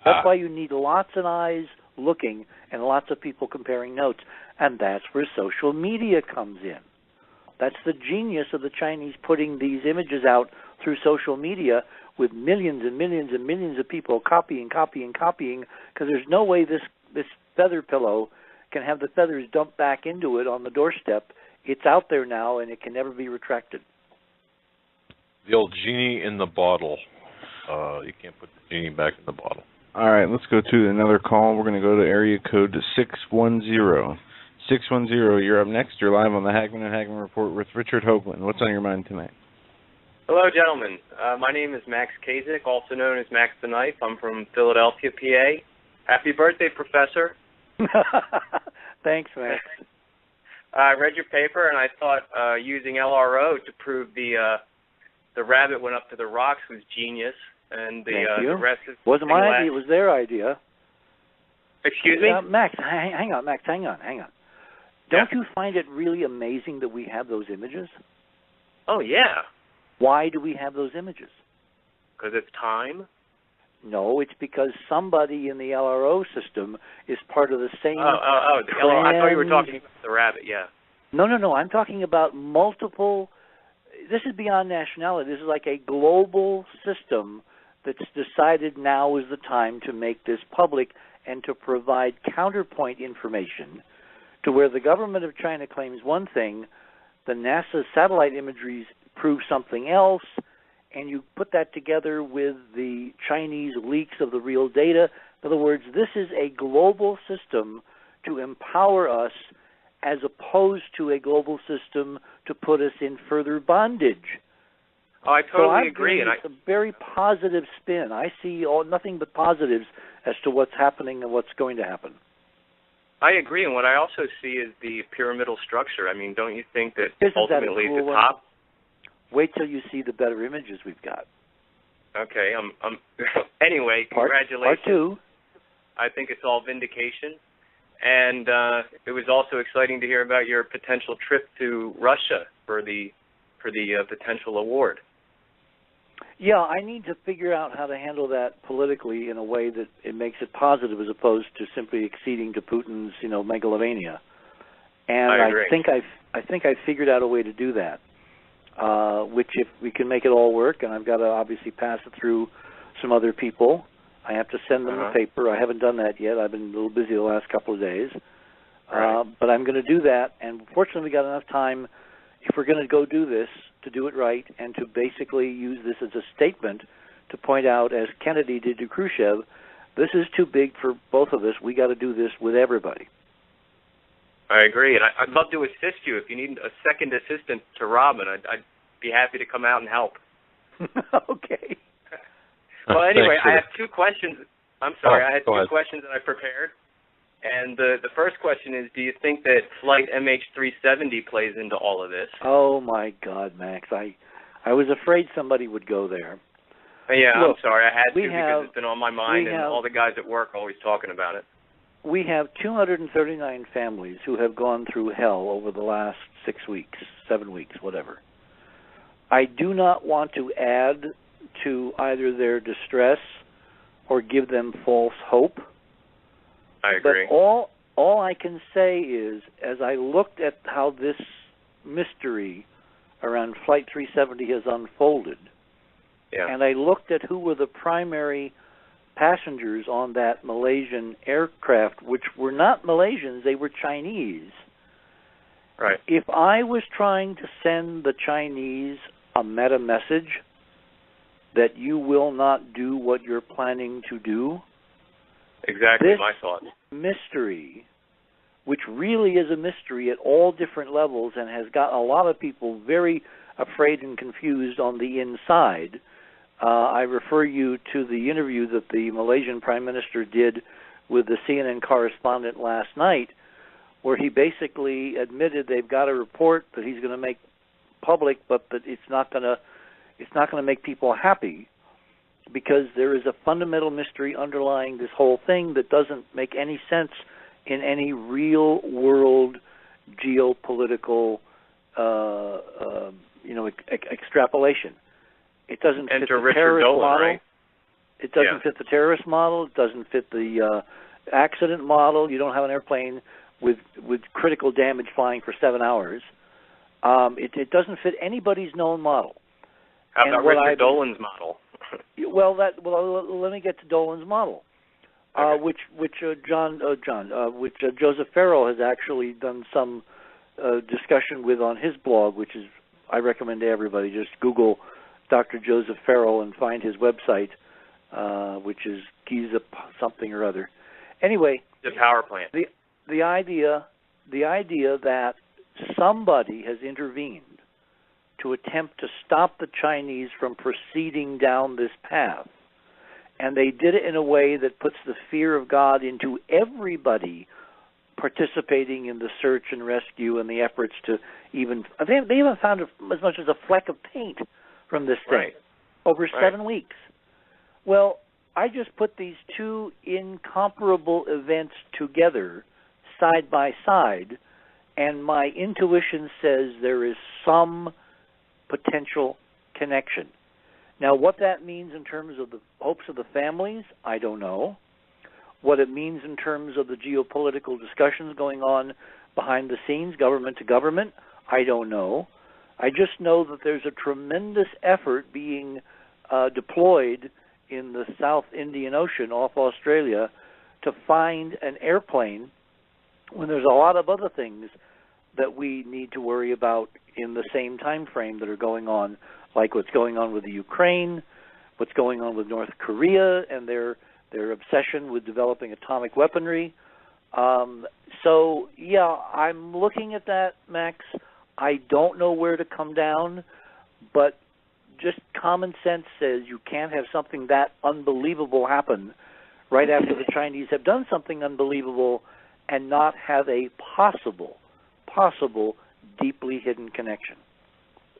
That's why you need lots of eyes looking and lots of people comparing notes. And that's where social media comes in. That's the genius of the Chinese putting these images out through social media with millions and millions and millions of people copying, because there's no way this feather pillow can have the feathers dumped back into it on the doorstep. It's out there now, and it can never be retracted. The old genie in the bottle. You can't put the genie back in the bottle. All right, let's go to another call. We're going to go to area code 610. 610, you're up next. You're live on the Hagmann and Hagmann Report with Richard Hoagland. What's on your mind tonight? Hello, gentlemen. My name is Max Kasich, also known as Max the Knife. I'm from Philadelphia, PA. Happy birthday, Professor. Thanks, Max. I read your paper, and I thought using LRO to prove the rabbit went up to the rocks was genius. And the rest is... Wasn't my idea. It was their idea. Excuse me? Max, hang on, Max. Hang on. Don't you find it really amazing that we have those images? Oh, yeah. Why do we have those images? Because it's time? No, it's because somebody in the LRO system is part of the same... the LRO. I thought you were talking about the rabbit, yeah. No. I'm talking about multiple... This is beyond nationality. This is like a global system that's decided now is the time to make this public and to provide counterpoint information to where the government of China claims one thing, the NASA satellite imageries prove something else, and you put that together with the Chinese leaks of the real data. In other words, this is a global system to empower us as opposed to a global system to put us in further bondage. Oh, I totally agree. It's a very positive spin. I see nothing but positives as to what's happening and what's going to happen. I agree, and what I also see is the pyramidal structure. I mean, don't you think that ultimately at the top... Wait till you see the better images we've got. Okay, anyway, congratulations. Part two. I think it's all vindication. And it was also exciting to hear about your potential trip to Russia for the potential award. Yeah, I need to figure out how to handle that politically in a way that it makes it positive as opposed to simply acceding to Putin's, megalomania. And I agree. I think I figured out a way to do that. Which if we can make it all work, and I've got to obviously pass it through some other people. I have to send them the paper. I haven't done that yet. I've been a little busy the last couple of days. Right. But I'm going to do that, and fortunately we got enough time, if we're going to go do this, to do it right and to basically use this as a statement to point out, as Kennedy did to Khrushchev, this is too big for both of us. We got to do this with everybody. I agree, and I'd love to assist you. If you need a second assistant to Robin, I'd be happy to come out and help. Okay. Well, anyway, I have two questions. I'm sorry, I had two ahead. questions that I prepared. And the first question is, do you think that Flight MH370 plays into all of this? Oh, my God, Max. I was afraid somebody would go there. Yeah, Look, I'm sorry. I had to because it's been on my mind, and all the guys at work are always talking about it. We have 239 families who have gone through hell over the last 6 weeks, 7 weeks, whatever. I do not want to add to either their distress or give them false hope. I agree. But all I can say is, as I looked at how this mystery around Flight 370 has unfolded, and I looked at who were the primary passengers on that Malaysian aircraft, which were not Malaysians, they were Chinese. Right. If I was trying to send the Chinese a meta message that you will not do what you're planning to do, exactly this my thought. mystery which really is a mystery at all different levels and has got a lot of people very afraid and confused on the inside. I refer you to the interview that the Malaysian Prime Minister did with the CNN correspondent last night, where he basically admitted they've got a report that he's going to make public, but that it's not going to make people happy, because there is a fundamental mystery underlying this whole thing that doesn't make any sense in any real world geopolitical extrapolation. It doesn't fit the terrorist model. Right? It doesn't fit the terrorist model. It doesn't fit the accident model. You don't have an airplane with critical damage flying for 7 hours. It doesn't fit anybody's known model. How about Richard Dolan's model? Let me get to Dolan's model, okay. which Joseph Farrell has actually done some discussion with on his blog, which is, I recommend to everybody, just Google Dr. Joseph Farrell and find his website, which is Giza something or other. Anyway, the power plant. The idea that somebody has intervened to attempt to stop the Chinese from proceeding down this path, and they did it in a way that puts the fear of God into everybody participating in the search and rescue and the efforts to even they haven't found as much as a fleck of paint from this thing over 7 weeks. Well, I just put these two incomparable events together side by side, and my intuition says there is some potential connection. Now, what that means in terms of the hopes of the families, I don't know. What it means in terms of the geopolitical discussions going on behind the scenes, government to government, I don't know. I just know that there's a tremendous effort being deployed in the South Indian Ocean off Australia to find an airplane when there's a lot of other things that we need to worry about in the same time frame that are going on, like what's going on with the Ukraine, what's going on with North Korea and their obsession with developing atomic weaponry. So, yeah, I'm looking at that, Max. I don't know where to come down, but just common sense says you can't have something that unbelievable happen right after the Chinese have done something unbelievable and not have a possible, deeply hidden connection.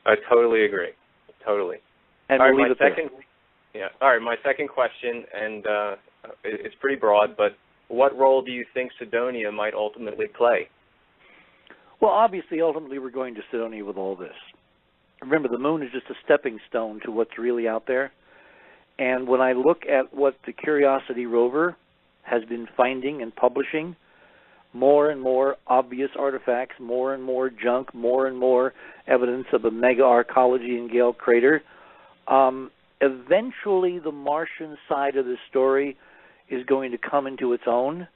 I totally agree. Totally. And we'll leave it there. All right, my second question, and it's pretty broad, but what role do you think Cydonia might ultimately play? Well, obviously, ultimately, we're going to Cydonia with all this. Remember, the moon is just a stepping stone to what's really out there. And when I look at what the Curiosity rover has been finding and publishing, more and more obvious artifacts, more and more junk, more and more evidence of a mega arcology in Gale Crater, eventually the Martian side of the story is going to come into its own,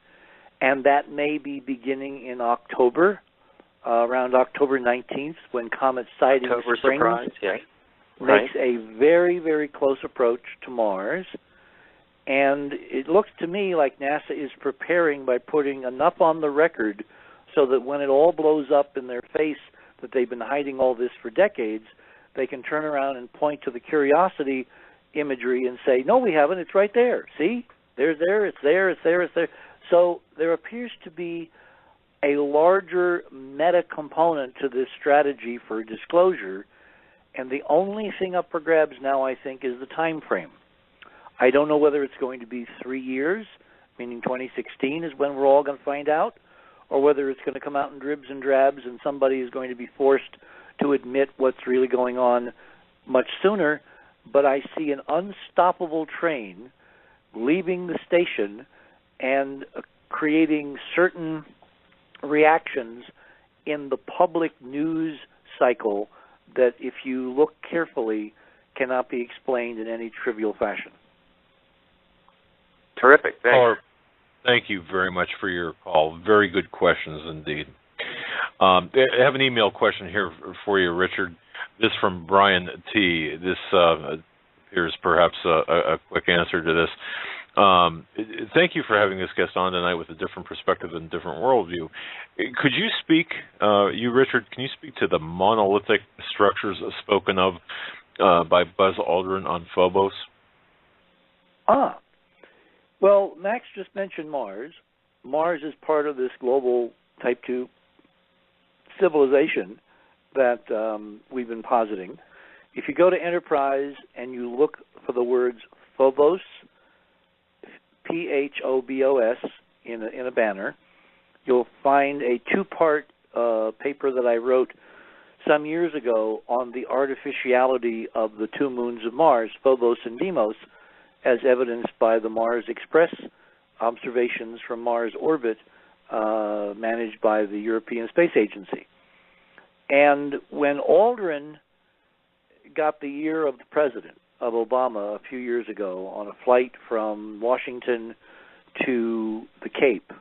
and that may be beginning in October, around October 19th, when Comet Sighting Springs makes a very, very close approach to Mars. And it looks to me like NASA is preparing by putting enough on the record so that when it all blows up in their face that they've been hiding all this for decades, they can turn around and point to the Curiosity imagery and say, no, we haven't, it's right there. See? It's there. So there appears to be a larger meta component to this strategy for disclosure, and the only thing up for grabs now, I think, is the time frame. I don't know whether it's going to be 3 years, meaning 2016 is when we're all going to find out, or whether it's going to come out in dribs and drabs and somebody is going to be forced to admit what's really going on much sooner. But I see an unstoppable train leaving the station and creating certain reactions in the public news cycle that, if you look carefully, cannot be explained in any trivial fashion. Terrific. Thanks. Thank you very much for your call. Very good questions indeed. I have an email question here for you, Richard. This from Brian T. This appears perhaps a quick answer to this. Thank you for having this guest on tonight with a different perspective and different worldview. Could you speak, Richard, can you speak to the monolithic structures spoken of by Buzz Aldrin on Phobos? Well, Max just mentioned Mars. Mars is part of this global Type 2 civilization that we've been positing. If you go to Enterprise and you look for the words Phobos, Phobos, in a banner, you'll find a two-part paper that I wrote some years ago on the artificiality of the two moons of Mars, Phobos and Deimos, as evidenced by the Mars Express observations from Mars orbit managed by the European Space Agency. And when Aldrin got the ear of the president, of Obama, a few years ago on a flight from Washington to the Cape,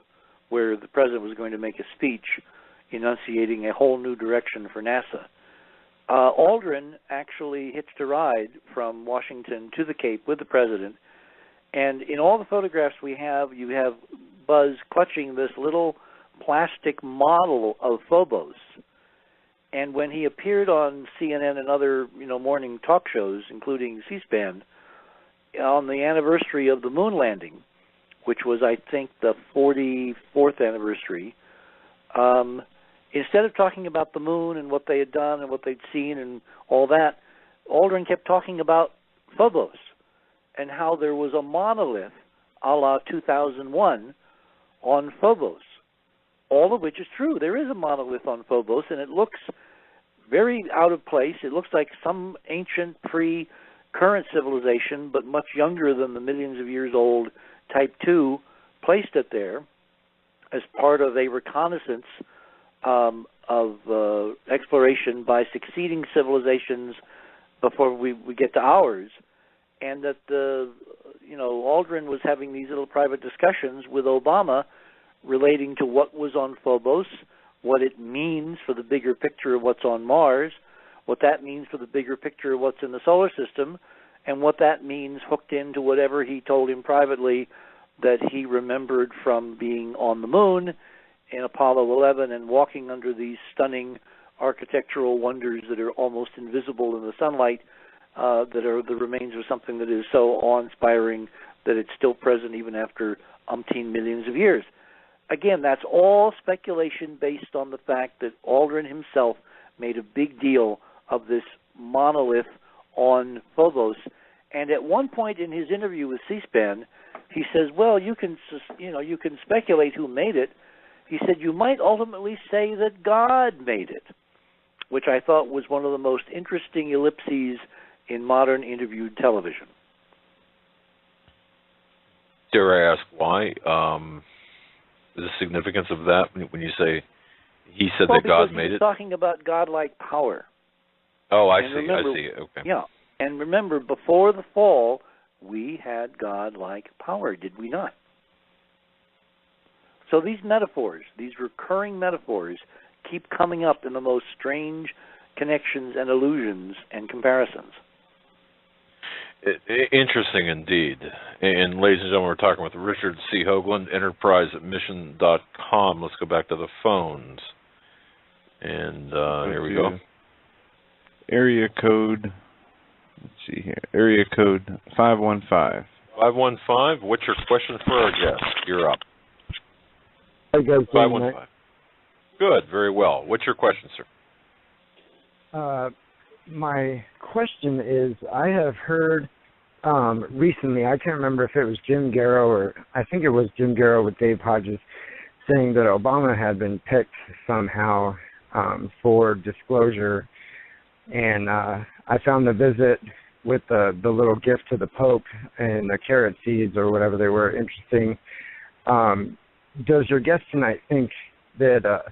where the president was going to make a speech enunciating a whole new direction for NASA, Aldrin actually hitched a ride from Washington to the Cape with the president, and in all the photographs we have, you have Buzz clutching this little plastic model of Phobos. And when he appeared on CNN and other, morning talk shows, including C-SPAN, on the anniversary of the moon landing, which was, I think, the 44th anniversary, instead of talking about the moon and what they had done and what they'd seen and all that, Aldrin kept talking about Phobos and how there was a monolith a la 2001 on Phobos. All of which is true. There is a monolith on Phobos, and it looks very out of place. It looks like some ancient pre-current civilization, but much younger than the millions of years old Type 2 placed it there as part of a reconnaissance of exploration by succeeding civilizations before we get to ours. And that, Aldrin was having these little private discussions with Obama relating to what was on Phobos, what it means for the bigger picture of what's on Mars, what that means for the bigger picture of what's in the solar system, and what that means hooked into whatever he told him privately that he remembered from being on the moon in Apollo 11 and walking under these stunning architectural wonders that are almost invisible in the sunlight, that are the remains of something that is so awe-inspiring that it's still present even after umpteen millions of years. Again, that's all speculation based on the fact that Aldrin himself made a big deal of this monolith on Phobos. And at one point in his interview with C-SPAN, he says, well, you can speculate who made it. He said, you might ultimately say that God made it, which I thought was one of the most interesting ellipses in modern interviewed television. Dare I ask why? The significance of that when you say he said that God made it? He's talking about godlike power. Oh, I see. Okay. Yeah, and remember, before the fall, we had godlike power, did we not? So these metaphors, these recurring metaphors, keep coming up in the most strange connections and allusions and comparisons. Interesting indeed. And ladies and gentlemen, we're talking with Richard C. Hoagland, enterprisemission.com. Let's go back to the phones. And here we go. Area code, let's see here, area code 515. 515, what's your question for our guest? You're up. Hi guys. 515. Good, very well. What's your question, sir? My question is, I have heard recently, I can't remember if it was Jim Garrow or I think it was Jim Garrow with Dave Hodges, saying that Obama had been picked somehow for disclosure. And I found the visit with the little gift to the Pope and the carrot seeds or whatever they were interesting. Does your guest tonight think that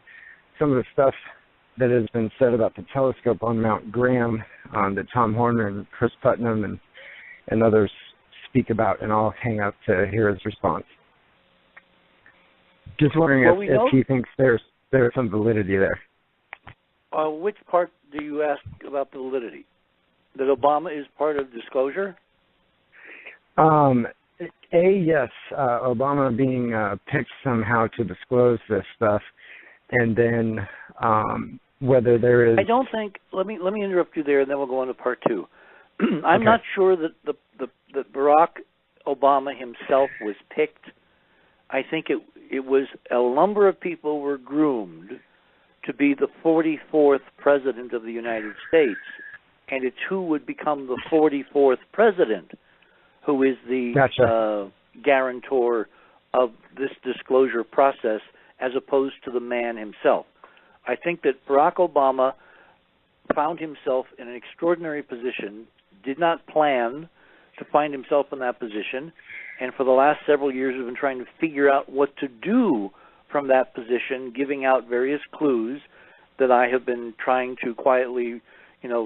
some of the stuff that has been said about the telescope on Mount Graham that Tom Horner and Chris Putnam and others speak about, and I'll hang up to hear his response. Just wondering if he thinks there's some validity there. Which part do you ask about the validity? That Obama is part of disclosure? Yes, Obama being picked somehow to disclose this stuff, and then whether there is. I don't think. Let me interrupt you there, and then we'll go on to part two. I'm Okay. not sure that that Barack Obama himself was picked. I think it was a number of people were groomed to be the 44th president of the United States, and it's who would become the 44th president who is the Gotcha. guarantor of this disclosure process, as opposed to the man himself. I think that Barack Obama found himself in an extraordinary position, did not plan to find himself in that position, and for the last several years have been trying to figure out what to do from that position, giving out various clues that I have been trying to quietly,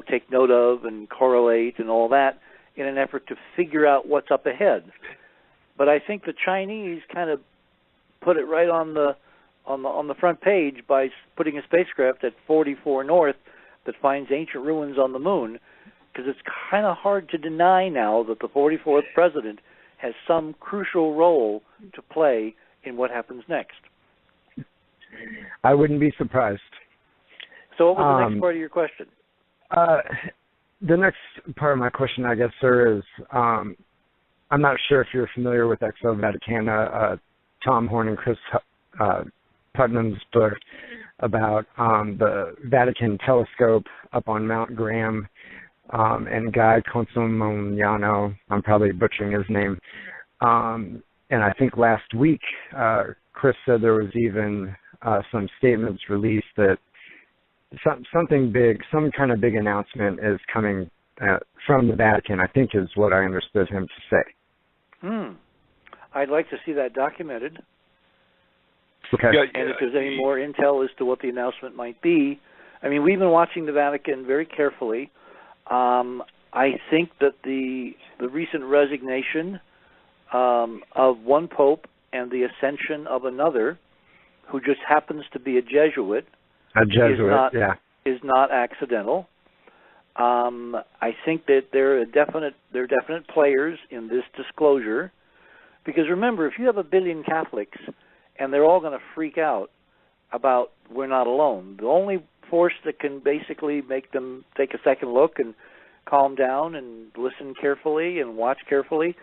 take note of and correlate and all that in an effort to figure out what's up ahead. But I think the Chinese kind of put it right on the front page by putting a spacecraft at 44 North that finds ancient ruins on the moon, because it's kind of hard to deny now that the 44th president has some crucial role to play in what happens next. I wouldn't be surprised. So what was the next part of your question? The next part of my question, I guess, sir, is I'm not sure if you're familiar with Exo Vaticana, Tom Horn and Chris Putnam's book about the Vatican telescope up on Mount Graham, and Guy Consolmagno, I'm probably butchering his name, and I think last week Chris said there was even some statements released that something big, some kind of big announcement is coming from the Vatican, I think is what I understood him to say. I'd like to see that documented. Okay. And if there's any more intel as to what the announcement might be. I mean, we've been watching the Vatican very carefully. I think that the recent resignation of one pope and the ascension of another, who just happens to be a Jesuit, is not accidental. I think that there are definite players in this disclosure, because remember, if you have 1 billion Catholics and they're all going to freak out about we're not alone, the only force that can basically make them take a second look and calm down and listen carefully and watch carefully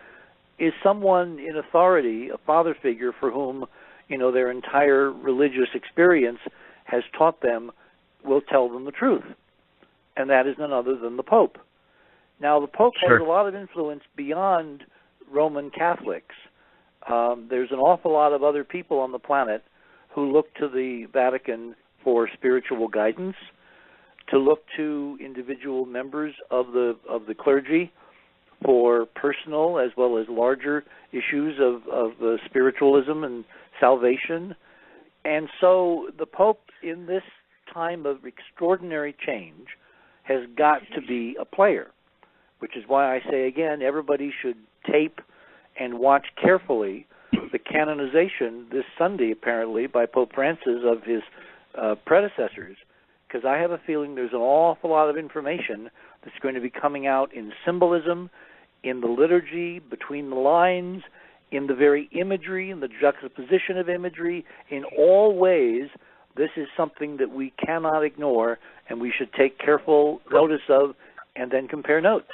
is someone in authority, a father figure for whom their entire religious experience has taught them will tell them the truth, and that is none other than the Pope. Now, the Pope has a lot of influence beyond Roman Catholics. There's an awful lot of other people on the planet who look to the Vatican for spiritual guidance, to look to individual members of the clergy for personal as well as larger issues of spiritualism and salvation. And so the Pope, in this time of extraordinary change, has got to be a player, which is why I say again, everybody should tape and watch carefully the canonization this Sunday, apparently, by Pope Francis of his predecessors, because I have a feeling there's an awful lot of information that's going to be coming out in symbolism, in the liturgy, between the lines, in the very imagery, in the juxtaposition of imagery. In all ways, this is something that we cannot ignore, and we should take careful notice of and then compare notes.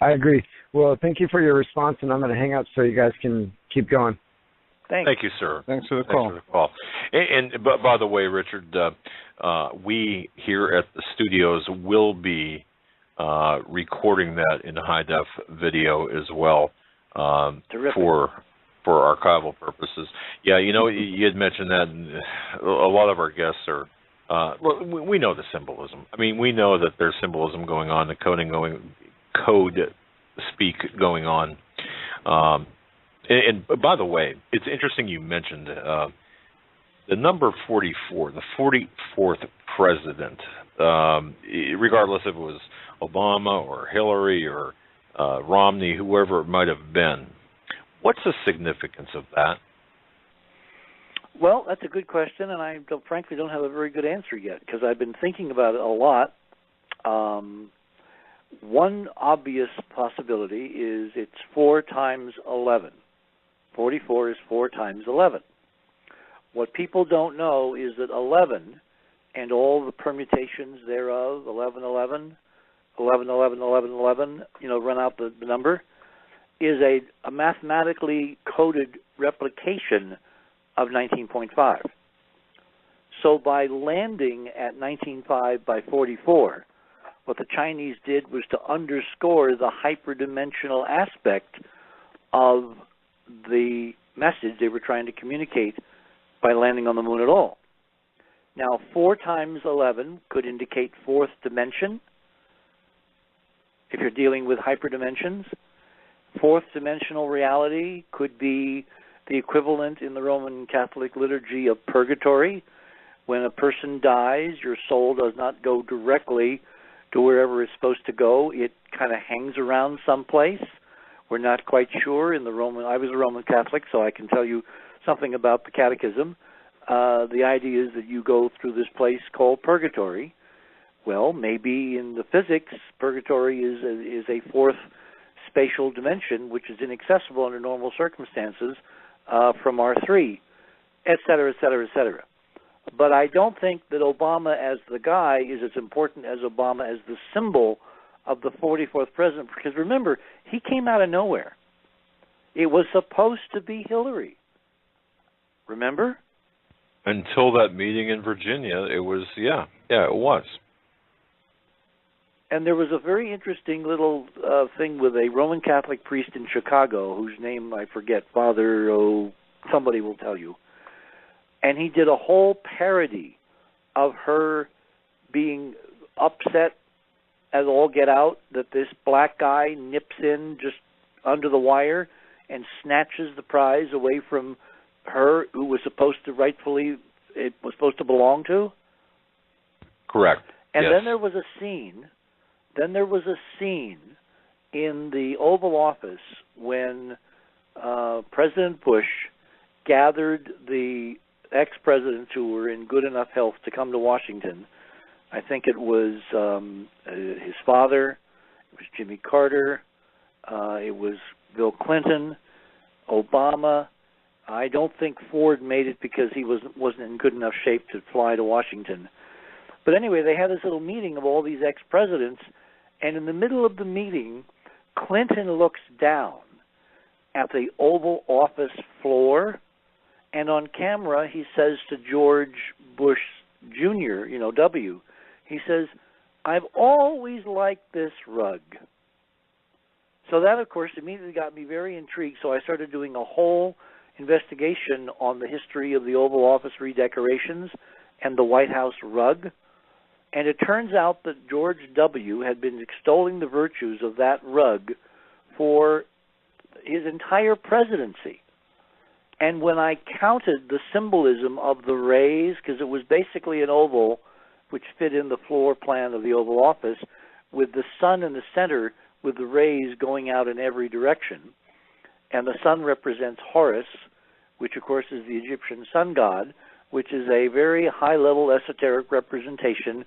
I agree. Well, thank you for your response, and I'm going to hang up so you guys can keep going. Thanks. Thank you, sir. Thanks for the call. And by the way, Richard, we here at the studios will be recording that in high-def video as well for archival purposes. Yeah, you had mentioned that, and a lot of our guests are. We know the symbolism. I mean, we know that there's symbolism going on, the code speak going on. And by the way, it's interesting you mentioned the number 44, the 44th president, regardless if it was Obama or Hillary or Romney, whoever it might have been. What's the significance of that? Well, that's a good question, and I frankly don't have a very good answer yet, because I've been thinking about it a lot. One obvious possibility is it's 4 times 11. 44 is 4 times 11. What people don't know is that 11 and all the permutations thereof, 11, 11, 11, 11, 11, 11, run out the number, is a mathematically coded replication of 19.5. So by landing at 19.5 by 44, what the Chinese did was to underscore the hyperdimensional aspect of the message they were trying to communicate by landing on the moon at all. Now, 4 times 11 could indicate 4th dimension, if you're dealing with hyperdimensions. 4th dimensional reality could be the equivalent in the Roman Catholic liturgy of purgatory. When a person dies, your soul does not go directly to wherever it's supposed to go. It kind of hangs around someplace. We're not quite sure. I was a Roman Catholic, so I can tell you something about the catechism. The idea is that you go through this place called purgatory. Well, maybe in the physics, purgatory is a 4th spatial dimension, which is inaccessible under normal circumstances from R3, et cetera, et cetera, et cetera. But I don't think that Obama as the guy is as important as Obama as the symbol of the 44th president. Because remember, he came out of nowhere. It was supposed to be Hillary. Remember? Until that meeting in Virginia, it was, it was. And there was a very interesting little thing with a Roman Catholic priest in Chicago, whose name I forget, somebody will tell you. And he did a whole parody of her being upset as all get out that this black guy nips in just under the wire and snatches the prize away from her, who was supposed to belong to. Correct. And yes. Then there was a scene in the Oval Office when President Bush gathered the ex-presidents who were in good enough health to come to Washington. I think it was his father, it was Jimmy Carter, it was Bill Clinton, Obama. I don't think Ford made it because he wasn't in good enough shape to fly to Washington. But anyway, they had this little meeting of all these ex-presidents, and in the middle of the meeting, Clinton looks down at the Oval Office floor, and on camera he says to George Bush Jr., W., he says, "I've always liked this rug." So that, of course, immediately got me very intrigued, so I started doing a whole investigation on the history of the Oval Office redecorations and the White House rug. And it turns out that George W. had been extolling the virtues of that rug for his entire presidency. And when I counted the symbolism of the rays, because it was basically an oval which fit in the floor plan of the Oval Office, with the sun in the center with the rays going out in every direction. And the sun represents Horus, which of course is the Egyptian sun god, which is a very high-level esoteric representation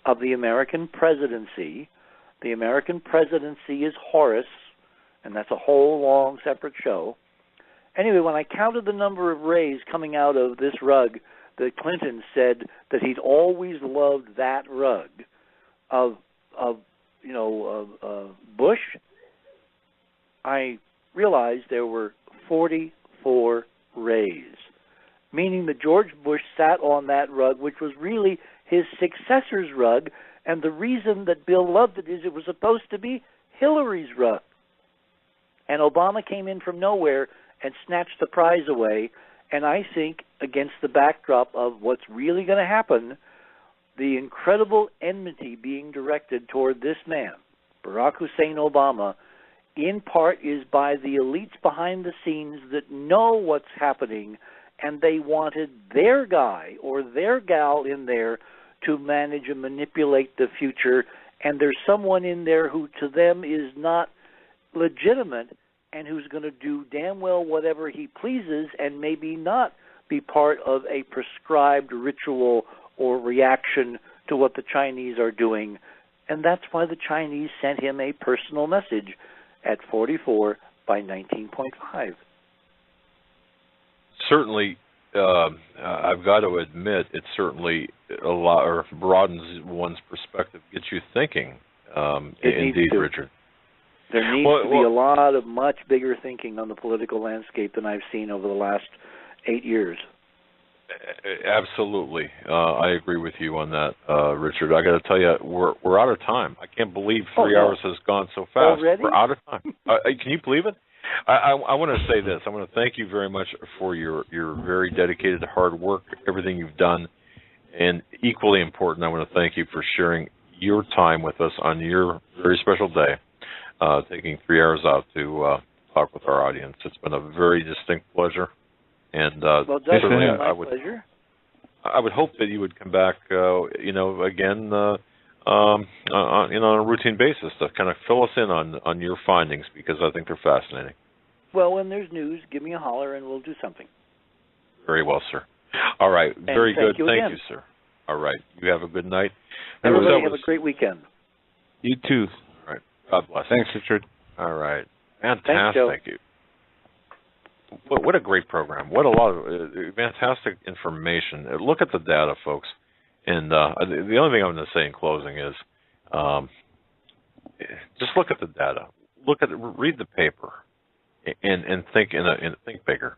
of the American presidency. The American presidency is Horus, and that's a whole long separate show. Anyway, when I counted the number of rays coming out of this rug, that Clinton said that he'd always loved that rug of Bush, I realized there were 44 rays, meaning that George Bush sat on that rug, which was really his successor's rug, and the reason that Bill loved it is it was supposed to be Hillary's rug. And Obama came in from nowhere and snatched the prize away, and I think against the backdrop of what's really going to happen, the incredible enmity being directed toward this man, Barack Hussein Obama, in part is by the elites behind the scenes that know what's happening, and they wanted their guy or their gal in there to manage and manipulate the future, and there's someone in there who to them is not legitimate and who's going to do damn well whatever he pleases and maybe not be part of a prescribed ritual or reaction to what the Chinese are doing, And that's why the Chinese sent him a personal message at 44 by 19.5. Certainly, I've got to admit, it certainly a lot or broadens one's perspective, gets you thinking. Indeed, Richard. There needs to be a lot of much bigger thinking on the political landscape than I've seen over the last 8 years. Absolutely, I agree with you on that, Richard. I got to tell you, we're out of time. I can't believe 3 hours has gone so fast. Already? We're out of time. Can you believe it? I want to say this. I want to thank you very much for your very dedicated hard work, everything you've done, and equally important, I want to thank you for sharing your time with us on your very special day, taking 3 hours out to talk with our audience. It's been a very distinct pleasure. And well, certainly, pleasure. I would hope that you would come back, again, on a routine basis to kind of fill us in on your findings, because I think they're fascinating. Well, when there's news, give me a holler and we'll do something. Very well, sir. All right, and very good. Thank you, sir. All right, you have a good night. Everybody have a great weekend. You too. All right, God bless. Thanks, Richard. All right, fantastic. Thanks, Joe. Thank you. What a great program. What a lot of fantastic information. Look at the data, folks. And the only thing I'm going to say in closing is just look at the data. Read the paper and think think bigger.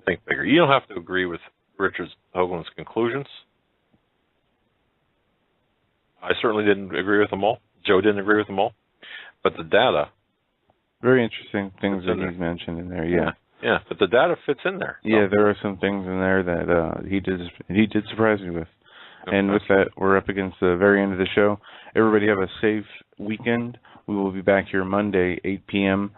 Think bigger. You don't have to agree with Richard Hoagland's conclusions. I certainly didn't agree with them all. Joe didn't agree with them all. But the data. Very interesting things that he's mentioned in there, yeah. Yeah, but the data fits in there. So. Yeah, there are some things in there that he did surprise me with. Okay. And with that, we're up against the very end of the show. Everybody have a safe weekend. We will be back here Monday, 8 p.m.,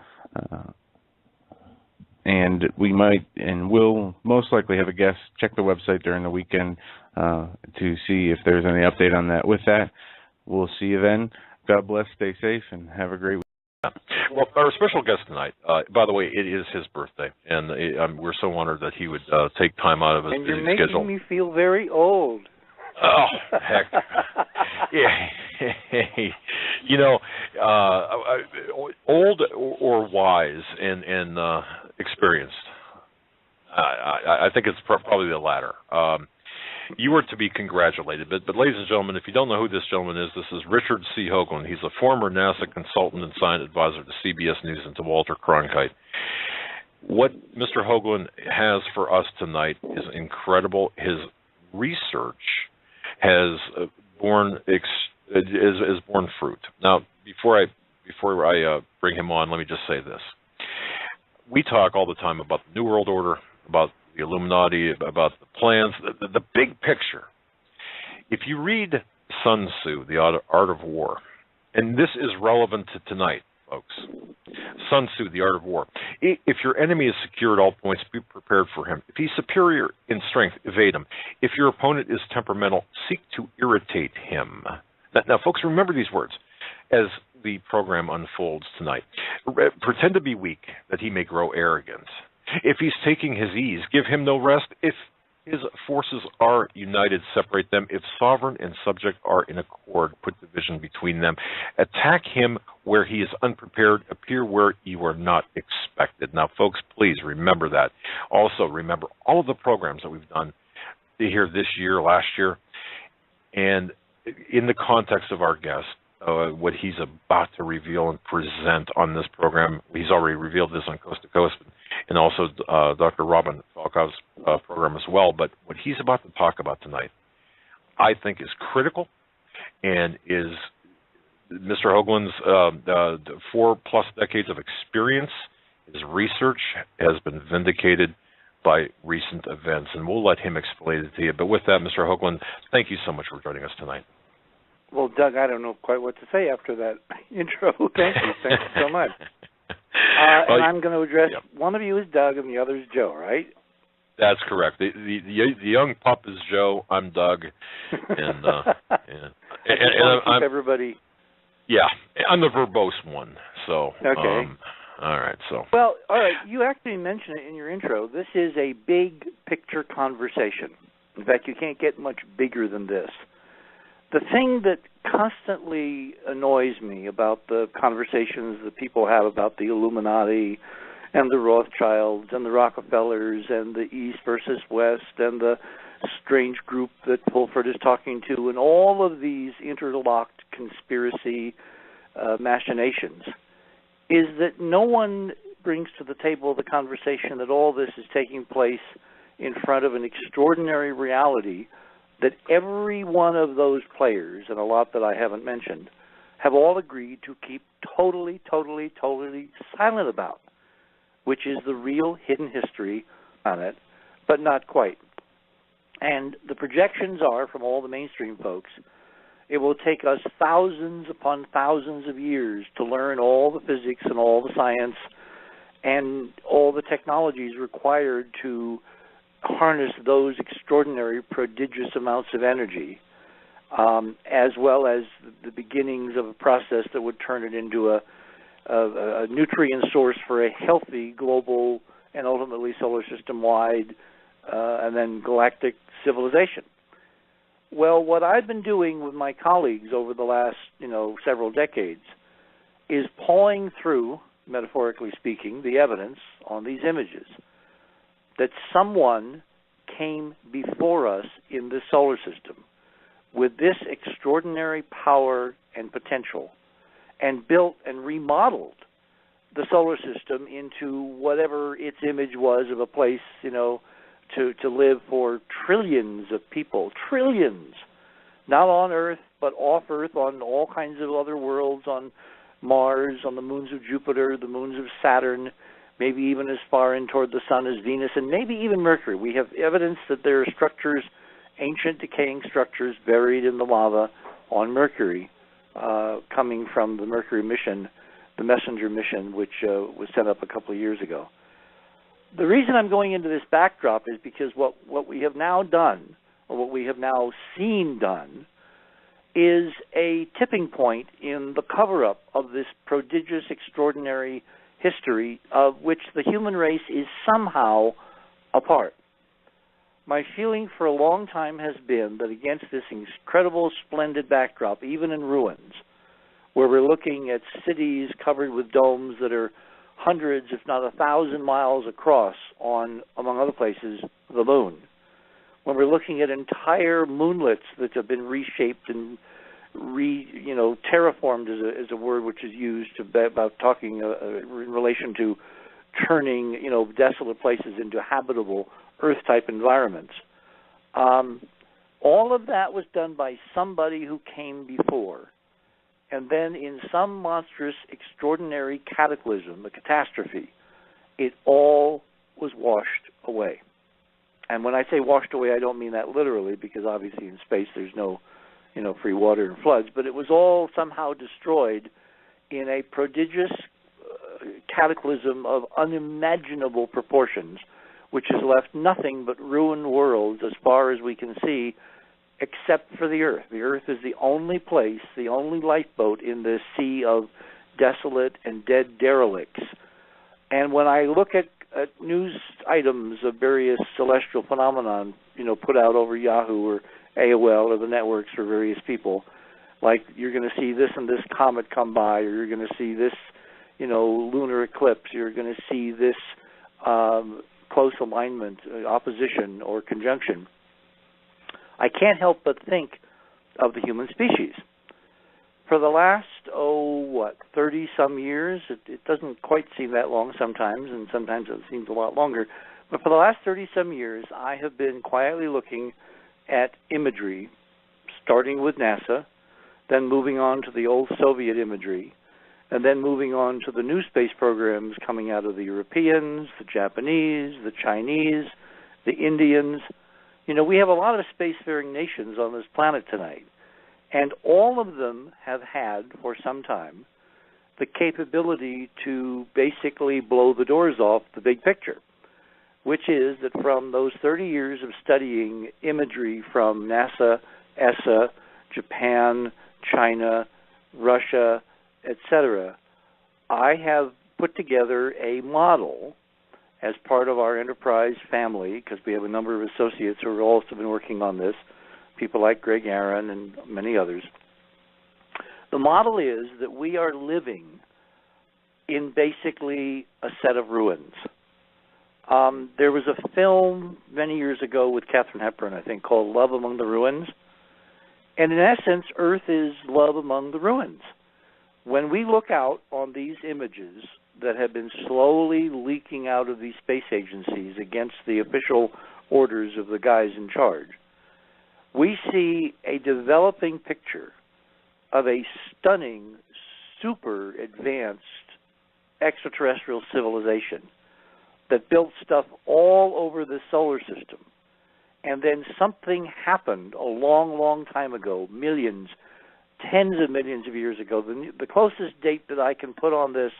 and we might and will most likely have a guest. Check the website during the weekend to see if there's any update on that. With that, we'll see you then. God bless, stay safe, and have a great week. Well, our special guest tonight, by the way, it is his birthday, and we're so honored that he would take time out of his busy schedule. And you're making me feel very old. Oh, heck. Yeah. Old or wise and experienced. I think it's probably the latter. You are to be congratulated. But ladies and gentlemen, if you don't know who this gentleman is, this is Richard C. Hoagland. He's a former NASA consultant and science advisor to CBS News and to Walter Cronkite. What Mr. Hoagland has for us tonight is incredible. His research has borne fruit. Now, before I bring him on, let me just say this. We talk all the time about the New World Order, about the Illuminati, about the plans, the big picture. If you read Sun Tzu, The Art of War, and this is relevant to tonight, folks. Sun Tzu, The Art of War. If your enemy is secure at all points, be prepared for him. If he's superior in strength, evade him. If your opponent is temperamental, seek to irritate him. Now, folks, remember these words as the program unfolds tonight. Pretend to be weak, that he may grow arrogant. If he's taking his ease, give him no rest. If his forces are united, separate them. If sovereign and subject are in accord, put division between them. Attack him where he is unprepared. Appear where you are not expected. Now, folks, please remember that. Also, remember all of the programs that we've done here this year, last year, and in the context of our guest, what he's about to reveal and present on this program. He's already revealed this on Coast to Coast, and also Dr. Robin Falkow's program as well. But what he's about to talk about tonight, I think, is critical, and is Mr. Hoagland's 4+ decades of experience. His research has been vindicated by recent events, and we'll let him explain it to you. But with that, Mr. Hoagland, thank you so much for joining us tonight. Well, Doug, I don't know quite what to say after that intro. Thank you. Thank you so much. And I'm going to address, one of you is Doug and the other is Joe, right? That's correct. The young pup is Joe. I'm Doug. And, I'm everybody. Yeah, I'm the verbose one. So, okay. All right. So. Well, all right. You actually mentioned it in your intro. This is a big picture conversation. In fact, you can't get much bigger than this. The thing that constantly annoys me about the conversations that people have about the Illuminati and the Rothschilds and the Rockefellers and the East versus West and the strange group that Fulford is talking to and all of these interlocked conspiracy machinations is that no one brings to the table the conversation that all this is taking place in front of an extraordinary reality that every one of those players, and a lot that I haven't mentioned, have all agreed to keep totally silent about, which is the real hidden history on it, but not quite. And the projections are, from all the mainstream folks, it will take us thousands upon thousands of years to learn all the physics and all the science and all the technologies required to harness those extraordinary, prodigious amounts of energy, as well as the beginnings of a process that would turn it into a nutrient source for a healthy global and ultimately solar system-wide and then galactic civilization. Well, what I've been doing with my colleagues over the last, several decades is pawing through, metaphorically speaking, the evidence on these images that someone came before us in the solar system with this extraordinary power and potential and built and remodeled the solar system into whatever its image was of a place, to live for trillions of people, trillions, not on Earth, but off Earth, on all kinds of other worlds, on Mars, on the moons of Jupiter, the moons of Saturn, maybe even as far in toward the Sun as Venus, and maybe even Mercury. We have evidence that there are structures, ancient decaying structures buried in the lava on Mercury, coming from the Mercury mission, the Messenger mission, which was sent up a couple of years ago. The reason I'm going into this backdrop is because what we have now done, or what we have now seen done, is a tipping point in the cover-up of this prodigious, extraordinary history of which the human race is somehow a part. My feeling for a long time has been that against this incredible, splendid backdrop, even in ruins, where we're looking at cities covered with domes that are hundreds, if not 1,000 miles across on, among other places, the moon, when we're looking at entire moonlets that have been reshaped and terraformed is a word which is used about talking in relation to turning, desolate places into habitable Earth-type environments. All of that was done by somebody who came before. And then in some monstrous, extraordinary cataclysm, a catastrophe, it all was washed away. And when I say washed away, I don't mean that literally, because obviously in space there's no, free water and floods, but it was all somehow destroyed in a prodigious cataclysm of unimaginable proportions, which has left nothing but ruined worlds as far as we can see, except for the Earth. The Earth is the only place, the only lifeboat in this sea of desolate and dead derelicts. And when I look at news items of various celestial phenomenon, put out over Yahoo or AOL or the networks for various people, like you're going to see this and this comet come by, or you're going to see this, lunar eclipse, you're going to see this close alignment, opposition, or conjunction, I can't help but think of the human species. For the last, 30-some years, it doesn't quite seem that long sometimes, and sometimes it seems a lot longer, but for the last 30-some years, I have been quietly looking at imagery, starting with NASA, then moving on to the old Soviet imagery, and then moving on to the new space programs coming out of the Europeans, the Japanese, the Chinese, the Indians. We have a lot of spacefaring nations on this planet tonight, and all of them have had, for some time, the capability to basically blow the doors off the big picture, which is that from those 30 years of studying imagery from NASA, ESA, Japan, China, Russia, etc., I have put together a model as part of our enterprise family, because we have a number of associates who have also been working on this, people like Greg Aaron and many others, The model is that we are living in basically a set of ruins. There was a film many years ago with Katharine Hepburn, I think, called Love Among the Ruins. And in essence, Earth is love among the ruins. When we look out on these images that have been slowly leaking out of these space agencies against the official orders of the guys in charge, we see a developing picture of a stunning, super advanced extraterrestrial civilization that built stuff all over the solar system. And then something happened a long, long time ago, millions, tens of millions of years ago. The closest date that I can put on this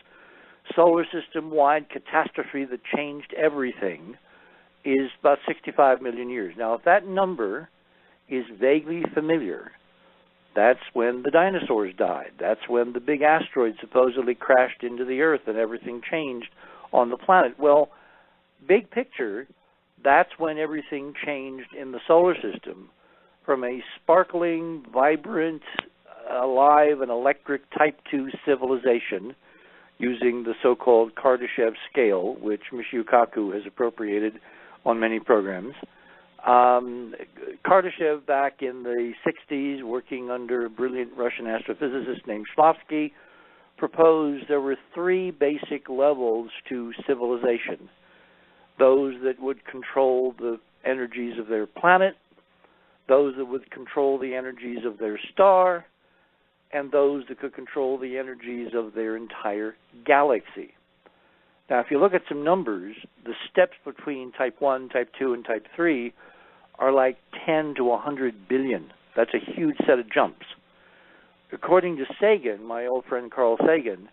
solar system-wide catastrophe that changed everything is about 65 million years. Now, if that number is vaguely familiar, that's when the dinosaurs died. That's when the big asteroid supposedly crashed into the Earth and everything changed on the planet. Well, big picture, that's when everything changed in the solar system from a sparkling, vibrant, alive and electric Type 2 civilization using the so-called Kardashev scale, which Michio Kaku has appropriated on many programs. Kardashev, back in the 60s, working under a brilliant Russian astrophysicist named Shklovsky, proposed there were three basic levels to civilization. Those that would control the energies of their planet, those that would control the energies of their star, and those that could control the energies of their entire galaxy. Now, if you look at some numbers, the steps between Type 1, Type 2, and Type 3 are like 10 to 100 billion. That's a huge set of jumps. According to Sagan, my old friend Carl Sagan,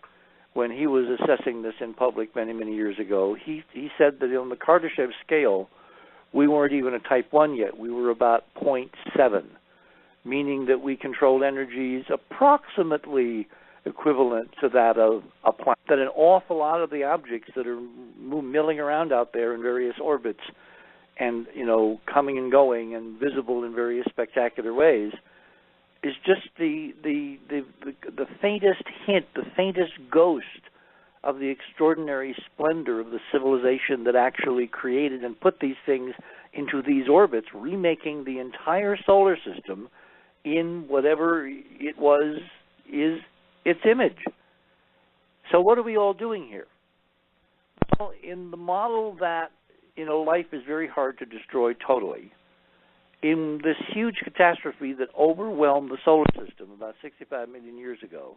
when he was assessing this in public many, many years ago, he said that on the Kardashev scale, we weren't even a Type 1 yet. We were about 0.7, meaning that we controlled energies approximately equivalent to that of a planet. That an awful lot of the objects that are milling around out there in various orbits and, you know, coming and going and visible in various spectacular ways is just the faintest hint, the faintest ghost of the extraordinary splendor of the civilization that actually created and put these things into these orbits, remaking the entire solar system in whatever it was is its image. So what are we all doing here? Well, in the model that, you know, life is very hard to destroy totally, in this huge catastrophe that overwhelmed the solar system about 65 million years ago,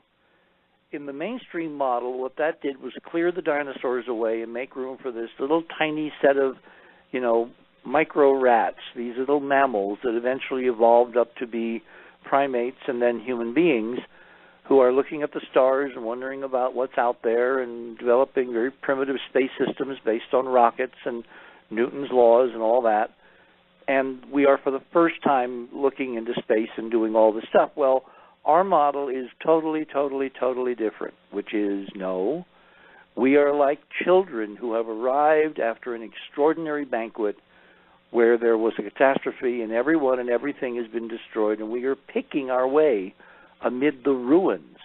in the mainstream model, what that did was clear the dinosaurs away and make room for this little tiny set of, you know, micro rats, these little mammals that eventually evolved up to be primates and then human beings who are looking at the stars and wondering about what's out there and developing very primitive space systems based on rockets and Newton's laws and all that. And we are for the first time looking into space and doing all this stuff. Well, our model is totally, totally, totally different, which is, no, we are like children who have arrived after an extraordinary banquet where there was a catastrophe and everyone and everything has been destroyed, and we are picking our way amid the ruins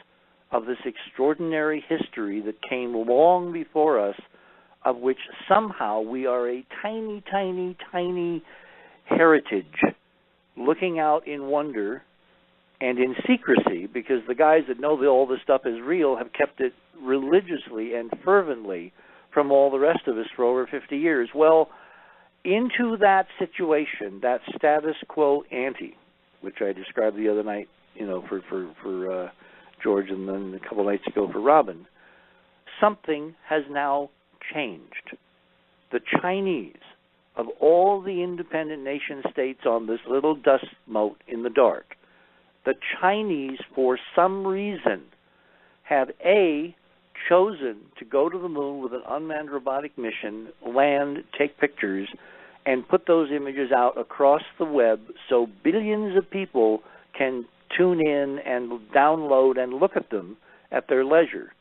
of this extraordinary history that came long before us, of which somehow we are a tiny, tiny, tiny heritage, looking out in wonder and in secrecy, because the guys that know that all this stuff is real have kept it religiously and fervently from all the rest of us for over 50 years. Well, into that situation, that status quo ante, which I described the other night, you know, for George, and then a couple nights ago for Robin, something has now changed. The Chinese, of all the independent nation states on this little dust mote in the dark, the Chinese, for some reason, have chosen to go to the moon with an unmanned robotic mission, land, take pictures, and put those images out across the web so billions of people can tune in and download and look at them at their leisure.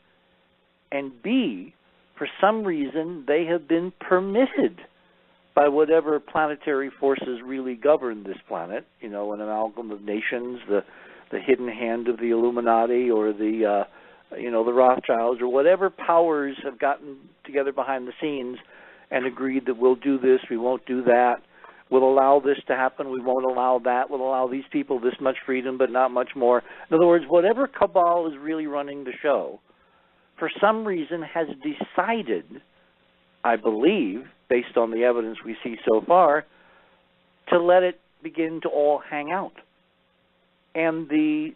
And B, for some reason, they have been permitted by whatever planetary forces really govern this planet, you know, an amalgam of nations, the hidden hand of the Illuminati or the the Rothschilds or whatever powers have gotten together behind the scenes and agreed that we'll do this, we won't do that, we'll allow this to happen, we won't allow that, we'll allow these people this much freedom but not much more. In other words, whatever cabal is really running the show, for some reason has decided, I believe, based on the evidence we see so far, to let it begin to all hang out. And the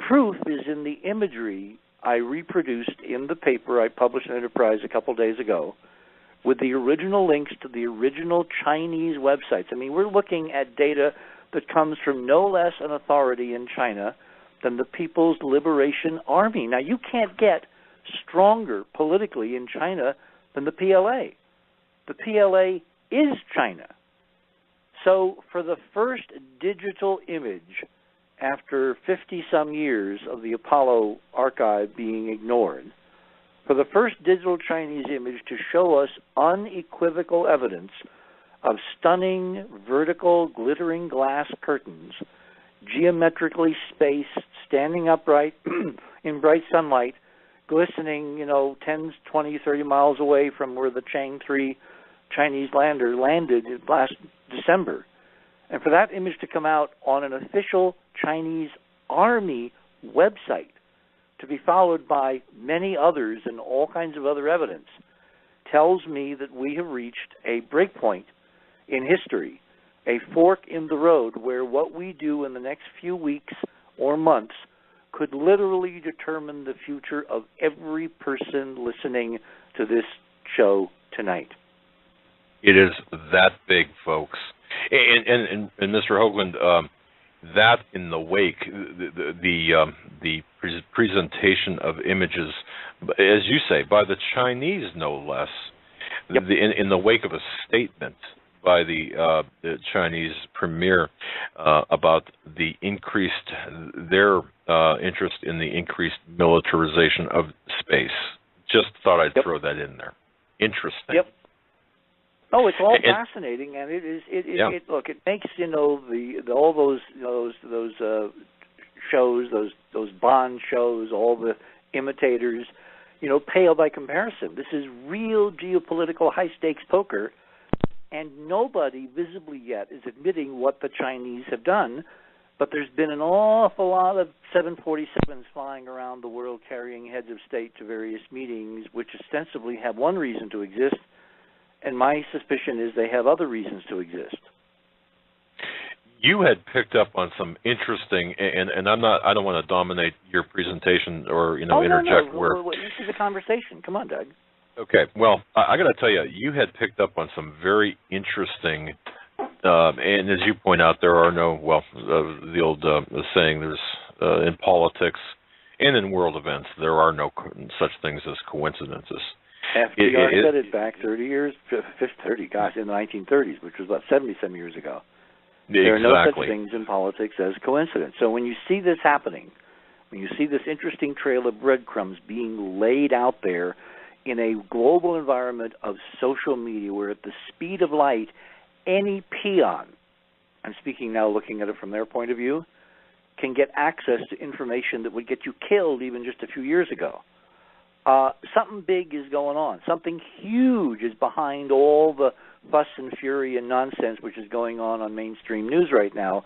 proof is in the imagery I reproduced in the paper I published in Enterprise a couple days ago with the original links to the original Chinese websites. I mean, we're looking at data that comes from no less an authority in China than the People's Liberation Army. Now, you can't get stronger politically in China than the PLA. The PLA is China. So for the first digital image after 50-some years of the Apollo archive being ignored, for the first digital Chinese image to show us unequivocal evidence of stunning, vertical, glittering glass curtains, geometrically spaced, standing upright in bright sunlight, glistening, 10, 20, 30 miles away from where the Chang 3 Chinese lander landed last December. And for that image to come out on an official Chinese Army website, to be followed by many others and all kinds of other evidence, tells me that we have reached a breakpoint in history, a fork in the road where what we do in the next few weeks or months could literally determine the future of every person listening to this show tonight. It is that big, folks. And Mr. Hoagland, that in the wake, the presentation of images, as you say, by the Chinese no less, yep. In the wake of a statement by the Chinese premier about the increased, their interest in the increased militarization of space. Just thought I'd throw that in there. Interesting. Yep. Oh, it's all fascinating, and it look, it makes all those shows, those Bond shows, all the imitators, pale by comparison. This is real geopolitical high stakes poker, and nobody visibly yet is admitting what the Chinese have done. But there's been an awful lot of 747s flying around the world carrying heads of state to various meetings, which ostensibly have one reason to exist. And my suspicion is they have other reasons to exist. You had picked up on some interesting, and I don't want to dominate your presentation or interject. No. Well, this is a conversation. Come on, Doug. Okay. Well, I got to tell you, you had picked up on some very interesting, and as you point out, there are no the old saying, there's in politics and in world events there are no such things as coincidences. FDR said it back 30 years, in the 1930s, which was about 70-some years ago. Exactly. There are no such things in politics as coincidence. So when you see this happening, when you see this interesting trail of breadcrumbs being laid out there in a global environment of social media where at the speed of light, any peon, I'm speaking now looking at it from their point of view, can get access to information that would get you killed even just a few years ago. Something big is going on. Something huge is behind all the fuss and fury and nonsense which is going on mainstream news right now.